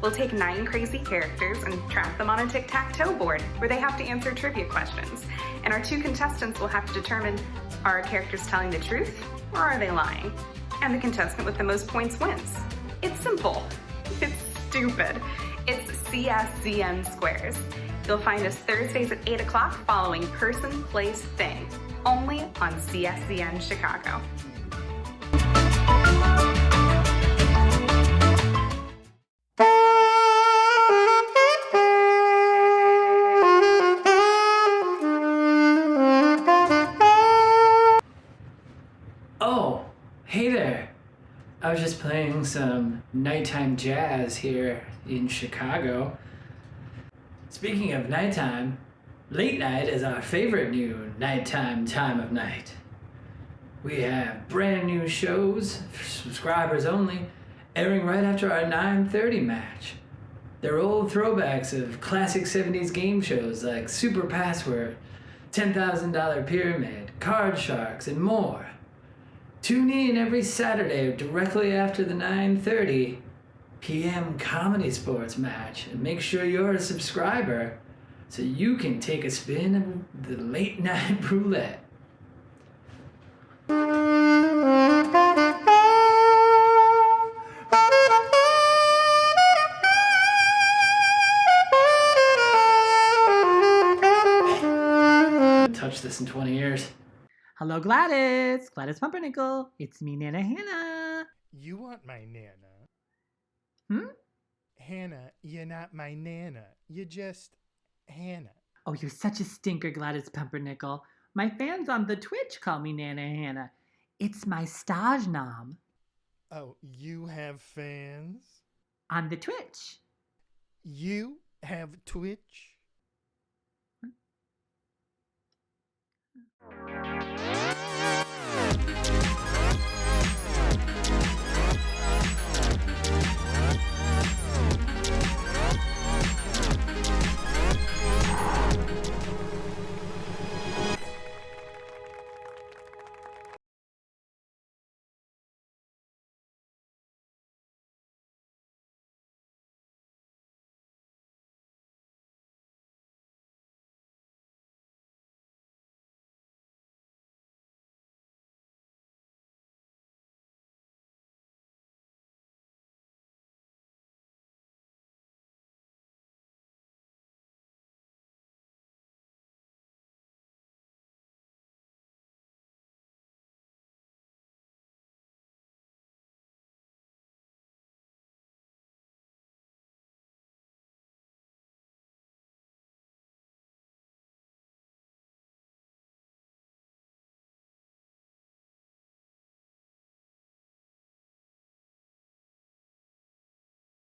We'll take 9 crazy characters and trap them on a tic-tac-toe board where they have to answer trivia questions. And our 2 contestants will have to determine, are our characters telling the truth or are they lying? And the contestant with the most points wins. It's simple. It's stupid. It's CSZM Squares. You'll find us Thursdays at 8 o'clock following Person, Place, Thing, only on CSZN Chicago. Oh, hey there. I was just playing some nighttime jazz here in Chicago. Speaking of nighttime, late night is our favorite new nighttime time of night. We have brand new shows for subscribers only, airing right after our 9:30 match. They're old throwbacks of classic 70s game shows like Super Password, $10,000 Pyramid, Card Sharks, and more. Tune in every Saturday directly after the 9:30 p.m. Comedysportz match and make sure you're a subscriber so you can take a spin of the late night roulette. Touch this in 20 years. Hello, Gladys. Gladys Pumpernickel. It's me, Nana Hannah. You want my Nana. Hmm? Hannah, you're not my Nana. You're just Hannah. Oh, you're such a stinker, Gladys Pumpernickel. My fans on the Twitch call me Nana Hannah. It's my stage nom. Oh, you have fans? On the Twitch. You have Twitch?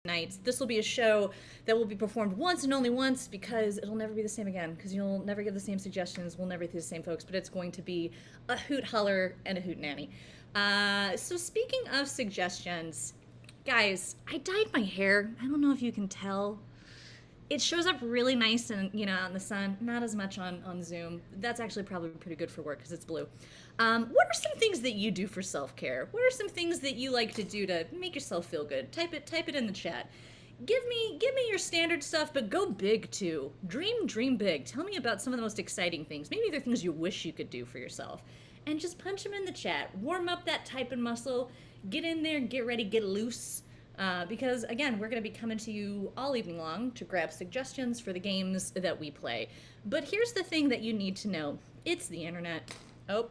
Nights. This will be a show that will be performed once and only once because it'll never be the same again, because you'll never get the same suggestions, we'll never get the same folks, but it's going to be a hoot holler and a hoot nanny. So speaking of suggestions, guys, I dyed my hair. I don't know if you can tell. It shows up really nice and out in the sun, not as much on Zoom. That's actually probably pretty good for work because it's blue. What are some things that you do for self-care? What are some things that you like to do to make yourself feel good? Type it in the chat. Give me your standard stuff, but go big too. Dream big. Tell me about some of the most exciting things. Maybe they're things you wish you could do for yourself. And just punch them in the chat. Warm up that typing muscle. Get in there, get ready, get loose. Because, again, we're going to be coming to you all evening long to grab suggestions for the games that we play. But here's the thing that you need to know. It's the internet. Oh,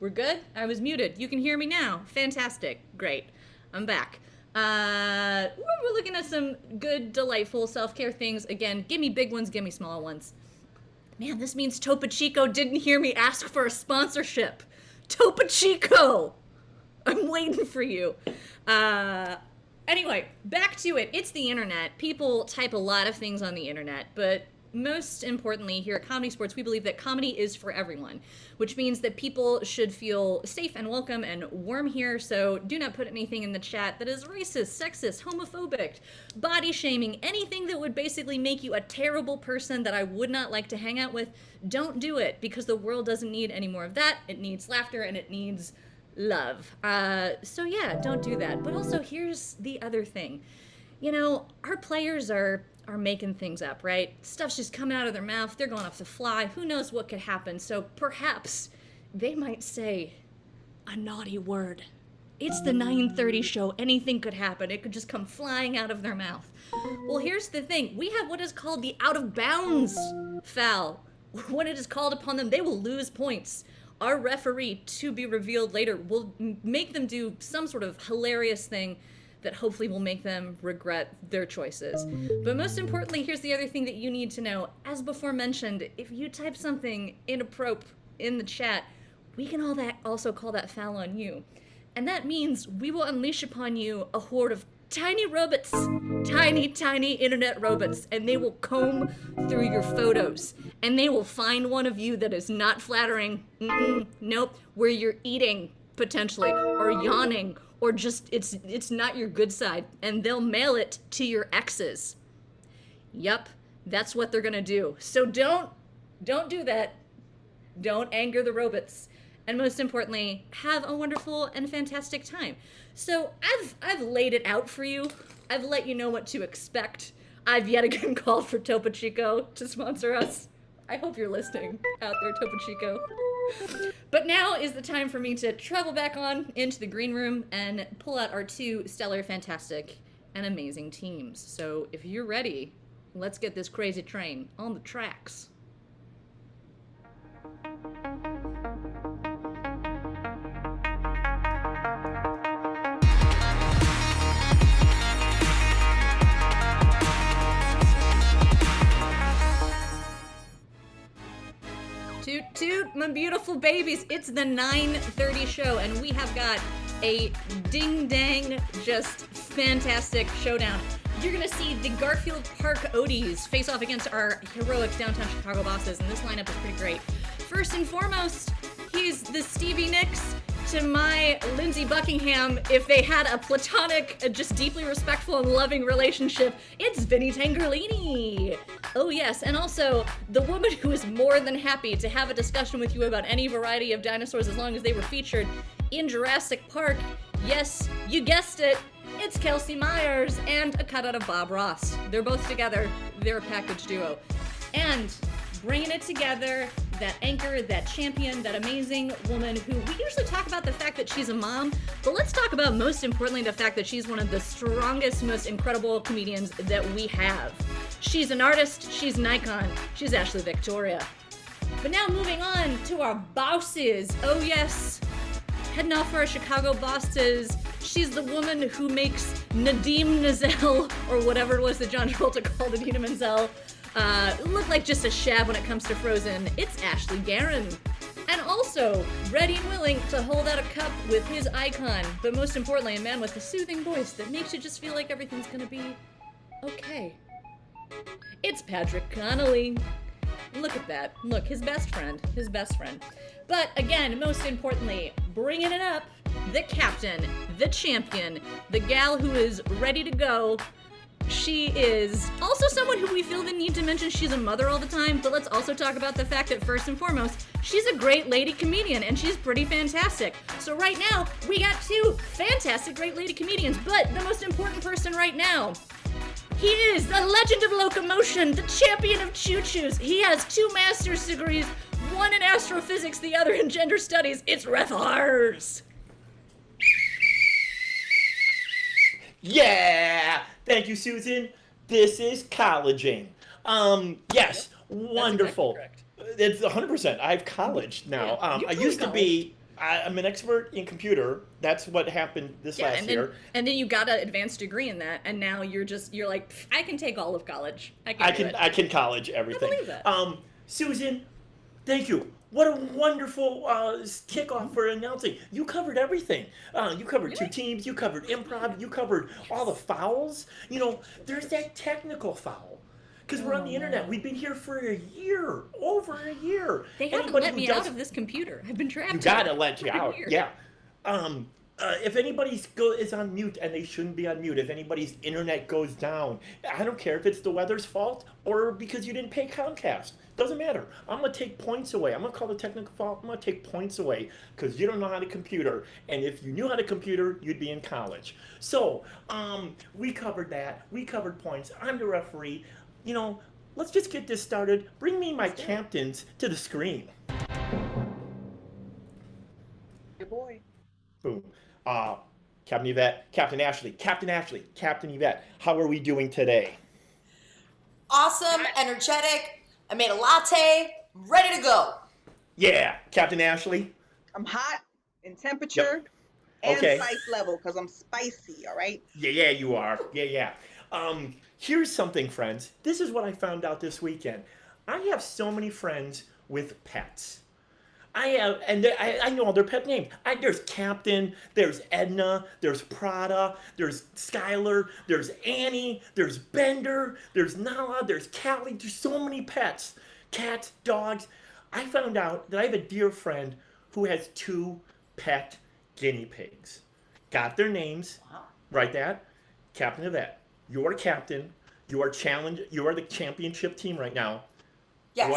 we're good? I was muted. You can hear me now. Fantastic. Great. I'm back. We're looking at some good, delightful self-care things. Again, give me big ones, give me small ones. Man, this means Topo Chico didn't hear me ask for a sponsorship. Topo Chico! I'm waiting for you. Anyway, back to it. It's the internet. People type a lot of things on the internet, but most importantly, here at Comedysportz, we believe that comedy is for everyone, which means that people should feel safe and welcome and warm here, so do not put anything in the chat that is racist, sexist, homophobic, body shaming, anything that would basically make you a terrible person that I would not like to hang out with. Don't do it, because the world doesn't need any more of that. It needs laughter, and it needs love. So yeah, don't do that. But also, here's the other thing. You know, our players are making things up, right? Stuff's just coming out of their mouth. They're going off the fly. Who knows what could happen? So perhaps they might say a naughty word. It's the 9:30 show. Anything could happen. It could just come flying out of their mouth. Well, here's the thing. We have what is called the out of bounds foul. When it is called upon them, they will lose points. Our referee, to be revealed later, will make them do some sort of hilarious thing that hopefully will make them regret their choices. But most importantly, here's the other thing that you need to know. As before mentioned, if you type something inappropriate in the chat, we can also call that foul on you. And that means we will unleash upon you a horde of tiny robots, tiny internet robots, and they will comb through your photos, and they will find one of you that is not flattering, nope, where you're eating, potentially, or yawning, or just it's not your good side, and they'll mail it to your exes. Yup, that's what they're gonna do. So don't do that. Don't anger the robots. And most importantly, have a wonderful and fantastic time. So I've laid it out for you. I've let you know what to expect. I've yet again called for Topo Chico to sponsor us. I hope you're listening out there, Topo Chico. But now is the time for me to travel back on into the green room and pull out our two stellar, fantastic, and amazing teams. So if you're ready, let's get this crazy train on the tracks. Toot toot, my beautiful babies. It's the 9:30 show, and we have got a ding-dang, just fantastic showdown. You're gonna see the Garfield Park Odies face off against our heroic downtown Chicago bosses, and this lineup is pretty great. First and foremost, he's the Stevie Nicks to my Lindsey Buckingham. If they had a platonic, just deeply respectful and loving relationship, it's Vinny Tangerlini. Oh yes, and also the woman who is more than happy to have a discussion with you about any variety of dinosaurs as long as they were featured in Jurassic Park. Yes, you guessed it. It's Kelsey Myers and a cutout of Bob Ross. They're both together. They're a package duo. And bringing it together, that anchor, that champion, that amazing woman who we usually talk about the fact that she's a mom, but let's talk about most importantly the fact that she's one of the strongest, most incredible comedians that we have. She's an artist, she's an icon, she's Ashley Victoria. But now moving on to our bosses. Oh yes, heading off for our Chicago bosses. She's the woman who makes Nadim Nazel, or whatever it was that John Travolta called Idina Menzel, look like just a shab when it comes to Frozen. It's Ashley Guerin. And also, ready and willing to hold out a cup with his icon, but most importantly, a man with a soothing voice that makes you just feel like everything's gonna be okay. It's Patrick Connolly. Look at that. Look, his best friend. But again, most importantly, bringing it up, the captain, the champion, the gal who is ready to go. She is also someone who we feel the need to mention she's a mother all the time, but let's also talk about the fact that first and foremost, she's a great lady comedian and she's pretty fantastic. So right now, we got two fantastic great lady comedians, but the most important person right now, he is the legend of locomotion, the champion of choo-choos. He has 2 master's degrees, one in astrophysics, the other in gender studies. It's Ref Hars. Yeah! Thank you, Susan. This is colleging. Yes, wonderful. It's 100%. I have college now. I used to be, I'm an expert in computer. That's what happened this last year. And then you got an advanced degree in that, and now you're like, I can take all of college. I can college everything. I believe that. Susan, thank you. What a wonderful kickoff for announcing. You covered everything. You covered 2 teams. You covered improv. You covered all the fouls. You know, there's that technical foul. Because we're on the internet. We've been here for a year. Over a year. They haven't let me out of this computer. I've been trapped. You gotta let you out. Yeah. if anybody is on mute and they shouldn't be on mute, if anybody's internet goes down, I don't care if it's the weather's fault or because you didn't pay Comcast. Doesn't matter. I'm going to take points away. I'm going to call the technical fault. I'm going to take points away because you don't know how to computer. And if you knew how to computer, you'd be in college. So, we covered that. We covered points. I'm the referee. You know, let's just get this started. Bring me my captains to the screen. Good boy. Boom. Captain Yvette, Captain Ashley, Captain Yvette, how are we doing today? Awesome, energetic. I made a latte, ready to go. Yeah, Captain Ashley. I'm hot in temperature and spice level because I'm spicy, all right? Yeah, you are. Yeah. Here's something, friends. This is what I found out this weekend. I have so many friends with pets. I know all their pet names. There's Captain, there's Edna, there's Prada, there's Skylar, there's Annie, there's Bender, there's Nala, there's Callie. There's so many pets. Cats, dogs. I found out that I have a dear friend who has 2 pet guinea pigs. Got their names. Wow. Write that. Captain Yvette. You're captain. You are the championship team right now. Yes.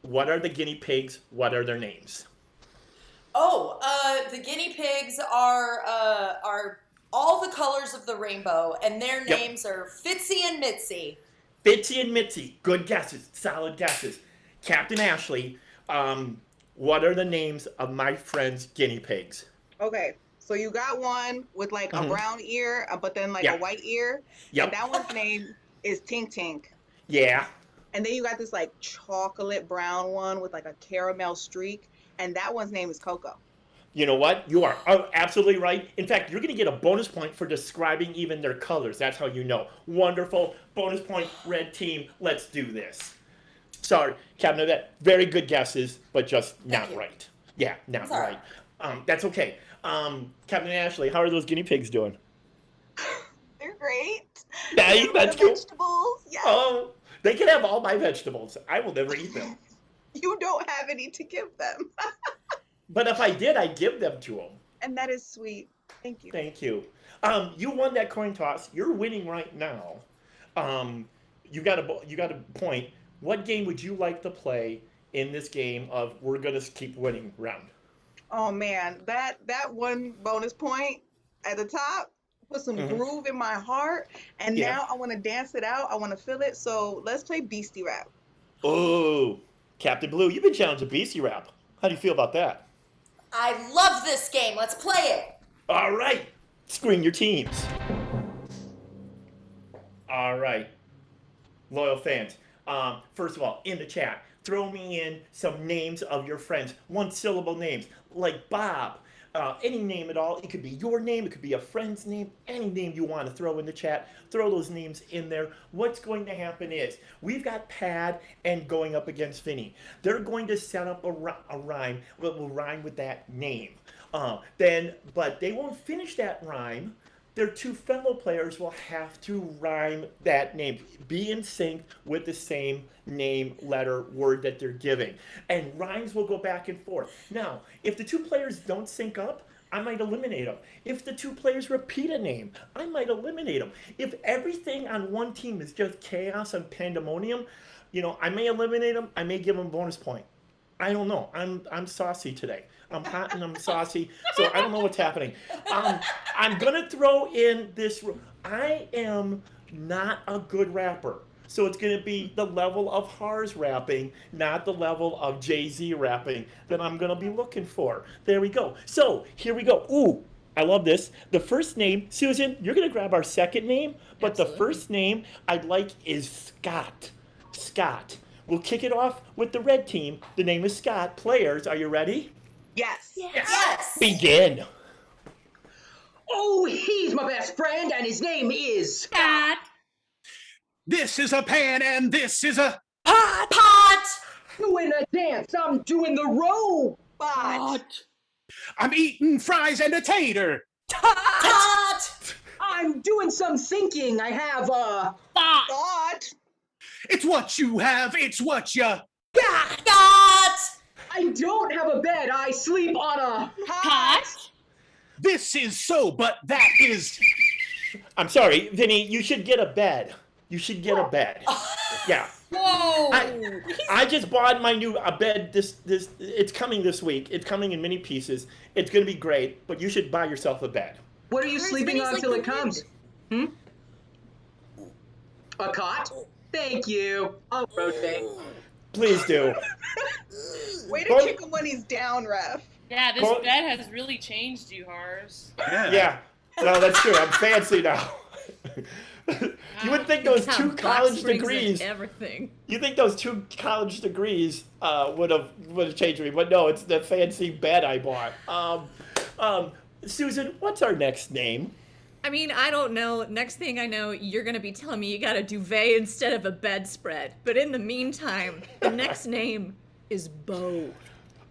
What are the guinea pigs? What are their names? The guinea pigs are all the colors of the rainbow, and their names are Fitzy and Mitzi. Fitzy and Mitzi. Good guesses. Solid guesses. Captain Ashley, what are the names of my friend's guinea pigs? Okay, so you got one with like a brown ear, but then like a white ear. Yep. And that one's name is Tink Tink. Yeah. And then you got this like chocolate brown one with like a caramel streak, and that one's name is Coco. You know what? You are absolutely right. In fact, you're going to get a bonus point for describing even their colors. That's how you know. Wonderful. Bonus point, red team. Let's do this. Sorry, Captain Yvette. Very good guesses, but just not right. Yeah, not right. That's okay. Captain Ashley, how are those guinea pigs doing? They're great. Nice, that's cool. Vegetables. Yes. Oh, they can have all my vegetables. I will never eat them. You don't have any to give them. But if I did, I'd give them to them. And that is sweet. Thank you. Thank you. You won that coin toss. You're winning right now. You got a point. What game would you like to play in this game of we're gonna keep winning round? Oh man, that one bonus point at the top put some groove in my heart, and now I want to dance it out. I want to feel it. So let's play Beastie Rap. Oh, Captain Blue, you've been challenged to Beastie Rap. How do you feel about that? I love this game. Let's play it. All right. Screen your teams. All right. Loyal fans. First of all, in the chat, throw me in some names of your friends. 1-syllable names, like Bob. Any name at all. It could be your name. It could be a friend's name. Any name you want to throw in the chat. Throw those names in there. What's going to happen is we've got Pad and going up against Vinny. They're going to set up a rhyme that will rhyme with that name. But they won't finish that rhyme. Their 2 fellow players will have to rhyme that name. Be in sync with the same name, letter, word that they're giving. And rhymes will go back and forth. Now, if the 2 players don't sync up, I might eliminate them. If the 2 players repeat a name, I might eliminate them. If everything on one team is just chaos and pandemonium, I may eliminate them. I may give them a bonus point. I don't know. I'm saucy today. I'm hot and I'm saucy, so I don't know what's happening. I'm gonna throw in this. I am not a good rapper, so it's gonna be the level of Hars rapping, not the level of Jay-Z rapping that I'm gonna be looking for. There we go. So here we go. Ooh, I love this. The first name, Susan, you're gonna grab our second name, but the first name I'd like is Scott. Scott. We'll kick it off with the red team. The name is Scott. Players, are you ready? Yes. Yes. Begin. Oh, he's my best friend, and his name is Scott. This is a pan, and this is a pot. Doing a dance, I'm doing the robot. I'm eating fries and a tater. Tot. I'm doing some thinking. I have a thought. It's what you have. It's what you got. I don't have a bed. I sleep on a pot. This is so, but that is. I'm sorry, Vinny. You should get a bed. You should get a bed. Yeah. Whoa! I just bought my new bed. It's coming this week. It's coming in many pieces. It's gonna be great. But you should buy yourself a bed. What are you sleeping on till it comes? A cot? Thank you. I'll rotate. Please do. Way to kick him when he's down, Ref. Yeah, this bed has really changed you, Hars. Yeah. No, that's true. I'm fancy now. You would think those two college degrees. Everything. You think those two college degrees would have changed me, but no, it's the fancy bed I bought. Susan, what's our next name? I mean, I don't know. Next thing I know, you're going to be telling me you got a duvet instead of a bedspread. But in the meantime, the next name is Bo.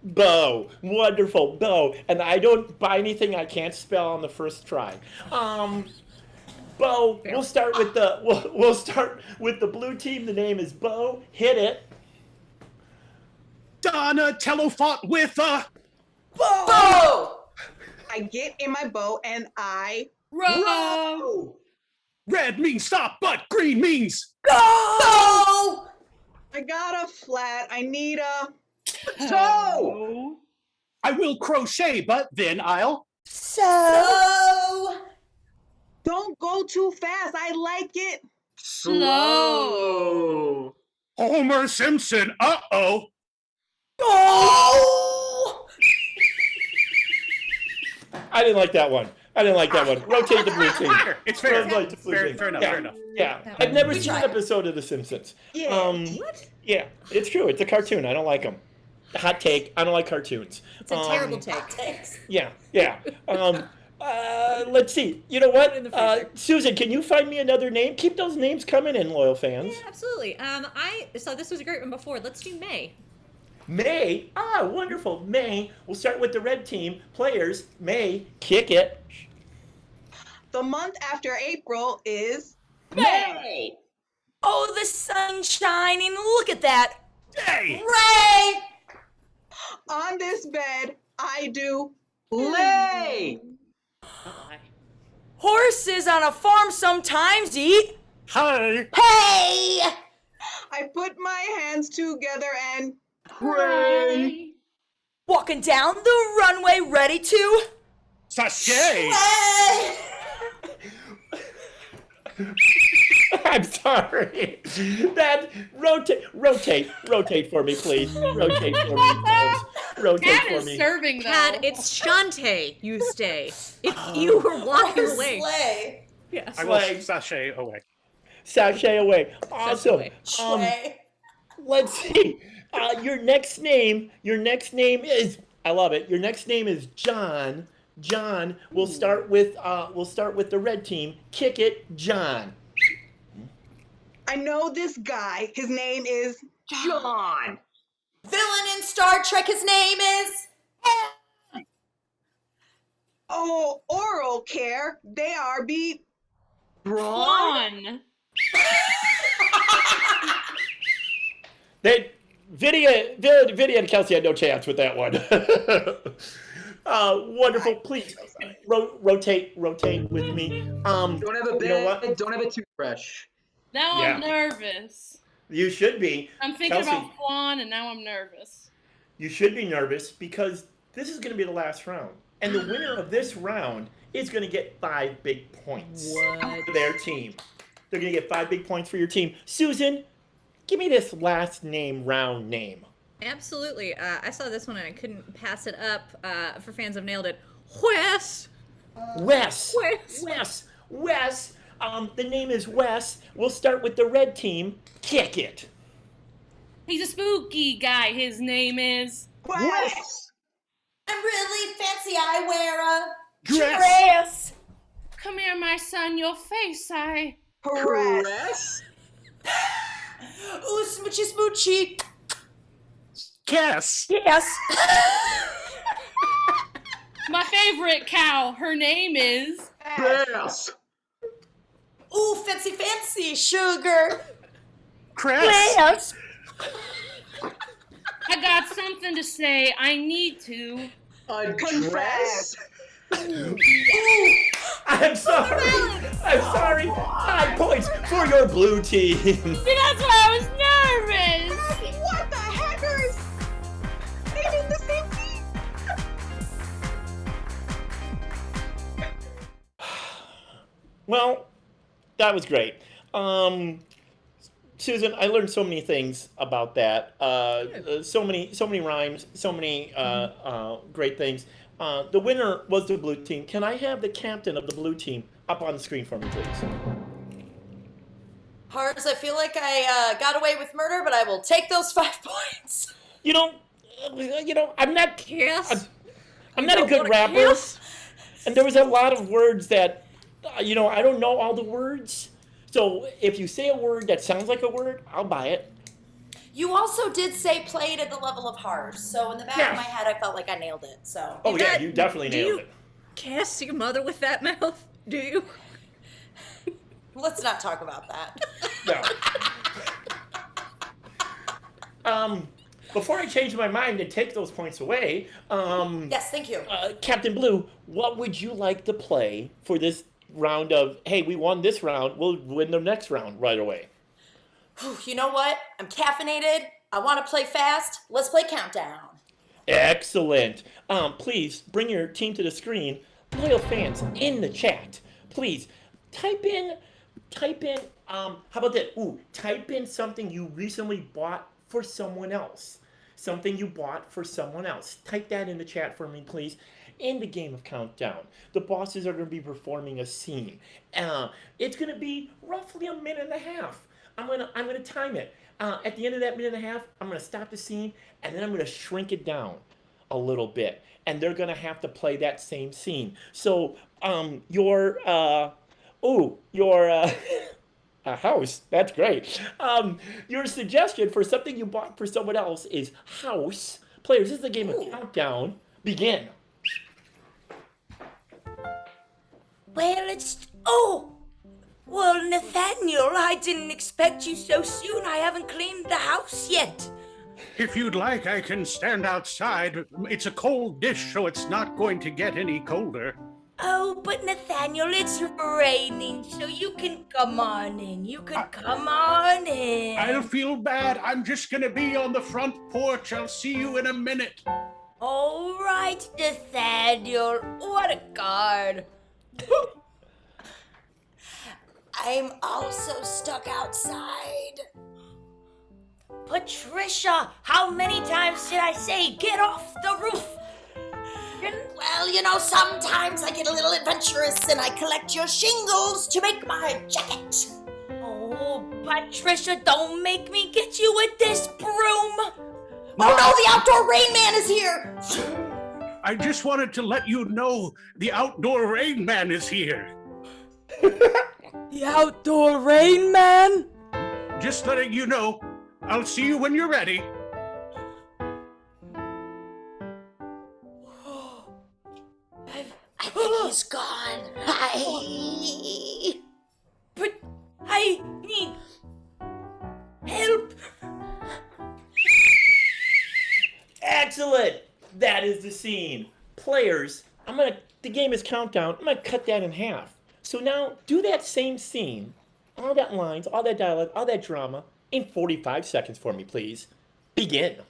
Bo. Wonderful. Bo. And I don't buy anything I can't spell on the first try. Bo, we'll start with the blue team. The name is Bo. Hit it. Donatello fought with a Bo! I get in my bow and I row. Red means stop, but green means go! I got a flat. I need a toe. I will crochet, but then I'll sew. Don't go too fast. I like it slow. Homer Simpson. Uh-oh. Oh! I didn't like that one. Rotate the blue team. It's fair. Rotate the blue team. Fair enough. Yeah. I've never seen an episode of The Simpsons. Yeah. What? Yeah, it's true. It's a cartoon. I don't like them. Hot take. I don't like cartoons. It's a terrible take. Yeah. Let's see. You know what? Susan, can you find me another name? Keep those names coming in, loyal fans. Yeah, absolutely. I saw this was a great one before. Let's do May. May? Wonderful. May. We'll start with the red team. Players, May, kick it. The month after April is May. Oh, the sun's shining. Look at that. Hey! Ray! On this bed, I do lay. Horses on a farm sometimes eat. Hi. Hey! I put my hands together and pray. Walking down the runway ready to sashay. I'm sorry. That rotate for me, please. Rotate for me, please. Rotate Cat for is me. serving though. Cat, it's Shantae. You stay. If you were walking away. Slay. Yeah. I will sashay away. Sashay away. Awesome. Slay. Let's see. Your next name is, I love it. Your next name is John. John, we'll start with the red team. Kick it, John. I know this guy. His name is John. Villain in Star Trek, his name is oh, oral care. They are be Braun. Vidia and Kelsey had no chance with that one. Wonderful. Please rotate with me. Don't have a bed. You know what? Don't have a toothbrush. Now I'm nervous. You should be. I'm thinking Kelsey, about Flan, and now I'm nervous. You should be nervous because this is going to be the last round. And the winner of this round is going to get 5 big points for their team. They're going to get 5 big points for your team. Susan, give me this last name round name. Absolutely. I saw this one and I couldn't pass it up. For fans of Nailed It. Wes. The name is Wes. We'll start with the red team. Kick it. He's a spooky guy. His name is Wes. I'm really fancy. I wear a dress. Come here, my son. Your face, I Caress. Ooh, smoochy smoochy. Yes. Yes. My favorite cow. Her name is Bass. Ooh, fancy fancy. Sugar. Cress. I got something to say. I need to Confess. I'm sorry. I'm sorry. 5 points for your blue team. See, that's why I was nervous. What the heckers? They did the same thing. Well, that was great. Susan, I learned so many things about that. So many rhymes, so many great things. The winner was the blue team. Can I have the captain of the blue team up on the screen for me, please? Hars, I feel like I got away with murder, but I will take those 5 points. You know, I'm not. Kiss. I'm not a good rapper, and there was a lot of words that, I don't know all the words. So if you say a word that sounds like a word, I'll buy it. You also did say played at the level of Hars, so in the back of my head, I felt like I nailed it. So. Oh yeah, you definitely nailed it. Kiss your mother with that mouth? Do you? Let's not talk about that. No. Before I change my mind and take those points away, yes, thank you. Captain Blue, what would you like to play for this round of, hey, we won this round, we'll win the next round right away? You know what? I'm caffeinated. I want to play fast. Let's play Countdown. Excellent. Please bring your team to the screen. Loyal fans in the chat, please type in, how about that? Type in something you recently bought for someone else. Something you bought for someone else. Type that in the chat for me, please. In the game of Countdown, the bosses are going to be performing a scene. It's going to be roughly a minute and a half. I'm gonna time it. At the end of that minute and a half, I'm gonna stop the scene, and then I'm gonna shrink it down a little bit, and they're gonna have to play that same scene. So, your a house. That's great. Your suggestion for something you bought for someone else is house. Players, this is a game of Countdown. Begin. Well, Nathaniel, I didn't expect you so soon. I haven't cleaned the house yet. If you'd like, I can stand outside. It's a cold dish, so it's not going to get any colder. Oh, but Nathaniel, it's raining, so you can come on in. Come on in. I'll feel bad. I'm just gonna be on the front porch. I'll see you in a minute. All right, Nathaniel. What a card. I'm also stuck outside. Patricia, how many times did I say get off the roof? Well, sometimes I get a little adventurous and I collect your shingles to make my jacket. Oh, Patricia, don't make me get you with this broom. Oh no, the outdoor rain man is here. I just wanted to let you know the outdoor rain man is here. The outdoor rain man? Just letting you know. I'll see you when you're ready. I think he's gone. But I need help. Excellent. That is the scene. Players, the game is Countdown. I'm gonna cut that in half. So now, do that same scene, all that lines, all that dialogue, all that drama, in 45 seconds for me, please. Begin.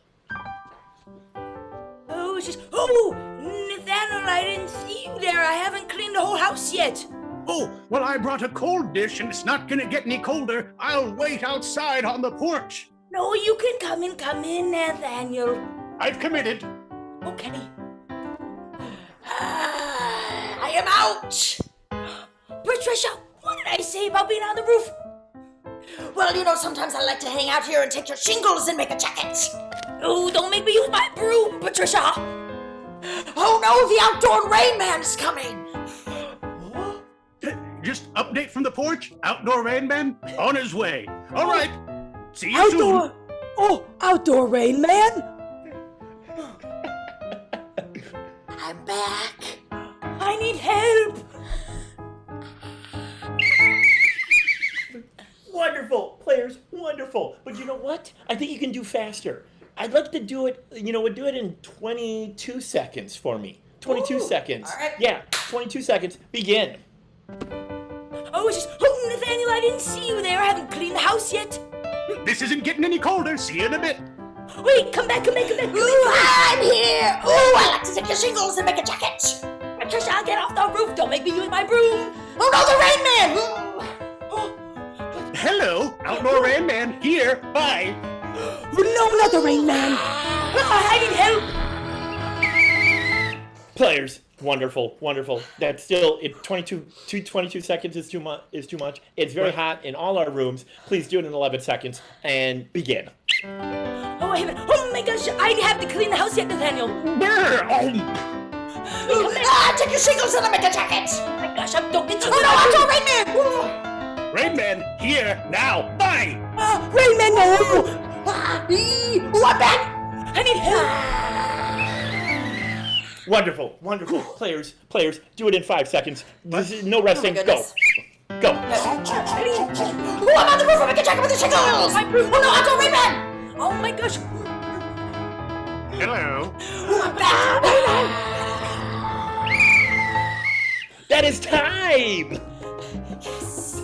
Nathaniel, I didn't see you there. I haven't cleaned the whole house yet. Oh, well, I brought a cold dish, and it's not gonna get any colder. I'll wait outside on the porch. No, you can come in, Nathaniel. I've committed. Okay. I am out. Patricia, what did I say about being on the roof? Well, sometimes I like to hang out here and take your shingles and make a jacket. Oh, don't make me use my broom, Patricia. Oh no, the outdoor rain man is coming. Just update from the porch. Outdoor rain man on his way. All right. See you soon. Outdoor rain man? I'm back. I need help. Wonderful, players, wonderful. But you know what? I think you can do faster. I'd like to do it, do it in 22 seconds for me. 22 seconds. all right. Yeah, 22 seconds. Begin. Oh, it's just, oh, Nathaniel, I didn't see you there. I haven't cleaned the house yet. This isn't getting any colder. See you in a bit. Wait, come back. Ooh, I'm here. Ooh, I like to take your shingles and make a jacket. Patricia, I'll get off the roof. Don't make me use my broom. Oh, no, the Rain Man. Hello, Outdoor Rain Man here. Bye. No, not the Rain Man. I need help. Players, wonderful. That's still 22 seconds is too much. It's very hot in all our rooms. Please do it in 11 seconds and begin. Oh, my gosh, I have to clean the house yet, Nathaniel. Take your shingles and I'll make a jacket. Oh my gosh, I'm talking. Oh no, I'm Rain Man. Rain Man here now. Bye. Rain Man, no. Ooh, I'm back. I need help. Wonderful. Players, do it in 5 seconds. This is no resting. Go. Oh, I'm on the roof. I make a jacket with the shingles. Oh no, I'm Rain Man. Oh my gosh. Hello. Ooh, I'm back. That is time! Yes!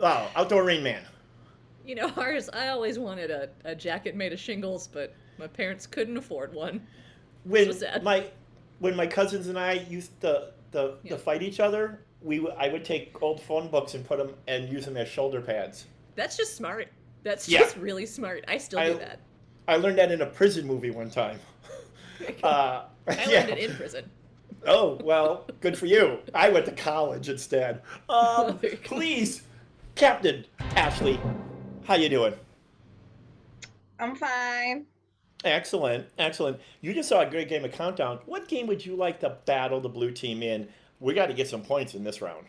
Wow, Outdoor Rain Man. You know, ours, I always wanted a jacket made of shingles, but my parents couldn't afford one. When So sad. my cousins and I used to fight each other, I would take old phone books and put them and use them as shoulder pads. That's just smart. That's just really smart. I still do that. I learned that in a prison movie one time. I learned it in prison. Oh, well, good for you. I went to college instead. Please, Captain Ashley, how you doing? I'm fine. Excellent. You just saw a great game of Countdown. What game would you like to battle the blue team in? We got to get some points in this round.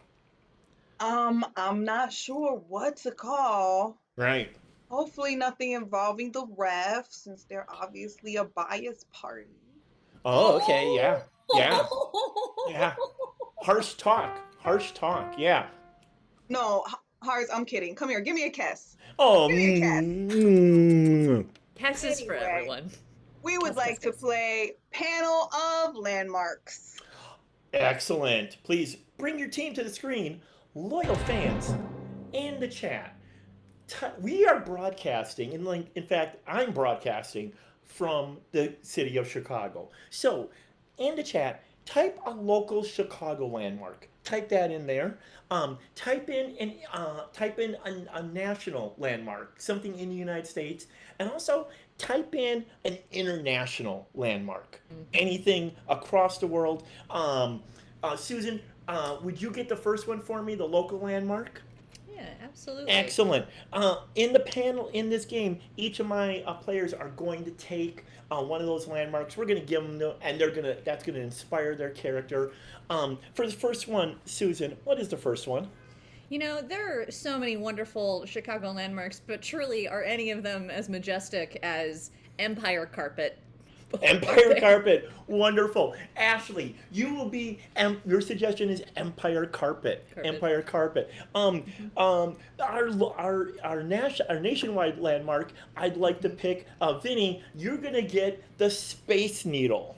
I'm not sure what to call. Right. Hopefully nothing involving the refs, since they're obviously a biased party. Oh, okay, yeah. Harsh talk, yeah. No, Hars, I'm kidding. Come here, give me a kiss. Oh, Kisses for everyone. We would like to play Panel of Landmarks. Excellent. Please bring your team to the screen. Loyal fans in the chat. We are broadcasting, in fact, I'm broadcasting from the city of Chicago. So, in the chat, type a local Chicago landmark. Type that in there. Type in a national landmark, something in the United States, and also type in an international landmark. Anything across the world. Susan, would you get the first one for me, the local landmark? Yeah, absolutely. Excellent. In the panel, in this game, each of my players are going to take one of those landmarks. We're going to give them, and that's going to inspire their character. For the first one, Susan, what is the first one? You know, there are so many wonderful Chicago landmarks, but truly, are any of them as majestic as Empire Carpet? Empire Carpet, wonderful. Ashley, you will be. Your suggestion is Empire Carpet. Empire Carpet. Our nationwide landmark. I'd like to pick. Vinny, you're gonna get the Space Needle.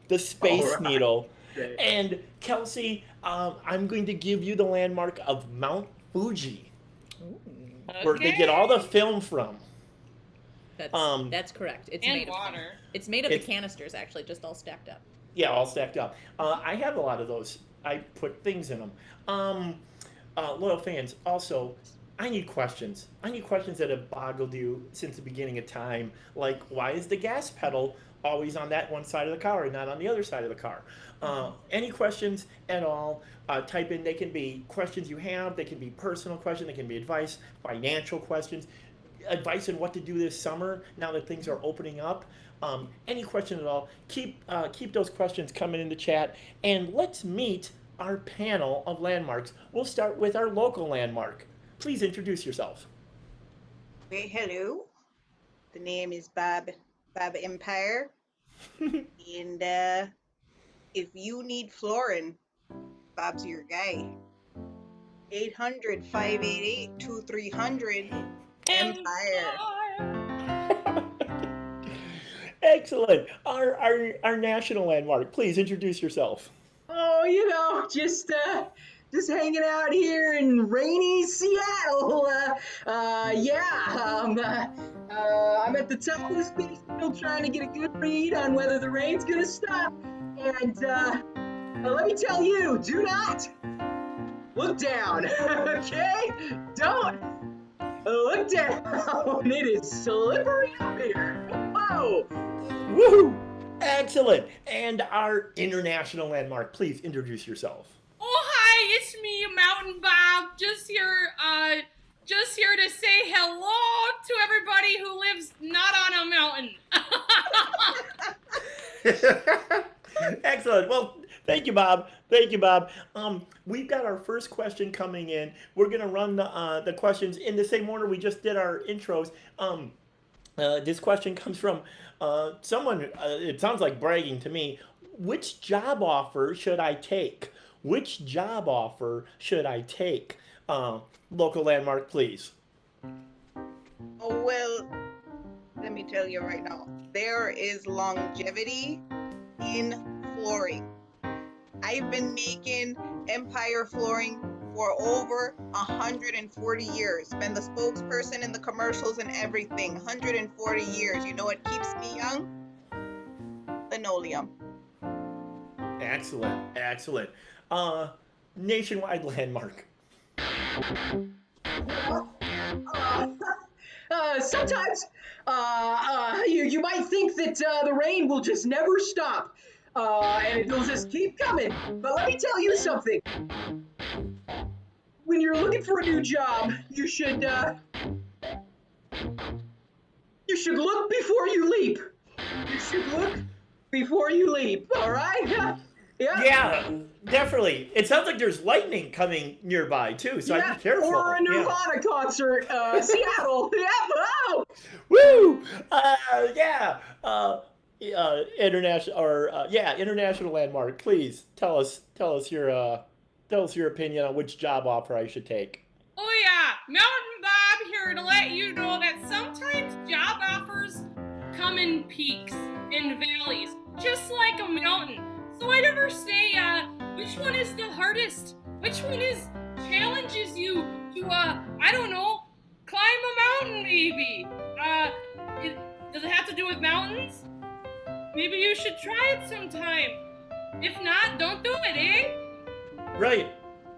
The Space Needle. Okay. And Kelsey, I'm going to give you the landmark of Mount Fuji, where they get all the film from. That's correct. It's made of water. It's made of the canisters, actually, just all stacked up. Yeah, all stacked up. I have a lot of those. I put things in them. Loyal fans, also, I need questions. I need questions that have boggled you since the beginning of time. Like, why is the gas pedal always on that one side of the car and not on the other side of the car? Any questions at all, type in. They can be questions you have. They can be personal questions. They can be advice, financial questions. Advice on what to do this summer now that things are opening up. Any question at all, keep those questions coming in the chat, and let's meet our panel of landmarks. We'll start with our local landmark. Please introduce yourself. Hey, hello. The name is Bob Empire. And if you need flooring, Bob's your guy. 800-588-2300. Empire. Excellent. Our national landmark. Please introduce yourself. Oh, just hanging out here in rainy Seattle. I'm at the top of the space needle trying to get a good read on whether the rain's gonna stop. And let me tell you, do not look down, okay? Don't look down. It is slippery up here. Whoa! Woohoo! Excellent. And our international landmark. Please introduce yourself. Oh, hi, it's me, Mountain Bob. Just here to say hello to everybody who lives not on a mountain. Excellent. Well, thank you, Bob. We've got our first question coming in. We're going to run the questions in the same order we just did our intros. This question comes from someone, it sounds like bragging to me. Which job offer should I take? Which job offer should I take? Local landmark, please. Oh, well, let me tell you right now, there is longevity in flooring. I've been making Empire flooring for over 140 years. Been the spokesperson in the commercials and everything. 140 years. You know what keeps me young? Linoleum. Excellent. Nationwide landmark. Sometimes you might think that the rain will just never stop, and it'll just keep coming. But let me tell you something. When you're looking for a new job, you should look before you leap. You should look before you leap. All right? Yeah, definitely. It sounds like there's lightning coming nearby too, so I'd be careful. Or a Nirvana concert, Seattle. Oh! Woo! International landmark. Please tell us your opinion on which job offer I should take. Oh yeah, Mountain Bob here to let you know that sometimes job offers come in peaks and valleys, just like a mountain. So I never say which one is the hardest, which one challenges you to I don't know, climb a mountain maybe. Does it have to do with mountains? Maybe you should try it sometime. If not, don't do it, eh? Right.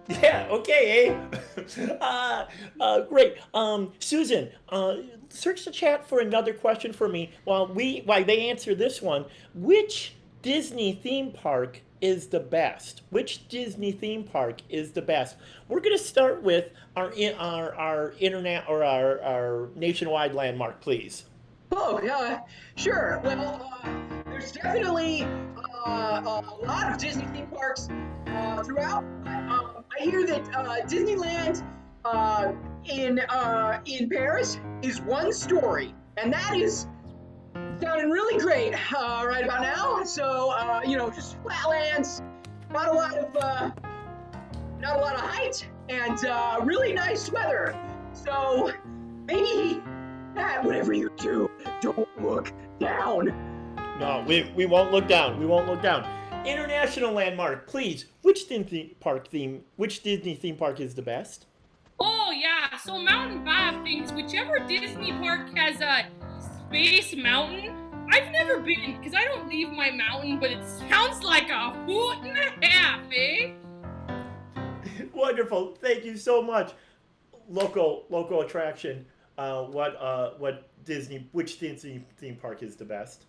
Yeah, okay, great. Susan, search the chat for another question for me while they answer this one. Which Disney theme park is the best? Which Disney theme park is the best? We're going to start with our internet or our nationwide landmark, please. Oh, sure. Well, there's definitely a lot of Disney theme parks throughout. I hear that Disneyland in Paris is one story, and that is sounding really great right about now. So just flatlands, not a lot of height, and really nice weather. So maybe whatever you do, don't look down. No, we won't look down. We won't look down. International landmark, please. Which Disney theme park is the best? Oh yeah, so Mountain Bob thinks whichever Disney park has a Space Mountain. I've never been because I don't leave my mountain, but it sounds like a hoot and a half, eh? Wonderful, thank you so much. Local attraction. Which Disney theme park is the best?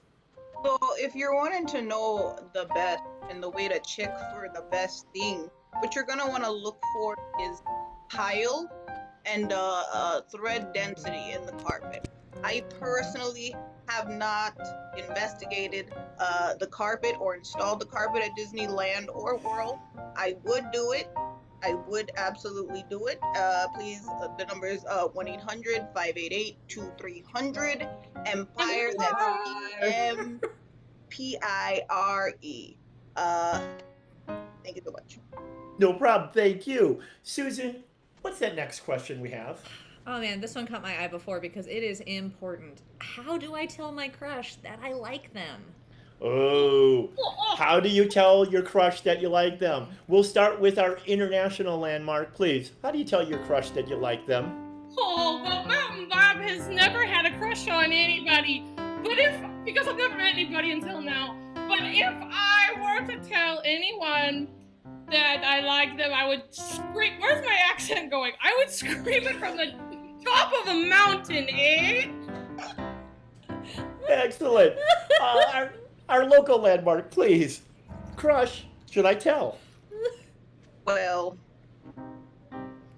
So if you're wanting to know the best and the way to check for the best thing, what you're gonna want to look for is tile and thread density in the carpet. I personally have not investigated the carpet or installed the carpet at Disneyland or World. I would do it. I would absolutely do it. Please, the number is 1-800-588-2300. Empire, that's EMPIRE. Thank you so much. No problem, thank you. Susan, What's that next question we have? Oh man, this one caught my eye before because it is important. How do I tell my crush that I like them? Oh, how do you tell your crush that you like them? We'll start with our international landmark, please. How do you tell your crush that you like them? Oh, well, Mountain Bob has never had a crush on anybody. But because I've never met anybody until now, but if I were to tell anyone that I like them, I would scream. Where's my accent going? I would scream it from the top of the mountain, eh? Excellent. Our local landmark, please. Crush, should I tell? Well,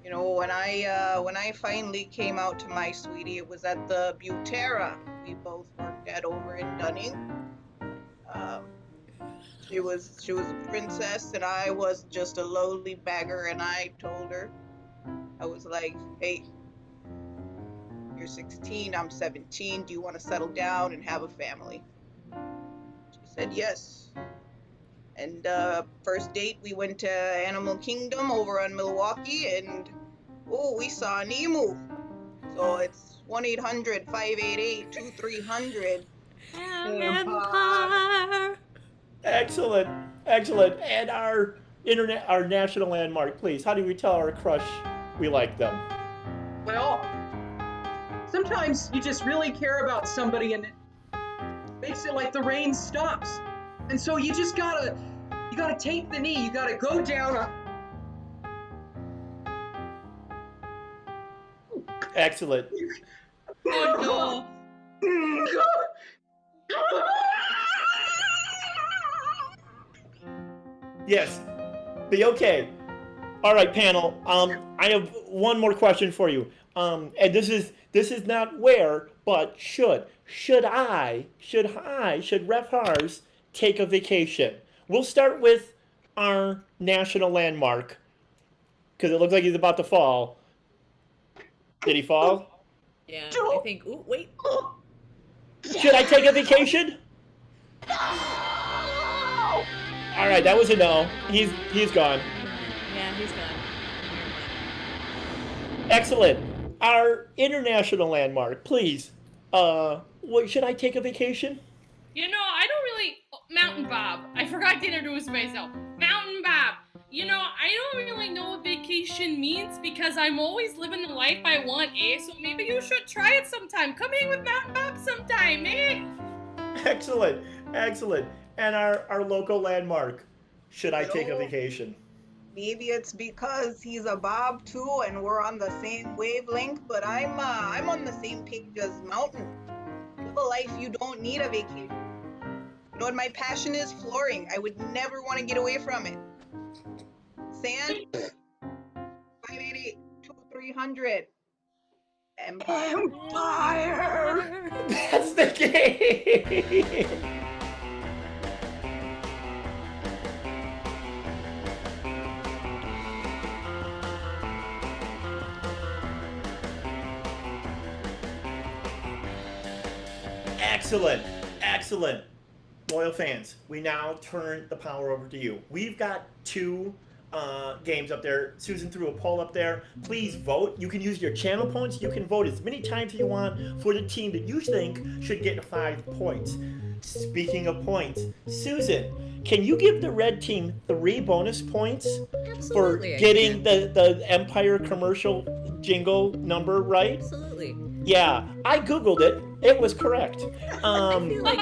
you know, when I finally came out to my sweetie, it was at the Butera we both worked at over in Dunning. She was a princess and I was just a lowly beggar, and I told her, I was like, hey, you're 16, I'm 17, do you want to settle down and have a family? She said yes. And first date, we went to Animal Kingdom over on Milwaukee, and we saw an emu. So it's 1-800-588-2300. Empire. Excellent. And our national landmark, please. How do we tell our crush we like them? Well, sometimes you just really care about somebody and it makes it like the rain stops. And so you just gotta take the knee, you gotta go down. Excellent. Oh no. Yes. Be okay. All right, panel. I have one more question for you. And this is not where, but should Ref Hars take a vacation? We'll start with our national landmark because it looks like he's about to fall. Did he fall? Yeah, I think. Ooh, wait. Should I take a vacation? All right, that was a no. He's gone. Yeah, he's gone. Excellent. Our international landmark, please. Should I take a vacation? You know, I don't really... Mountain Bob. I forgot to introduce myself. Mountain Bob. You know, I don't really know what vacation means because I'm always living the life I want, eh? So maybe you should try it sometime. Come hang with Mountain Bob sometime, eh? Excellent. And our local landmark. Should I take a vacation? Maybe it's because he's a Bob too, and we're on the same wavelength. But I'm on the same page as Mountain. Live a life you don't need a vacation. You know what my passion is? Flooring. I would never want to get away from it. Sand. 588-2300. Empire. That's the game. Excellent. Loyal fans, we now turn the power over to you. We've got two games up there. Susan threw a poll up there. Please vote. You can use your channel points. You can vote as many times as you want for the team that you think should get 5 points. Speaking of points, Susan, can you give the red team 3 bonus points for getting the Empire commercial jingle number right? Absolutely. Yeah, I Googled it. It was correct. I feel like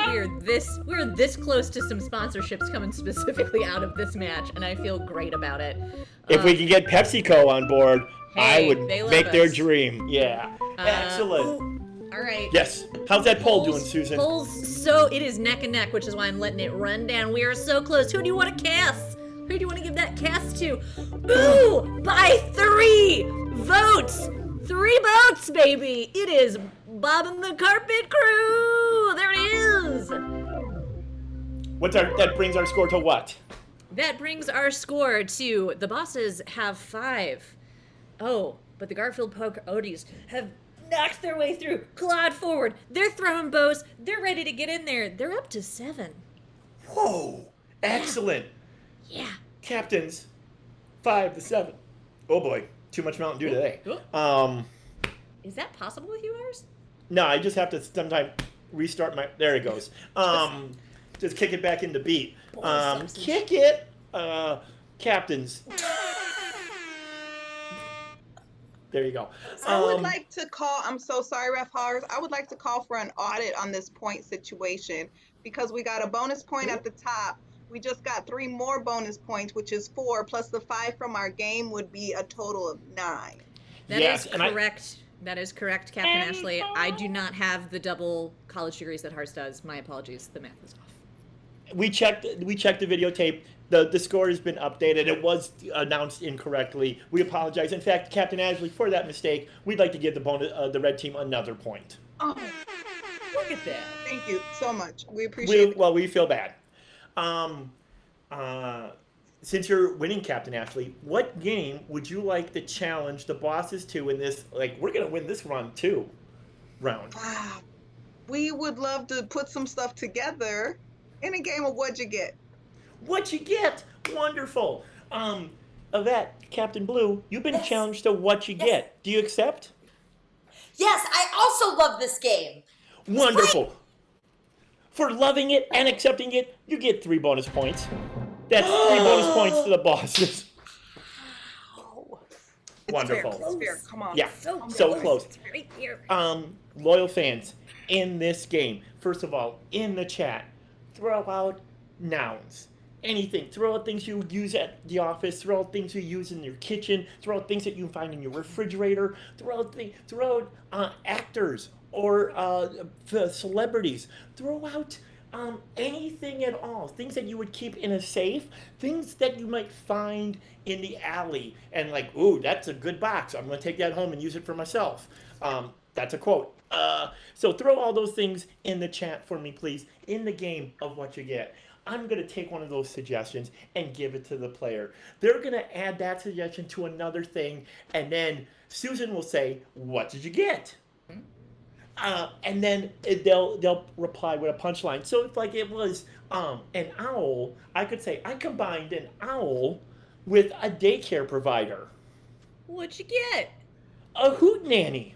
we're this close to some sponsorships coming specifically out of this match, and I feel great about it. If we can get PepsiCo on board, hey, I would make their us. Dream. Yeah. Excellent. All right. Yes. How's that poll doing, Susan? It is neck and neck, which is why I'm letting it run down. We are so close. Who do you want to cast? Who do you want to give that cast to? Ooh, by 3 votes. 3 votes, baby. It is Bob and the Carpet Crew. There it is. That brings our score to what? That brings our score to the bosses have 5. Oh, but the Garfield Coyotes have knocked their way through, clawed forward. They're throwing bows. They're ready to get in there. They're up to 7. Whoa! Excellent. Yeah. Captains, 5 to 7. Oh boy. too much Mountain Dew today. Is that possible with yours? No, I just have to sometimes restart my. There it goes. Just kick it back into beat. Kick it, captains. There you go. I would like to call. I'm so sorry, Ref Hoggers. I would like to call for an audit on this point situation because we got a bonus point at the top. We just got 3 more bonus points, which is 4 plus the 5 from our game would be a total of 9. That is correct. That is correct, Captain Ashley. I do not have the double college degrees that Hars does. My apologies. The math is off. We checked the videotape. The score has been updated. It was announced incorrectly. We apologize. In fact, Captain Ashley, for that mistake, we'd like to give the red team another point. Oh, look at that. Thank you so much. We appreciate it. Well, we feel bad. Since you're winning, Captain Ashley, what game would you like to challenge the bosses to in this? Like, we're gonna win this round too. Round. Wow. We would love to put some stuff together in a game of What'd You Get? What you get? Wonderful. Yvette, Captain Blue, you've been challenged to What You Get. Do you accept? Yes, I also love this game. Wonderful. For loving it and accepting it, you get 3 bonus points. That's 3 bonus points to the bosses. Wonderful. It's fair. Come on. Yeah, so close. Right here. Loyal fans, in this game, first of all, in the chat, throw out nouns. Anything. Throw out things you use at the office. Throw out things you use in your kitchen. Throw out things that you find in your refrigerator. Throw out actors or celebrities. Throw out anything at all. Things that you would keep in a safe. Things that you might find in the alley. And like, ooh, that's a good box. I'm going to take that home and use it for myself. That's a quote. So throw all those things in the chat for me, please, in the game of What You Get. I'm going to take one of those suggestions and give it to the player. They're going to add that suggestion to another thing, and then Susan will say, what did you get? And then they'll reply with a punchline. So if like it was an owl, I could say, I combined an owl with a daycare provider. What'd you get? A hoot nanny.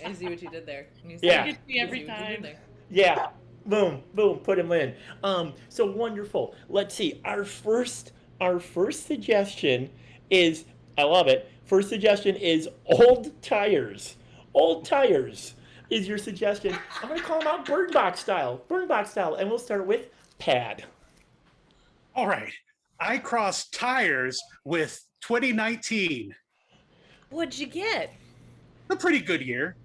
I see what you did there. Yeah. You get me every time. Yeah. Boom, boom, put him in. So wonderful. Let's see. Our first suggestion is, I love it. First suggestion is old tires. Old tires is your suggestion. I'm going to call them out Bird Box style. And we'll start with Pad. All right. I crossed tires with 2019. What'd you get? A pretty good year.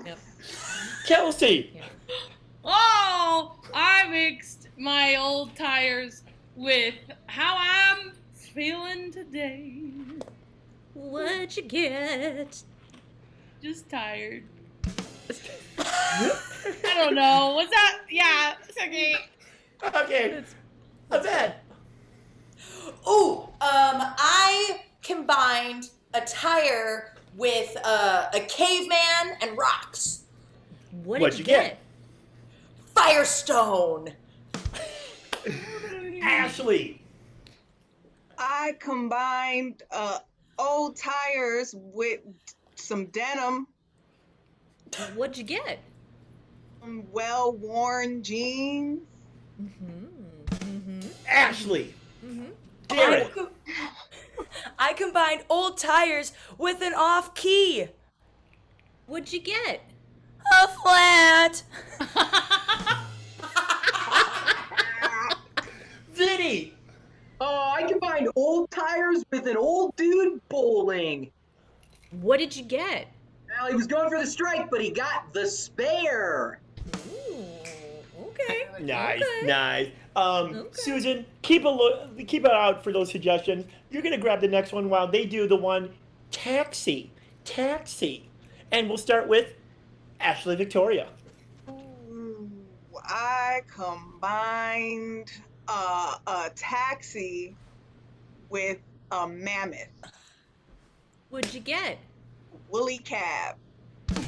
Yep. Kelsey. Yeah. Oh, I mixed my old tires with how I'm feeling today. What'd you get? Just tired. I don't know. What's that? Yeah, it's okay. Okay. What's that? Ooh, I combined a tire with a caveman and rocks. What'd you get? Firestone. Ashley. I combined old tires with some denim. What'd you get? Some well-worn jeans. Ashley. Darren. I combined old tires with an off key. What'd you get? A flat. Vinny. Oh, I combined old tires with an old dude bowling. What did you get? Well, he was going for the strike, but he got the spare. Ooh, okay. Nice, okay. nice. Okay. Susan, keep it out for those suggestions. You're gonna grab the next one while they do the one taxi, and we'll start with Ashley Victoria. Ooh, I combined a taxi with a mammoth. What'd you get? Woolly cab.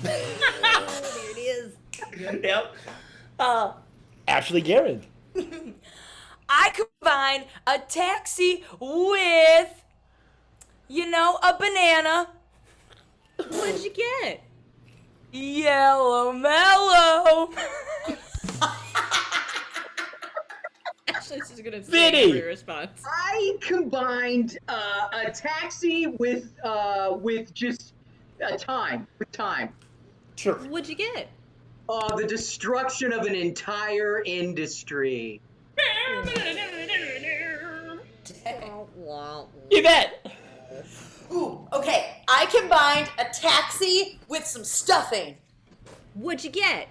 There it is. Yep. Ashley Garrett. I combine a taxi with, a banana. What'd you get? Yellow mellow. Actually, this is gonna Vinny! every response. I combined a taxi with just time. With time. Sure. What'd you get? The destruction of an entire industry. Yvette! Ooh, okay. I combined a taxi with some stuffing. What'd you get?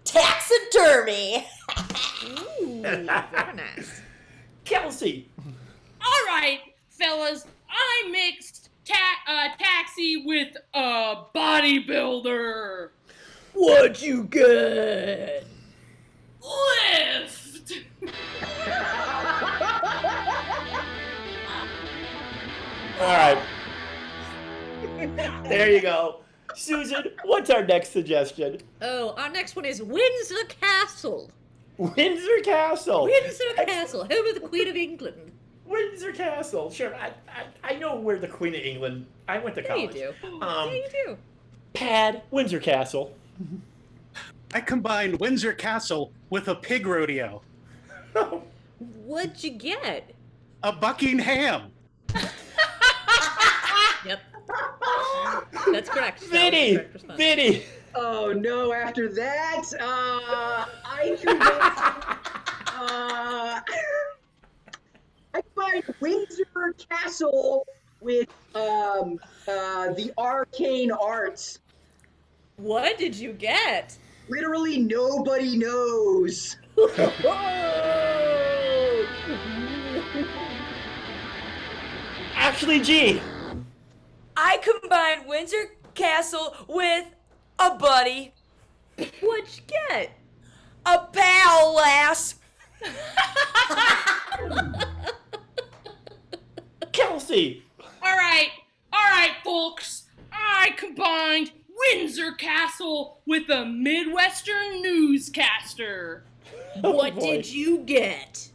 Taxidermy. Ooh, very nice. Kelsey! All right, fellas, I mixed taxi with a bodybuilder. What'd you get? Lift. All right. There you go. Susan, what's our next suggestion? Oh, our next one is Windsor Castle. Windsor Castle. Windsor Castle, home of the Queen of England. Windsor Castle. Sure, I know where the Queen of England. I went to college. Yeah, you do. Pad, Windsor Castle. I combined Windsor Castle with a pig rodeo. What'd you get? A Buckingham. Yep. That's correct. Vinny! Vinny! Oh no! After that, I combined Windsor Castle with the arcane arts. What did you get? Literally nobody knows. Ashley G. I combined Windsor Castle with a buddy. What'd you get? A pal, lass. Kelsey. All right, folks. I combined Windsor Castle with a Midwestern newscaster. What did you get?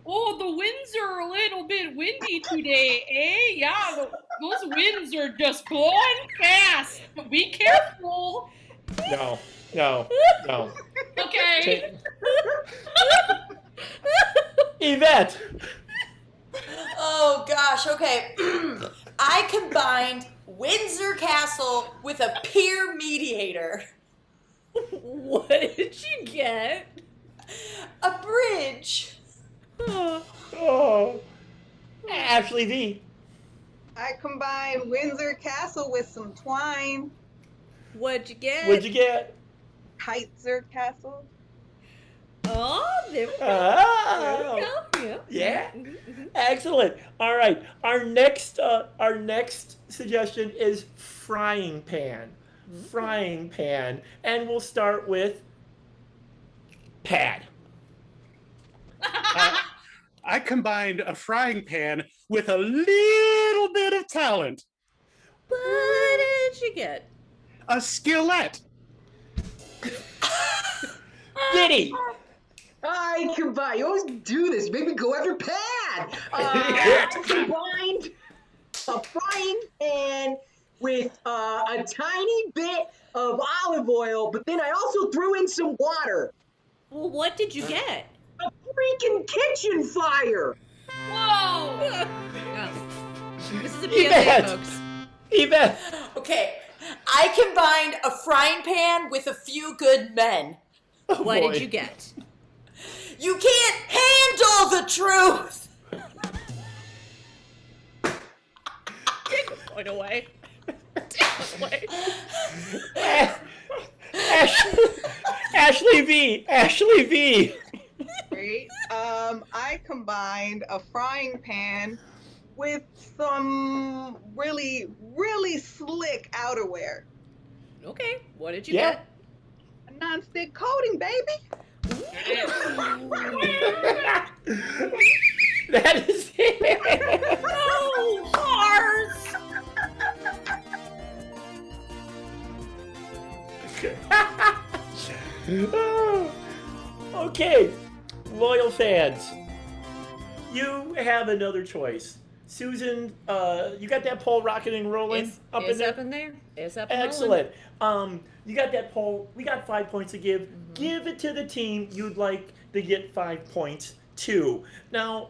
Oh, the winds are a little bit windy today, eh? Yeah, those winds are just blowing fast. Be careful. No. Okay. Yvette. Oh gosh, okay. I combined Windsor Castle with a peer mediator. What did you get? A bridge. Oh. Ashley V. I combined Windsor Castle with some twine. What'd you get? What'd you get? Kaiser Castle. Oh, there we go. Oh. There we go. Yeah. Excellent. All right. Our next suggestion is frying pan. Frying pan. And we'll start with Pat. I combined a frying pan with a little bit of talent. What did you get? A skillet. Vinny. I combined. You always do this. Make me go after Pat. I combined a frying pan with a tiny bit of olive oil, but then I also threw in some water. Well, what did you get? A freaking kitchen fire! Whoa! This is a Yvette. PSA, folks. Yvette. Okay, I combined a frying pan with a few good men. What did you get? You can't handle the truth! Take a point away. Ashley V. Ashley V. Great. I combined a frying pan with some really, really slick outerwear. Okay, what did you get? A non-stick coating, baby. That is it. No, hearts. Okay. loyal fans, you have another choice. Susan, you got that poll rocking and rolling It's up in there? up in there. It's up and rolling. Excellent. You got that poll. We got 5 points to give. Give it to the team you'd like to get 5 points to. Now,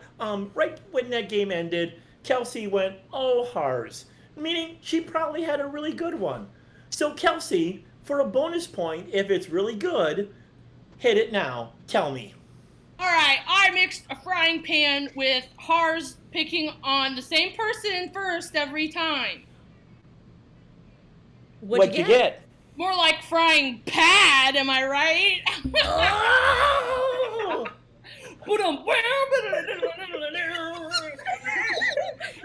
right when that game ended, Kelsey went, oh, hars, meaning she probably had a really good one. So, Kelsey, for a bonus point, if it's really good, hit it now. Tell me. All right, I mixed a frying pan with Hars picking on the same person first every time. What'd you get? More like frying pad, am I right? Oh!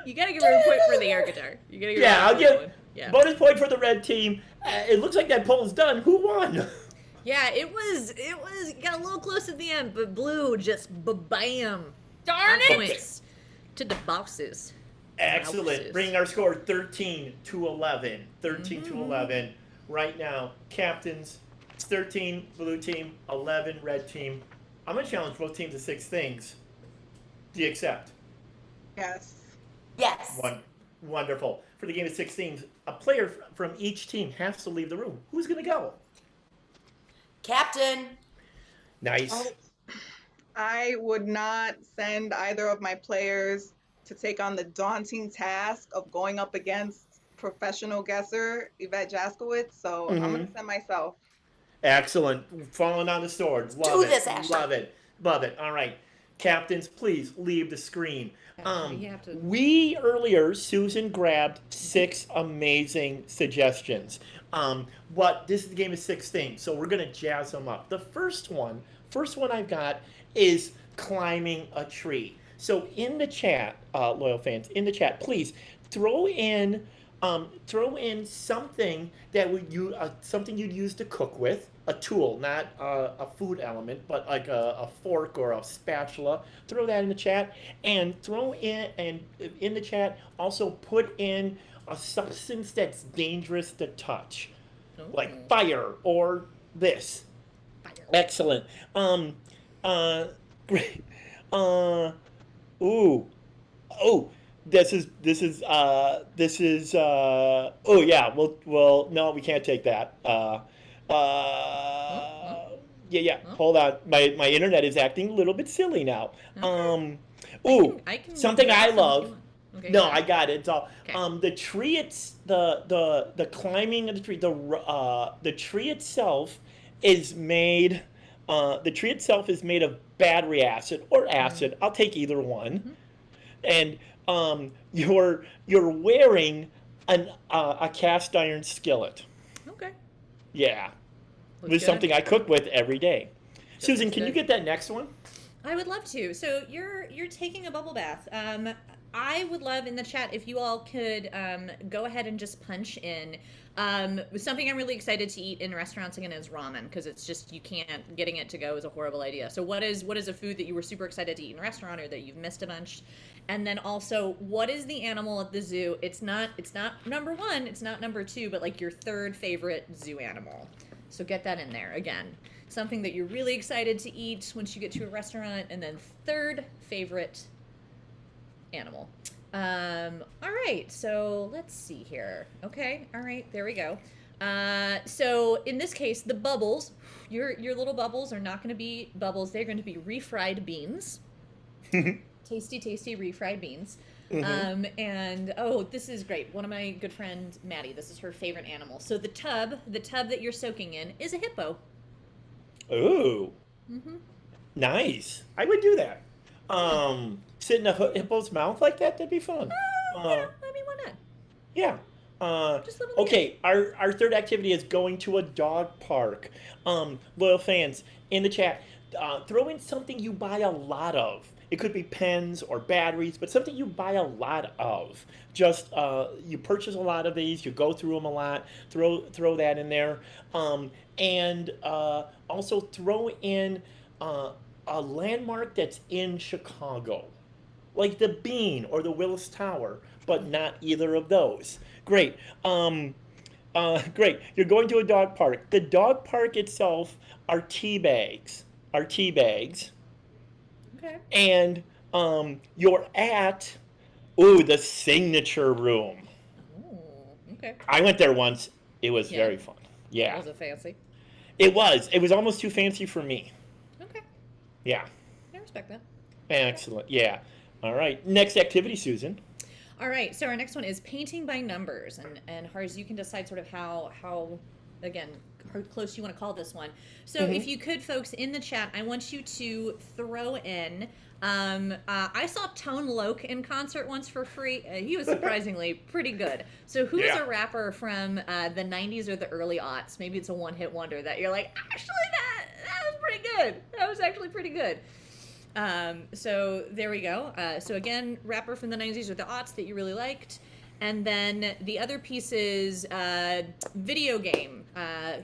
You gotta give her a point for the air guitar. You gotta give her I'll give Yeah. bonus point for the red team. It looks like that poll's done. Who won? Yeah, it was got a little close at the end, but blue just bam. Darn it! Points to the bosses. Excellent. Bringing our score 13 to 11. 13 to 11. Right now, captains, it's 13 blue team, 11 red team. I'm going to challenge both teams to 6 things. Do you accept? Yes. Yes. Wonderful. For the game of 6 teams, a player from each team has to leave the room. Who's going to go? Captain. Nice. Oh, I would not send either of my players to take on the daunting task of going up against professional guesser Yvette Jaskowitz, so I'm going to send myself. Excellent. Falling on the swords. Love Do it. this, Ashley. Love it. Love it. All right. Captains, please leave the screen. You have to... We earlier, Susan grabbed 6 amazing suggestions. But this is the game of 6 things, so we're going to jazz them up. The first one I've got is climbing a tree. So in the chat, loyal fans, in the chat, please throw in something that something you'd use to cook with, a tool, not a food element, but like a fork or a spatula. Throw that in the chat, and throw in the chat also put in a substance that's dangerous to touch, like fire or this. Fire. Excellent. Great. This is oh yeah, well no, we can't take that. Hold on. My internet is acting a little bit silly now. Something I love. Okay, no, I got it. It's all the tree. It's the climbing of the tree. The tree itself is made. The tree itself is made of battery acid or acid. I'll take either one. And you're wearing a cast iron skillet. Okay. Yeah, this is something I cook with every day. Susan, can you get that next one? I would love to. So you're taking a bubble bath. I would love in the chat if you all could go ahead and just punch in. Something I'm really excited to eat in restaurants again is ramen, because it's just getting it to go is a horrible idea. So what is a food that you were super excited to eat in a restaurant or that you've missed a bunch? And then also, what is the animal at the zoo? It's not number 1, it's not number 2, but like your 3rd favorite zoo animal. So get that in there again. Something that you're really excited to eat once you get to a restaurant, and then 3rd favorite animal. All right, so let's see here. Okay, all right, there we go. So in this case, the bubbles, your little bubbles are not going to be bubbles. They're going to be refried beans. Tasty, tasty refried beans. And this is great. One of my good friends, Maddie, this is her favorite animal. So the tub that you're soaking in is a hippo. Ooh. Nice. I would do that. Sit in a hippo's mouth like that? That'd be fun. I mean, why not? Yeah. Okay, our 3rd activity is going to a dog park. Loyal fans, in the chat, throw in something you buy a lot of. It could be pens or batteries, but something you buy a lot of. Just you purchase a lot of these, you go through them a lot. Throw that in there, and also throw in a landmark that's in Chicago, like the Bean or the Willis Tower, but not either of those. Great. Great. You're going to a dog park. The dog park itself are tea bags. Okay. And you're at, the signature room. Okay. I went there once. It was very fun. Yeah. Was it fancy? It was. It was almost too fancy for me. Okay. Yeah. I respect that. Excellent. Yeah. All right. Next activity, Susan. All right. So our next one is painting by numbers, and Hars, you can decide sort of how again how close you want to call this one. So if you could, folks in the chat, I want you to throw in. I saw Tone Loc in concert once for free. He was surprisingly pretty good. So who's a rapper from the 90s or the early aughts? Maybe it's a one-hit wonder that you're like, actually, that was pretty good. That was actually pretty good. So there we go. So again, rapper from the 90s or the aughts that you really liked. And then the other piece is video game.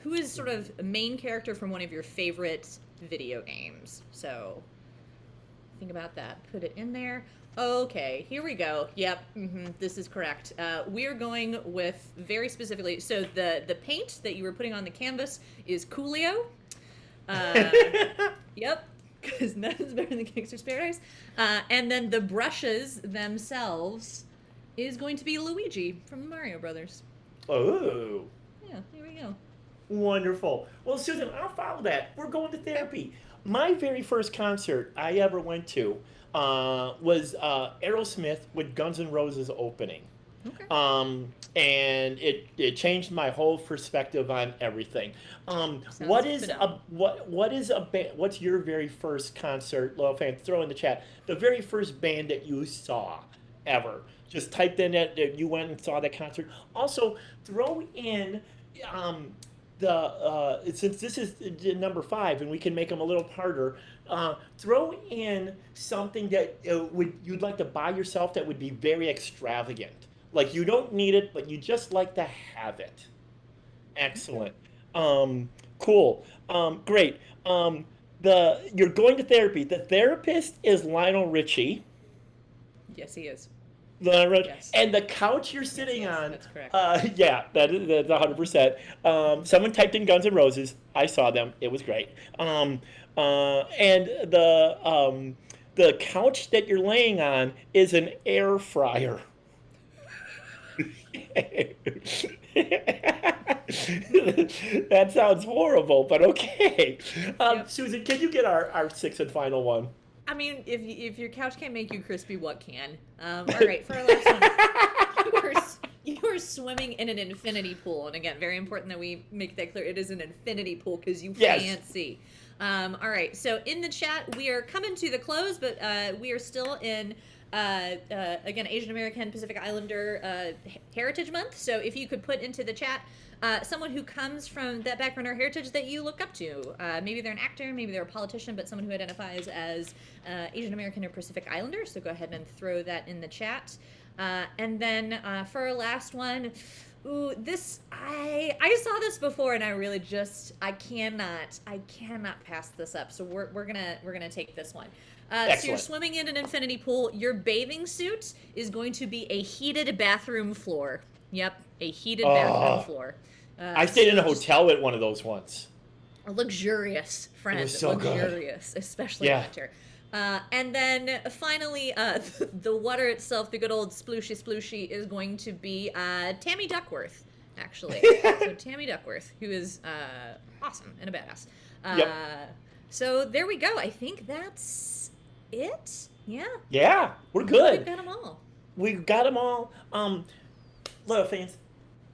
Who is sort of a main character from one of your favorite video games? So think about that. Put it in there. Okay, here we go. Yep, this is correct. We're going with very specifically. So the paint that you were putting on the canvas is Coolio. Yep, because nothing's better than Gangster's Paradise. And then the brushes themselves is going to be Luigi from the Mario Brothers. Oh. Yeah, here we go. Wonderful. Well, Susan, I'll follow that. We're going to therapy. My very first concert I ever went to was Aerosmith with Guns N' Roses opening. Okay. And it changed my whole perspective on everything. What's your very first concert, loyal fans? Throw in the chat. The very first band that you saw ever. Just typed in that you went and saw that concert. Also, throw in since this is number 5 and we can make them a little harder, throw in something that you'd like to buy yourself that would be very extravagant. Like you don't need it, but you just like to have it. Excellent. Cool. Great. You're going to therapy. The therapist is Lionel Richie. Yes, he is. Yes. And the couch you're sitting on. That's correct. That's 100%. Someone typed in Guns N' Roses. I saw them. It was great. And the couch that you're laying on is an air fryer. That sounds horrible, but okay. Susan, can you get our 6th and final one? I mean, if your couch can't make you crispy, what can? All right, for our last one, you are swimming in an infinity pool, and again, very important that we make that clear. It is an infinity pool because you can't see. All right, so in the chat, we are coming to the close, but we are still in again Asian American Pacific Islander Heritage Month. So if you could put into the chat. Someone who comes from that background or heritage that you look up to. Maybe they're an actor, maybe they're a politician, but someone who identifies as Asian American or Pacific Islander. So go ahead and throw that in the chat. And then for our last one, I saw this before and I really I cannot pass this up. So we're gonna take this one. So you're swimming in an infinity pool. Your bathing suit is going to be a heated bathroom floor. Yep, a heated bathroom floor. I stayed in a hotel at one of those once. A luxurious, friend. It was so luxurious, good. Especially in winter. And then finally, the water itself, the good old splooshy, is going to be Tammy Duckworth, actually. So Tammy Duckworth, who is awesome and a badass. So there we go. I think that's it. Yeah. Yeah, we're good. We've got them all. We've got them all. Loyal fans,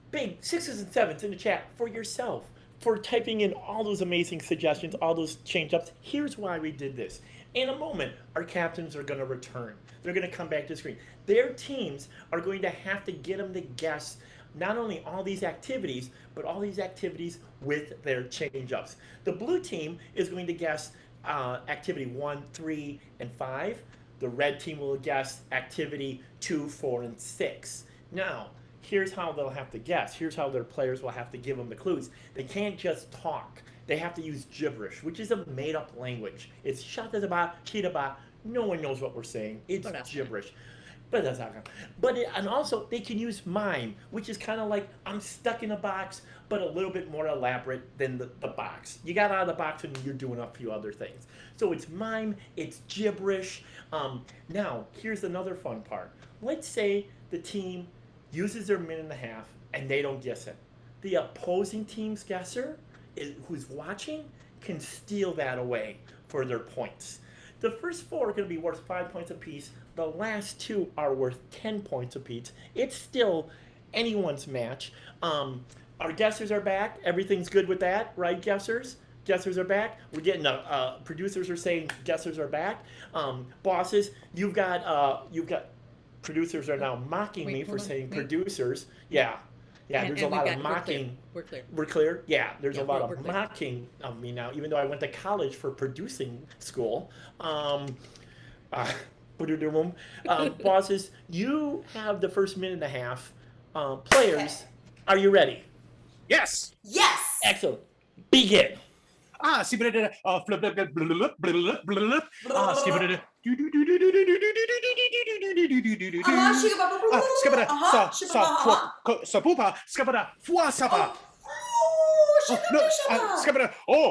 big 6s and 7s in the chat for yourself, for typing in all those amazing suggestions, all those change-ups. Here's why we did this. In a moment, our captains are going to return. They're going to come back to the screen. Their teams are going to have to get them to guess not only all these activities, but all these activities with their change-ups. The blue team is going to guess activity 1, 3, and 5. The red team will guess activity 2, 4, and 6. Now, here's how they'll have to guess. Here's how their players will have to give them the clues. They can't just talk. They have to use gibberish, which is a made-up language. It's shatazaba, chitaba. No one knows what we're saying. It's gibberish. But that's not. And also they can use mime, which is kind of like I'm stuck in a box, but a little bit more elaborate than the box. You got out of the box and you're doing a few other things. So it's mime, it's gibberish. Now here's another fun part. Let's say the team uses their minute and a half and they don't guess it. The opposing team's guesser, who's watching, can steal that away for their points. The first 4 are going to be worth 5 points apiece. The last 2 are worth 10 points apiece. It's still anyone's match. Our guessers are back. Everything's good with that, right, guessers? Guessers are back. We're getting producers are saying guessers are back. Bosses, you've got producers are now mocking me for saying producers. Yeah. Yeah, there's a lot of mocking. We're clear. We're clear? Yeah, there's a lot of mocking of me now, even though I went to college for producing school. Bosses, you have the first minute and a half. Players, are you ready? Yes. Yes. Excellent. Begin. Skip it.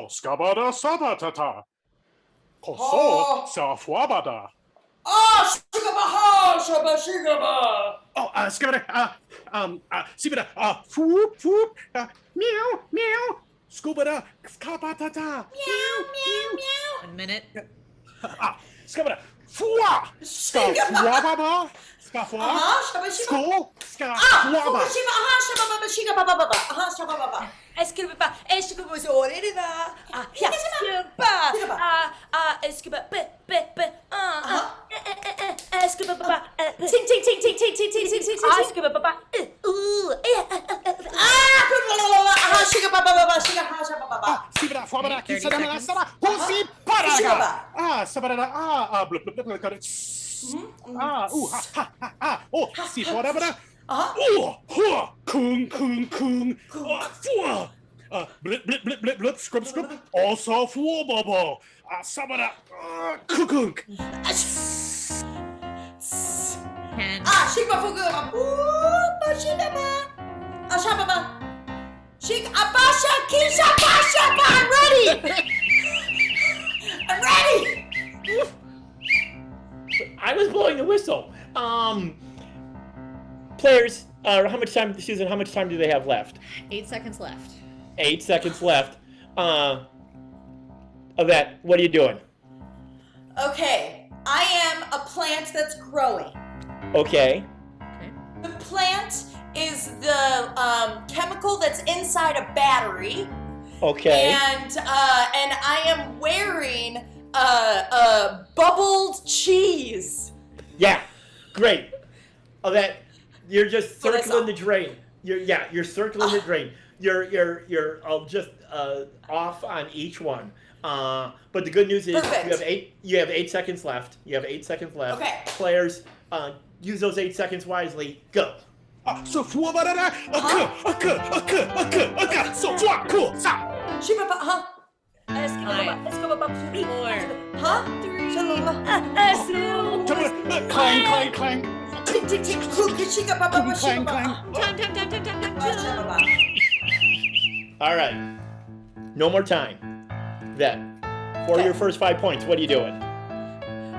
Skabada sabatata. Koso sa fuabada. Shigabaha, shaba, shigaba. Skip it. Foop, meow, meow. Scooba skabatata. Meow. 1 minute. Skabada. Fua. Skafwababa. Skafwa. School. Skafwaba. Blip, scrub, also for bubble. Sabada, kukunk. Shigba Fugu, Shigaba, Ashababa, Shig Abasha, Kisha, Basha, I'm ready! I'm ready! I was blowing the whistle. Players, how much time, Susan, how much time do they have left? 8 seconds left. 8 seconds left. Yvette, what are you doing? Okay, I am a plant that's growing. Okay. The plant is the chemical that's inside a battery. Okay. And I am wearing bubbled cheese. Yeah, great. That you're just circling the drain. You're circling the drain. You're just off on each one. But the good news is you have 8 seconds left. Okay. Players, use those 8 seconds wisely. Go. So fuabarada, so cool. Huh? 4, 3, clang. All right. No more time. Then, for your first 5 points, what are you doing?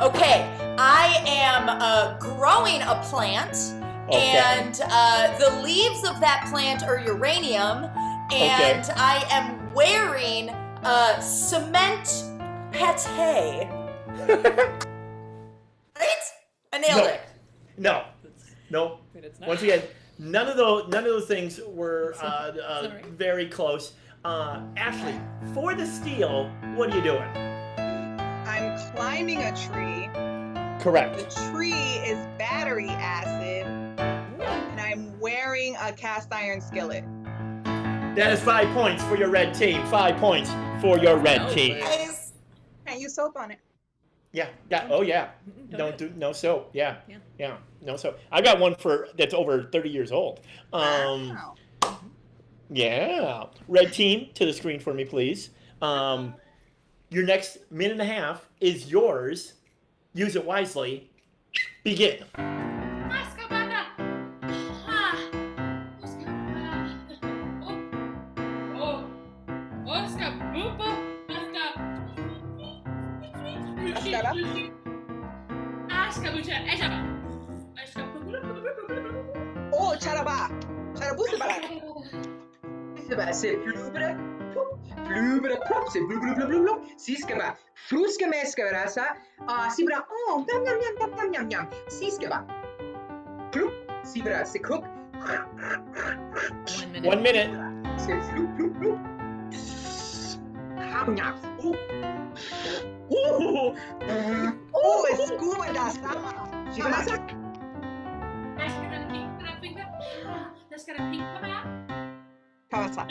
Okay, I am growing a plant, and the leaves of that plant are uranium, and I am wearing cement pate. Right? I nailed it. No. Wait, it's not. Once again, none of those things were very close. Ashley, for the steal, what are you doing? I'm climbing a tree. Correct. The tree is battery acid, and I'm wearing a cast iron skillet. That is 5 points for your red team. 5 points for your red team. Nice. Can't use soap on it. Yeah. Oh yeah. Don't do no soap. Yeah. No soap. I got one that's over 30 years old. Wow. Yeah. Red team, to the screen for me, please. Your next minute and a half is yours. Use it wisely. Begin. Oh, charaba. Charabusabara. C'est flubra. Flubra pop. C'est blubra. Siskaba. Fruskemeskabara sa. Sibra. Oh, yum. Siskaba. Clup. Sibra. C'est cook. 1 minute. C'est flub. Hamnya. Oh, escuba da sama. Shibasa. Pasa.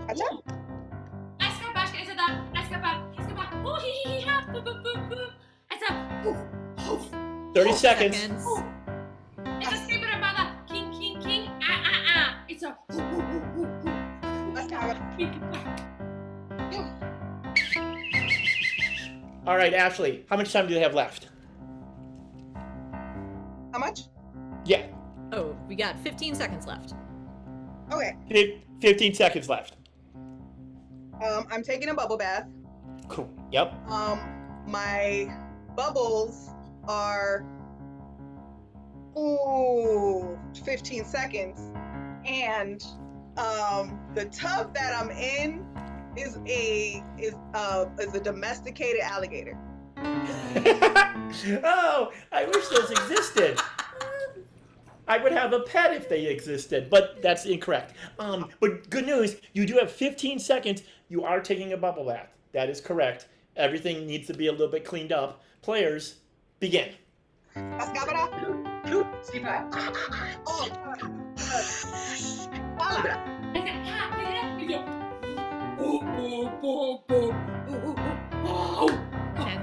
Acha? 30 seconds. It's a All right, Ashley, how much time do they have left? How much? Yeah, Oh, we got 15 seconds left. Okay. 15 seconds left. I'm taking a bubble bath. Cool. Yep. My bubbles are 15 seconds, and the tub that I'm in is a domesticated alligator. Oh, I wish those existed. I would have a pet if they existed, but that's incorrect. But good news, you do have 15 seconds. You are taking a bubble bath. That is correct. Everything needs to be a little bit cleaned up. Players, begin. Ten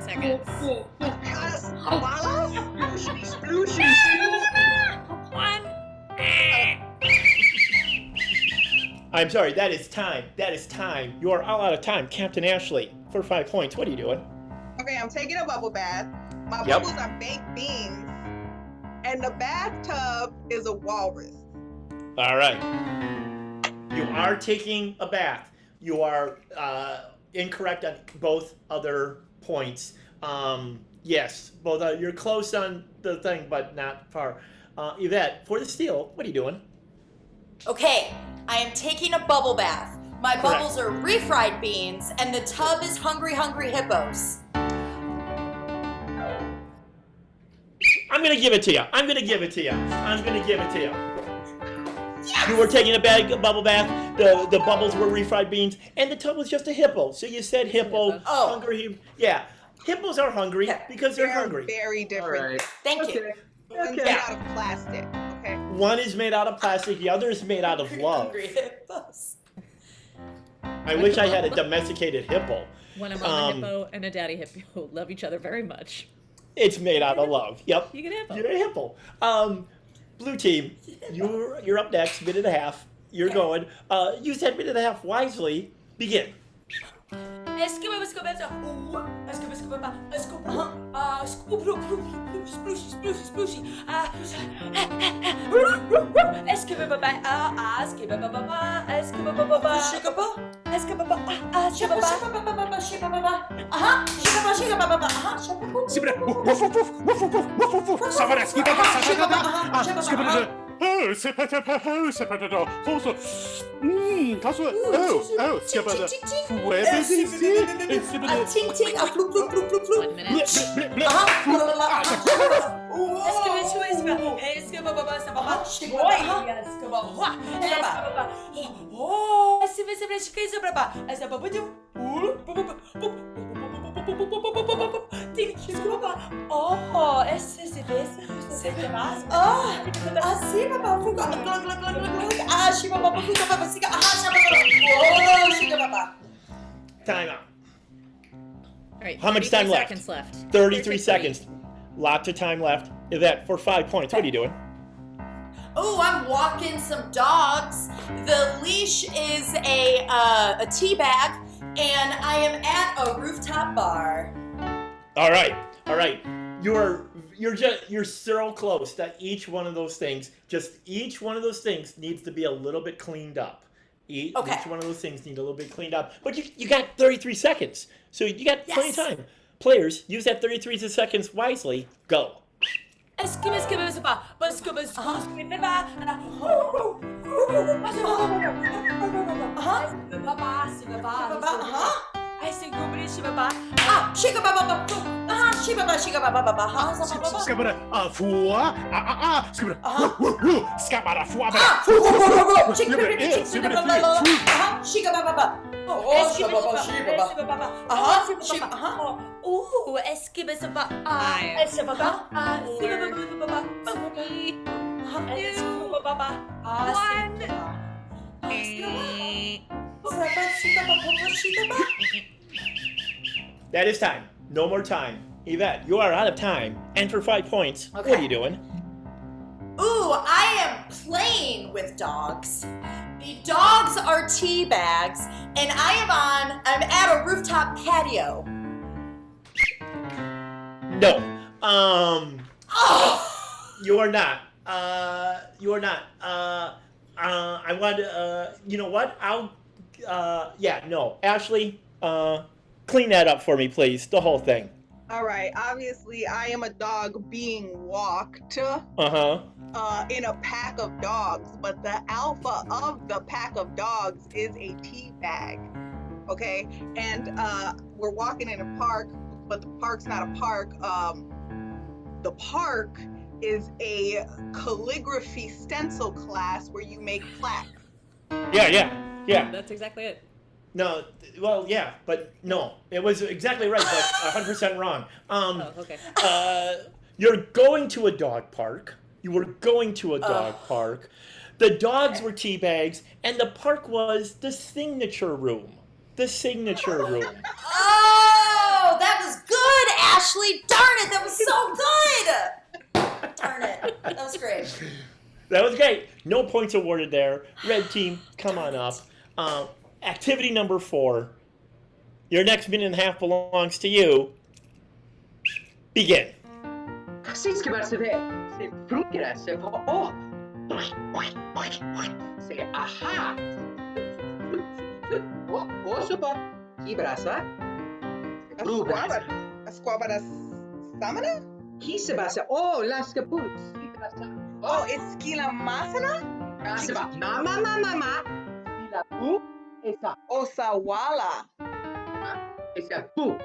seconds. I'm sorry, that is time. That is time. You are all out of time. Captain Ashley, for 5 points. What are you doing? Okay, I'm taking a bubble bath. My Yep. bubbles are baked beans, and the bathtub is a walrus. All right. You are taking a bath. You are incorrect on both other points. Yes, both you're close on the thing, but not far. Yvette, for the steal, what are you doing? Okay, I am taking a bubble bath. My Correct. bubbles are refried beans, and the tub is hungry hippos. I'm gonna give it to you. Yes! You were taking a bubble bath. The bubbles were refried beans, and the tub was just a hippo. So you said hippo, hungry. Yeah, hippos are hungry because they're hungry. Very different. Thank you. One's made out of plastic. Okay. One is made out of plastic. The other is made out of love. Hungry hippos. I wish I had a domesticated hippo. When a mama hippo and a daddy hippo love each other very much. It's made out of love. Yep. You get a hippo. You're a hippo. Blue team, you're up next. Minute and a half. You're going. Use that minute and a half wisely. Begin. Oh, c'est pas oh, c'est pas oh, Ting ting, a floop floop floop floop floop. 1 minute. Time out. All right. How much time left? seconds left. 33 seconds. Lots of time left. Yvette, for 5 points, what are you doing? Oh, I'm walking some dogs. The leash is a tea bag, and I am at a rooftop bar. All right. You are you're so close that each one of those things needs to be a little bit cleaned up. Each one of those things need a little bit cleaned up. But you got 33 seconds, so you got plenty of time. Players, use that 33 seconds wisely. Go. That is time. No more time. Yvette, you are out of time. And for 5 points, what are you doing? Ooh, I am playing with dogs. The dogs are tea bags, and I'm at a rooftop patio. No. You are not. You are not. I want to, you know what? No. Ashley, clean that up for me, please. The whole thing. All right. Obviously, I am a dog being walked. In a pack of dogs, but the alpha of the pack of dogs is a tea bag. Okay, and we're walking in a park, but the park's not a park. The park is a calligraphy stencil class where you make plaques. Yeah. That's exactly it. No, well, yeah, but no. It was exactly right, but 100% wrong. Okay. You're going to a dog park. You were going to a dog park. The dogs were tea bags, and the park was the signature room. The signature room. Oh, that was good, Ashley. Darn it, that was so good. Darn it, that was great. That was great. No points awarded there. Red team, come on up. Activity number 4. Your next minute and a half belongs to you. Begin. Say aha. Oh, las kaput. Oh, esquila masana? Mama. Esa Osawala. esa pu.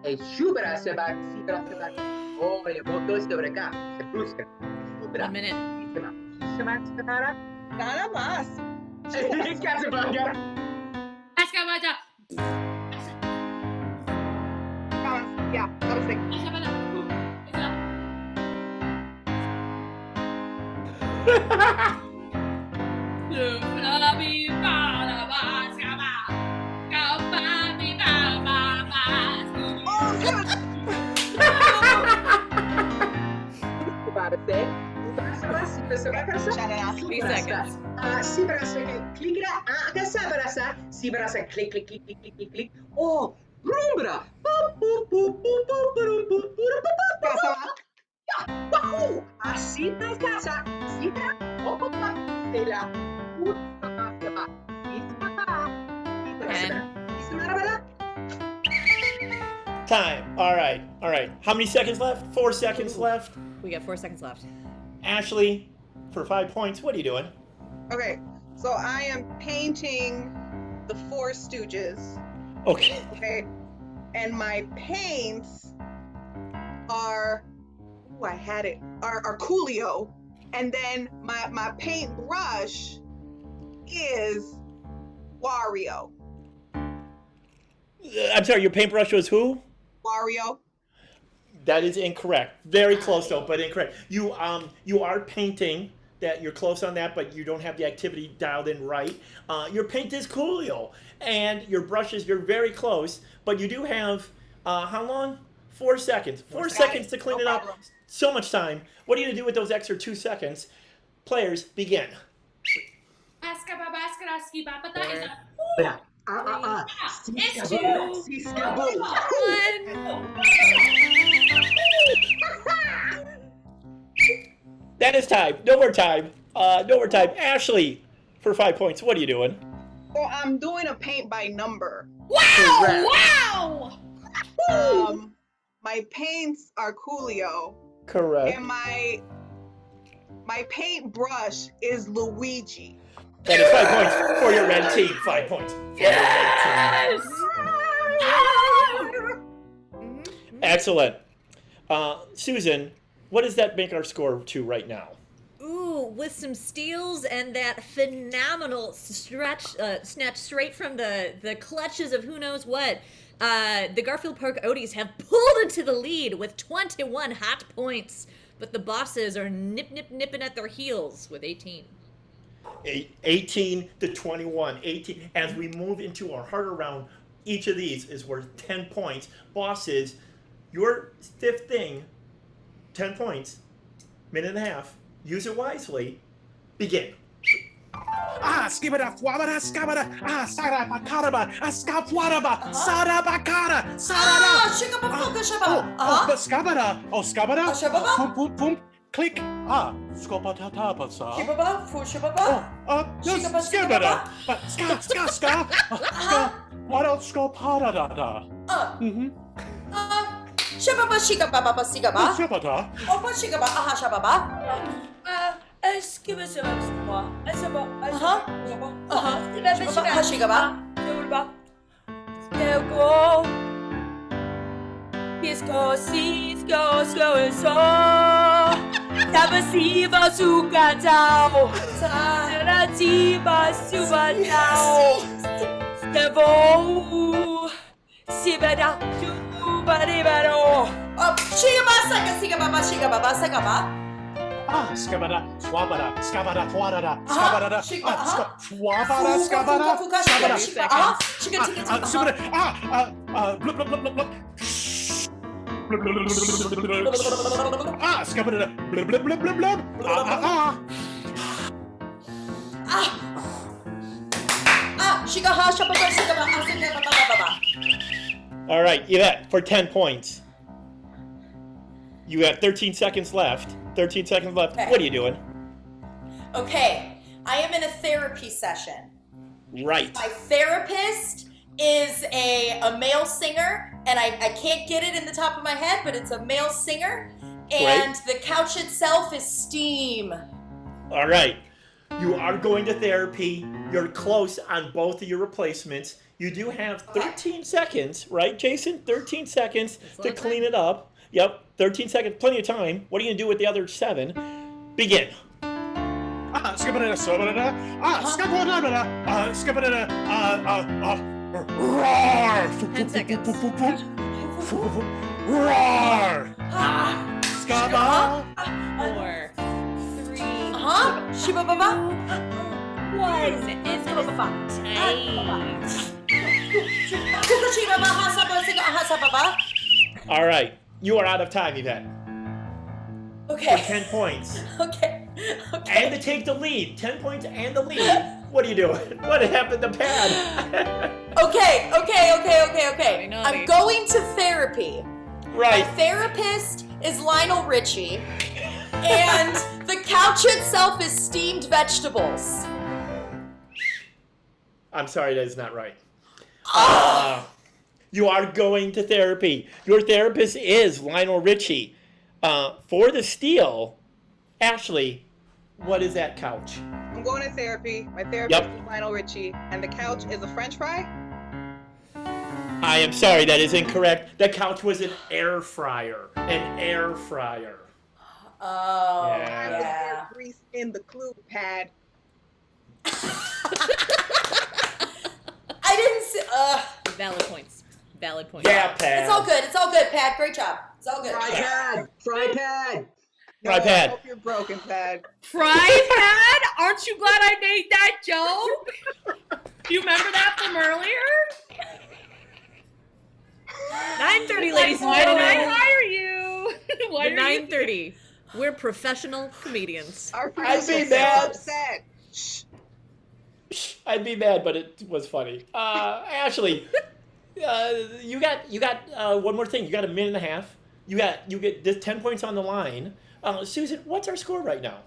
E shubra seba. Oh, le boto sobre acá. Se brusca. 1 minute. Nada más. Casablanca. Yeah, that was like. Click. Oh, brumbra. Así te casa. Time. All right. How many seconds left? 4 seconds left. We got 4 seconds left. Ashley, for 5 points, what are you doing? Okay, so I am painting the Four Stooges. Okay. And my paints are, are Coolio. And then my paint brush is Wario. I'm sorry, your paintbrush was who? Wario. That is incorrect. Very close though, but incorrect. You are painting. That you're close on that, but you don't have the activity dialed in right. Your paint is Coolio, and your brushes, you're very close, but you do have, how long? 4 seconds. 4 seconds to clean it up. So much time. What are you going to do with those extra 2 seconds? Players, begin. It's 2, 1. That is time. No more time. No more time. Ashley, for 5 points, what are you doing? So I'm doing a paint by number. Wow! Correct. Wow! My paints are Coolio. Correct. And my paint brush is Luigi. That is 5 points for your red team. 5 points. Yes! Excellent. Susan, what does that make our score to right now? Ooh, with some steals and that phenomenal snatch straight from the clutches of who knows what, the Garfield Park Odies have pulled into the lead with 21 hot points, but the bosses are nipping at their heels with 18. 18 to 21. 18. As we move into our harder round, each of these is worth 10 points. Bosses, your fifth thing, 10 points, minute and a half. Use it wisely. Begin. Skibada, fwabada, skabada, sara bakaraba, skapwaraba, sara bakara, sarada. Skabada, skabada, pum pum pum, click, skopatatapasa. Shibaba, fushibaba. Skibada, ska, what else skopadada? Shababa, shigababa, sigaba. Shabada. Opa, shigaba, aha, shababa. Skabada, swabada, skabada, fwadada, skabada, swabada, skabada, blub, blub, blub, blub, blub. Skabada, blub, blub, blub, blub, blub. All right, Yvette, for 10 points. You got 13 seconds left. 13 seconds left. Okay. What are you doing? Okay, I am in a therapy session. Right. My therapist is a male singer, and I can't get it in the top of my head, but it's a male singer. And the couch itself is steam. All right. You are going to therapy. You're close on both of your replacements. You do have 13 seconds, right, Jason? 13 seconds to clean it up. Yep, 13 seconds, plenty of time. What are you going to do with the other 7? Begin. 10 seconds. Roar! Skaba. 4, 3, Shibaba. 1. It's time. All right. You are out of time, Yvette. Okay. For 10 points. Okay. And to take the lead. 10 points and the lead. What are you doing? What happened to Pad? Okay. I'm going to therapy. Right. My therapist is Lionel Richie. And the couch itself is steamed vegetables. I'm sorry, that is not right. You are going to therapy. Your therapist is Lionel Richie. For the steal, Ashley, what is that couch? I'm going to therapy. My therapist is Lionel Richie, and the couch is a French fry. I am sorry, that is incorrect. The couch was an air fryer. An air fryer. Oh, yeah. There's grease in the clue pad. I didn't see. Valid points. Valid points. Yeah, Pad. It's all good, Pat. Great job. It's all good. Fry pad. Fry I Pad. hope you're broken, Pad. Fry pad? Aren't you glad I made that joke? Do you remember that from earlier? 9:30, ladies and Why did I gentlemen. hire you? Why The are you- 9:30. We're professional comedians. Our I'd be producer's so mad. upset. Shh. I'd be mad, but it was funny. Ashley, you got one more thing. You got a minute and a half. You get this 10 points on the line. Susan, what's our score right now?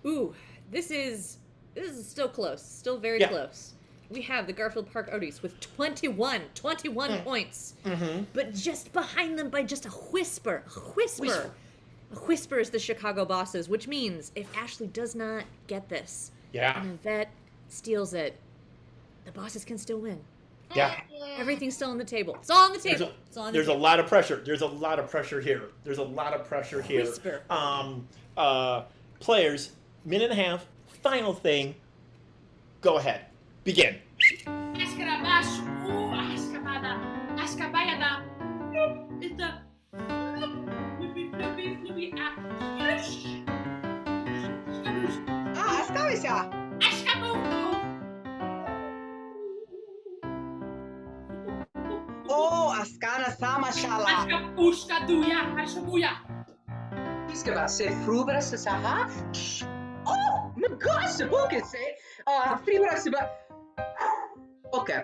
Ooh, this is still close. Still very close. We have the Garfield Park Oddies with 21 points. Mm-hmm. But just behind them by just a whisper. A whisper is the Chicago Bosses, which means if Ashley does not get this, and Yvette steals it, the Bosses can still win. Yeah. Everything's still on the table. It's all on the table. There's a lot of pressure. There's a lot of pressure here. Whisper. Players, minute and a half, final thing. Go ahead. Begin. Oh, Askana Samashala. Iskaba se frubra se saha. Oh, my gosh, the book is say. Fribra siba. Okay.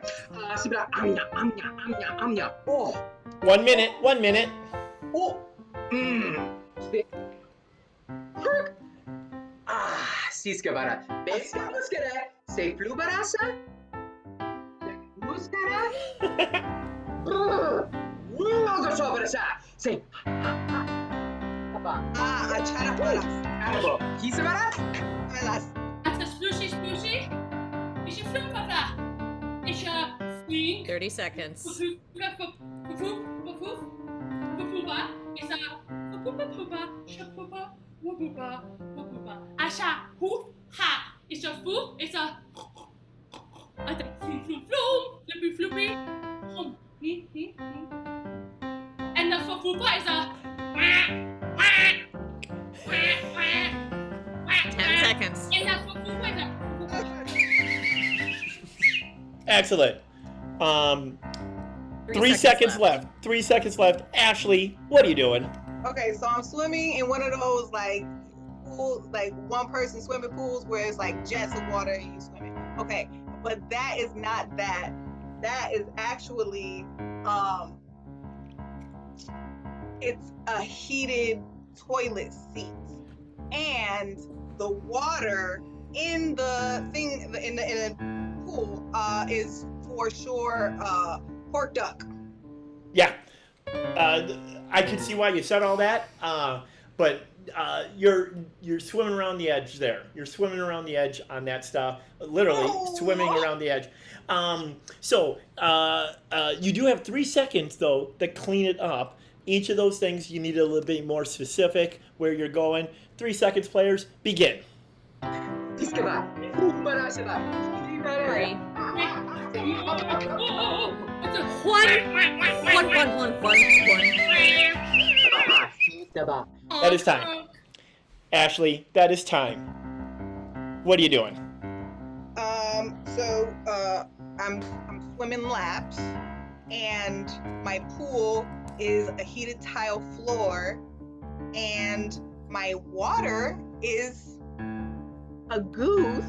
Sibra amnya. Oh. 1 minute. Oh. Siskabara. Beskamuskara. Se flubarasa. Muskara. Say. Achara paras. Arabo. Kisabaras. Velas. Ata splooshy. Is je flumfafla. Is je swing. 30 seconds. Poopa. Is a poopa. Asha. Hoof. Ha. Is a foof. Is a. Ata floopy. And the fupa is a 10 seconds. And the fupa is a Excellent. 3 seconds left. 3 seconds left. Ashley, what are you doing? Okay, so I'm swimming in one of those pool, one person swimming pools where it's like jets of water and you swimming. Okay, but that is not that. That is actually it's a heated toilet seat, and the water in the thing in the pool is for sure pork duck. Yeah, I can see why you said all that, but you're swimming around the edge there. You're swimming around the edge on that stuff, literally swimming around the edge. So you do have 3 seconds though to clean it up. Each of those things you need a little bit more specific where you're going. 3 seconds, players, begin. 3. That is time. Ashley, that is time. What are you doing? So I'm swimming laps, and my pool is a heated tile floor, and my water is a goose.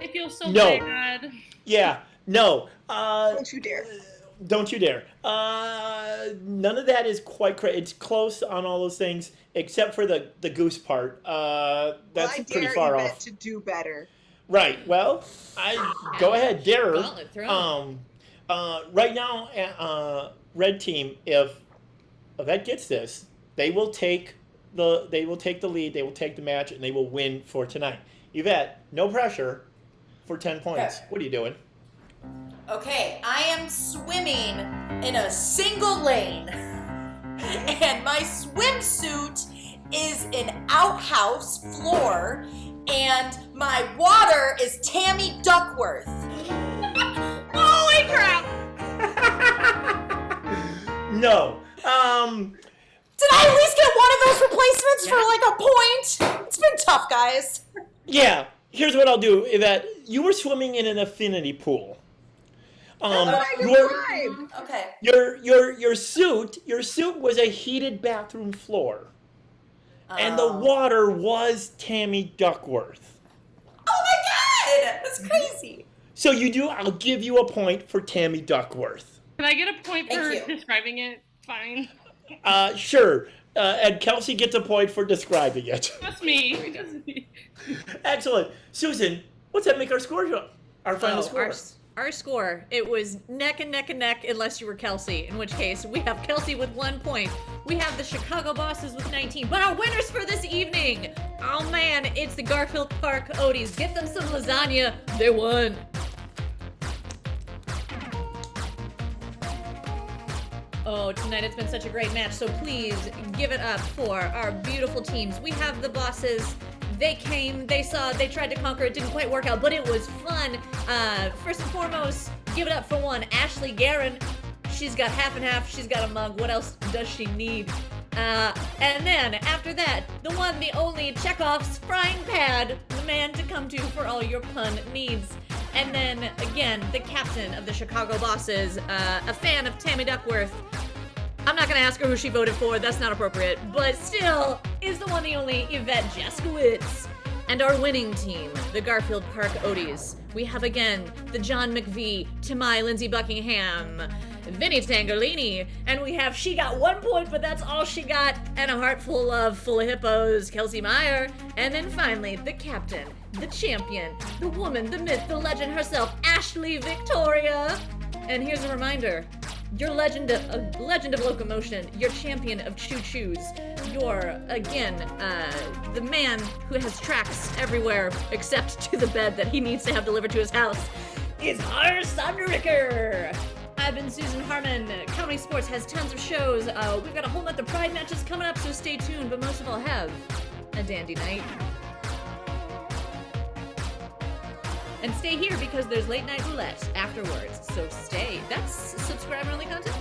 I feel so bad. Yeah, no. Don't you dare. Don't you dare. None of that is quite correct. It's close on all those things, except for the goose part. That's pretty far off. I dare to do better. Right. Well, go ahead, dare. Right now, red team, if Yvette gets this, they will take the lead. They will take the match, and they will win for tonight. Yvette, no pressure for 10 points. What are you doing? Okay, I am swimming in a single lane, and my swimsuit is an outhouse floor, and my water is Tammy Duckworth. Holy crap! No. Did I at least get one of those replacements for like a point? It's been tough, guys. Yeah. Here's what I'll do. Yvette, you were swimming in an affinity pool. Okay. Your suit was a heated bathroom floor. And the water was Tammy Duckworth. Oh my God! That's crazy. So I'll give you a point for Tammy Duckworth. Can I get a point for describing it? Fine. Sure. And Kelsey gets a point for describing it. That's me. Excellent. Susan, what's that make our score? Our final score? Our score, it was neck and neck and neck unless you were Kelsey, in which case we have Kelsey with 1 point. We have the Chicago Bosses with 19. But our winners for this evening, oh man, it's the Garfield Park Odies. Get them some lasagna. They won. Oh, tonight it's been such a great match, so please give it up for our beautiful teams. We have the Bosses. They came, they saw, they tried to conquer. It didn't quite work out, but it was fun. First and foremost, give it up for one, Ashley Guerin. She's got half and half. She's got a mug. What else does she need? And then after that, the one, the only Chekhov's frying pad, the man to come to for all your pun needs. And then again, the captain of the Chicago Bosses, a fan of Tammy Duckworth. I'm not going to ask her who she voted for. That's not appropriate. But still, is the one, the only Yvette Jaskowitz. And our winning team, the Garfield Park Odies. We have again the John McVie, Timai Lindsay Buckingham, Vinny Tangolini, and we have She Got 1 point, but that's all she got, and a heart full of hippos, Kelsey Meyer. And then finally, the captain, the champion, the woman, the myth, the legend herself, Ashley Victoria. And here's a reminder. Your legend of locomotion, your champion of choo-choos, your, again, the man who has tracks everywhere except to the bed that he needs to have delivered to his house, is Har Sonderricker. I've been Susan Harmon. Comedy Sports has tons of shows. We've got a whole month of Pride matches coming up, so stay tuned, but most of all, have a dandy night. And stay here because there's late night roulette afterwards. So stay. That's subscriber-only content.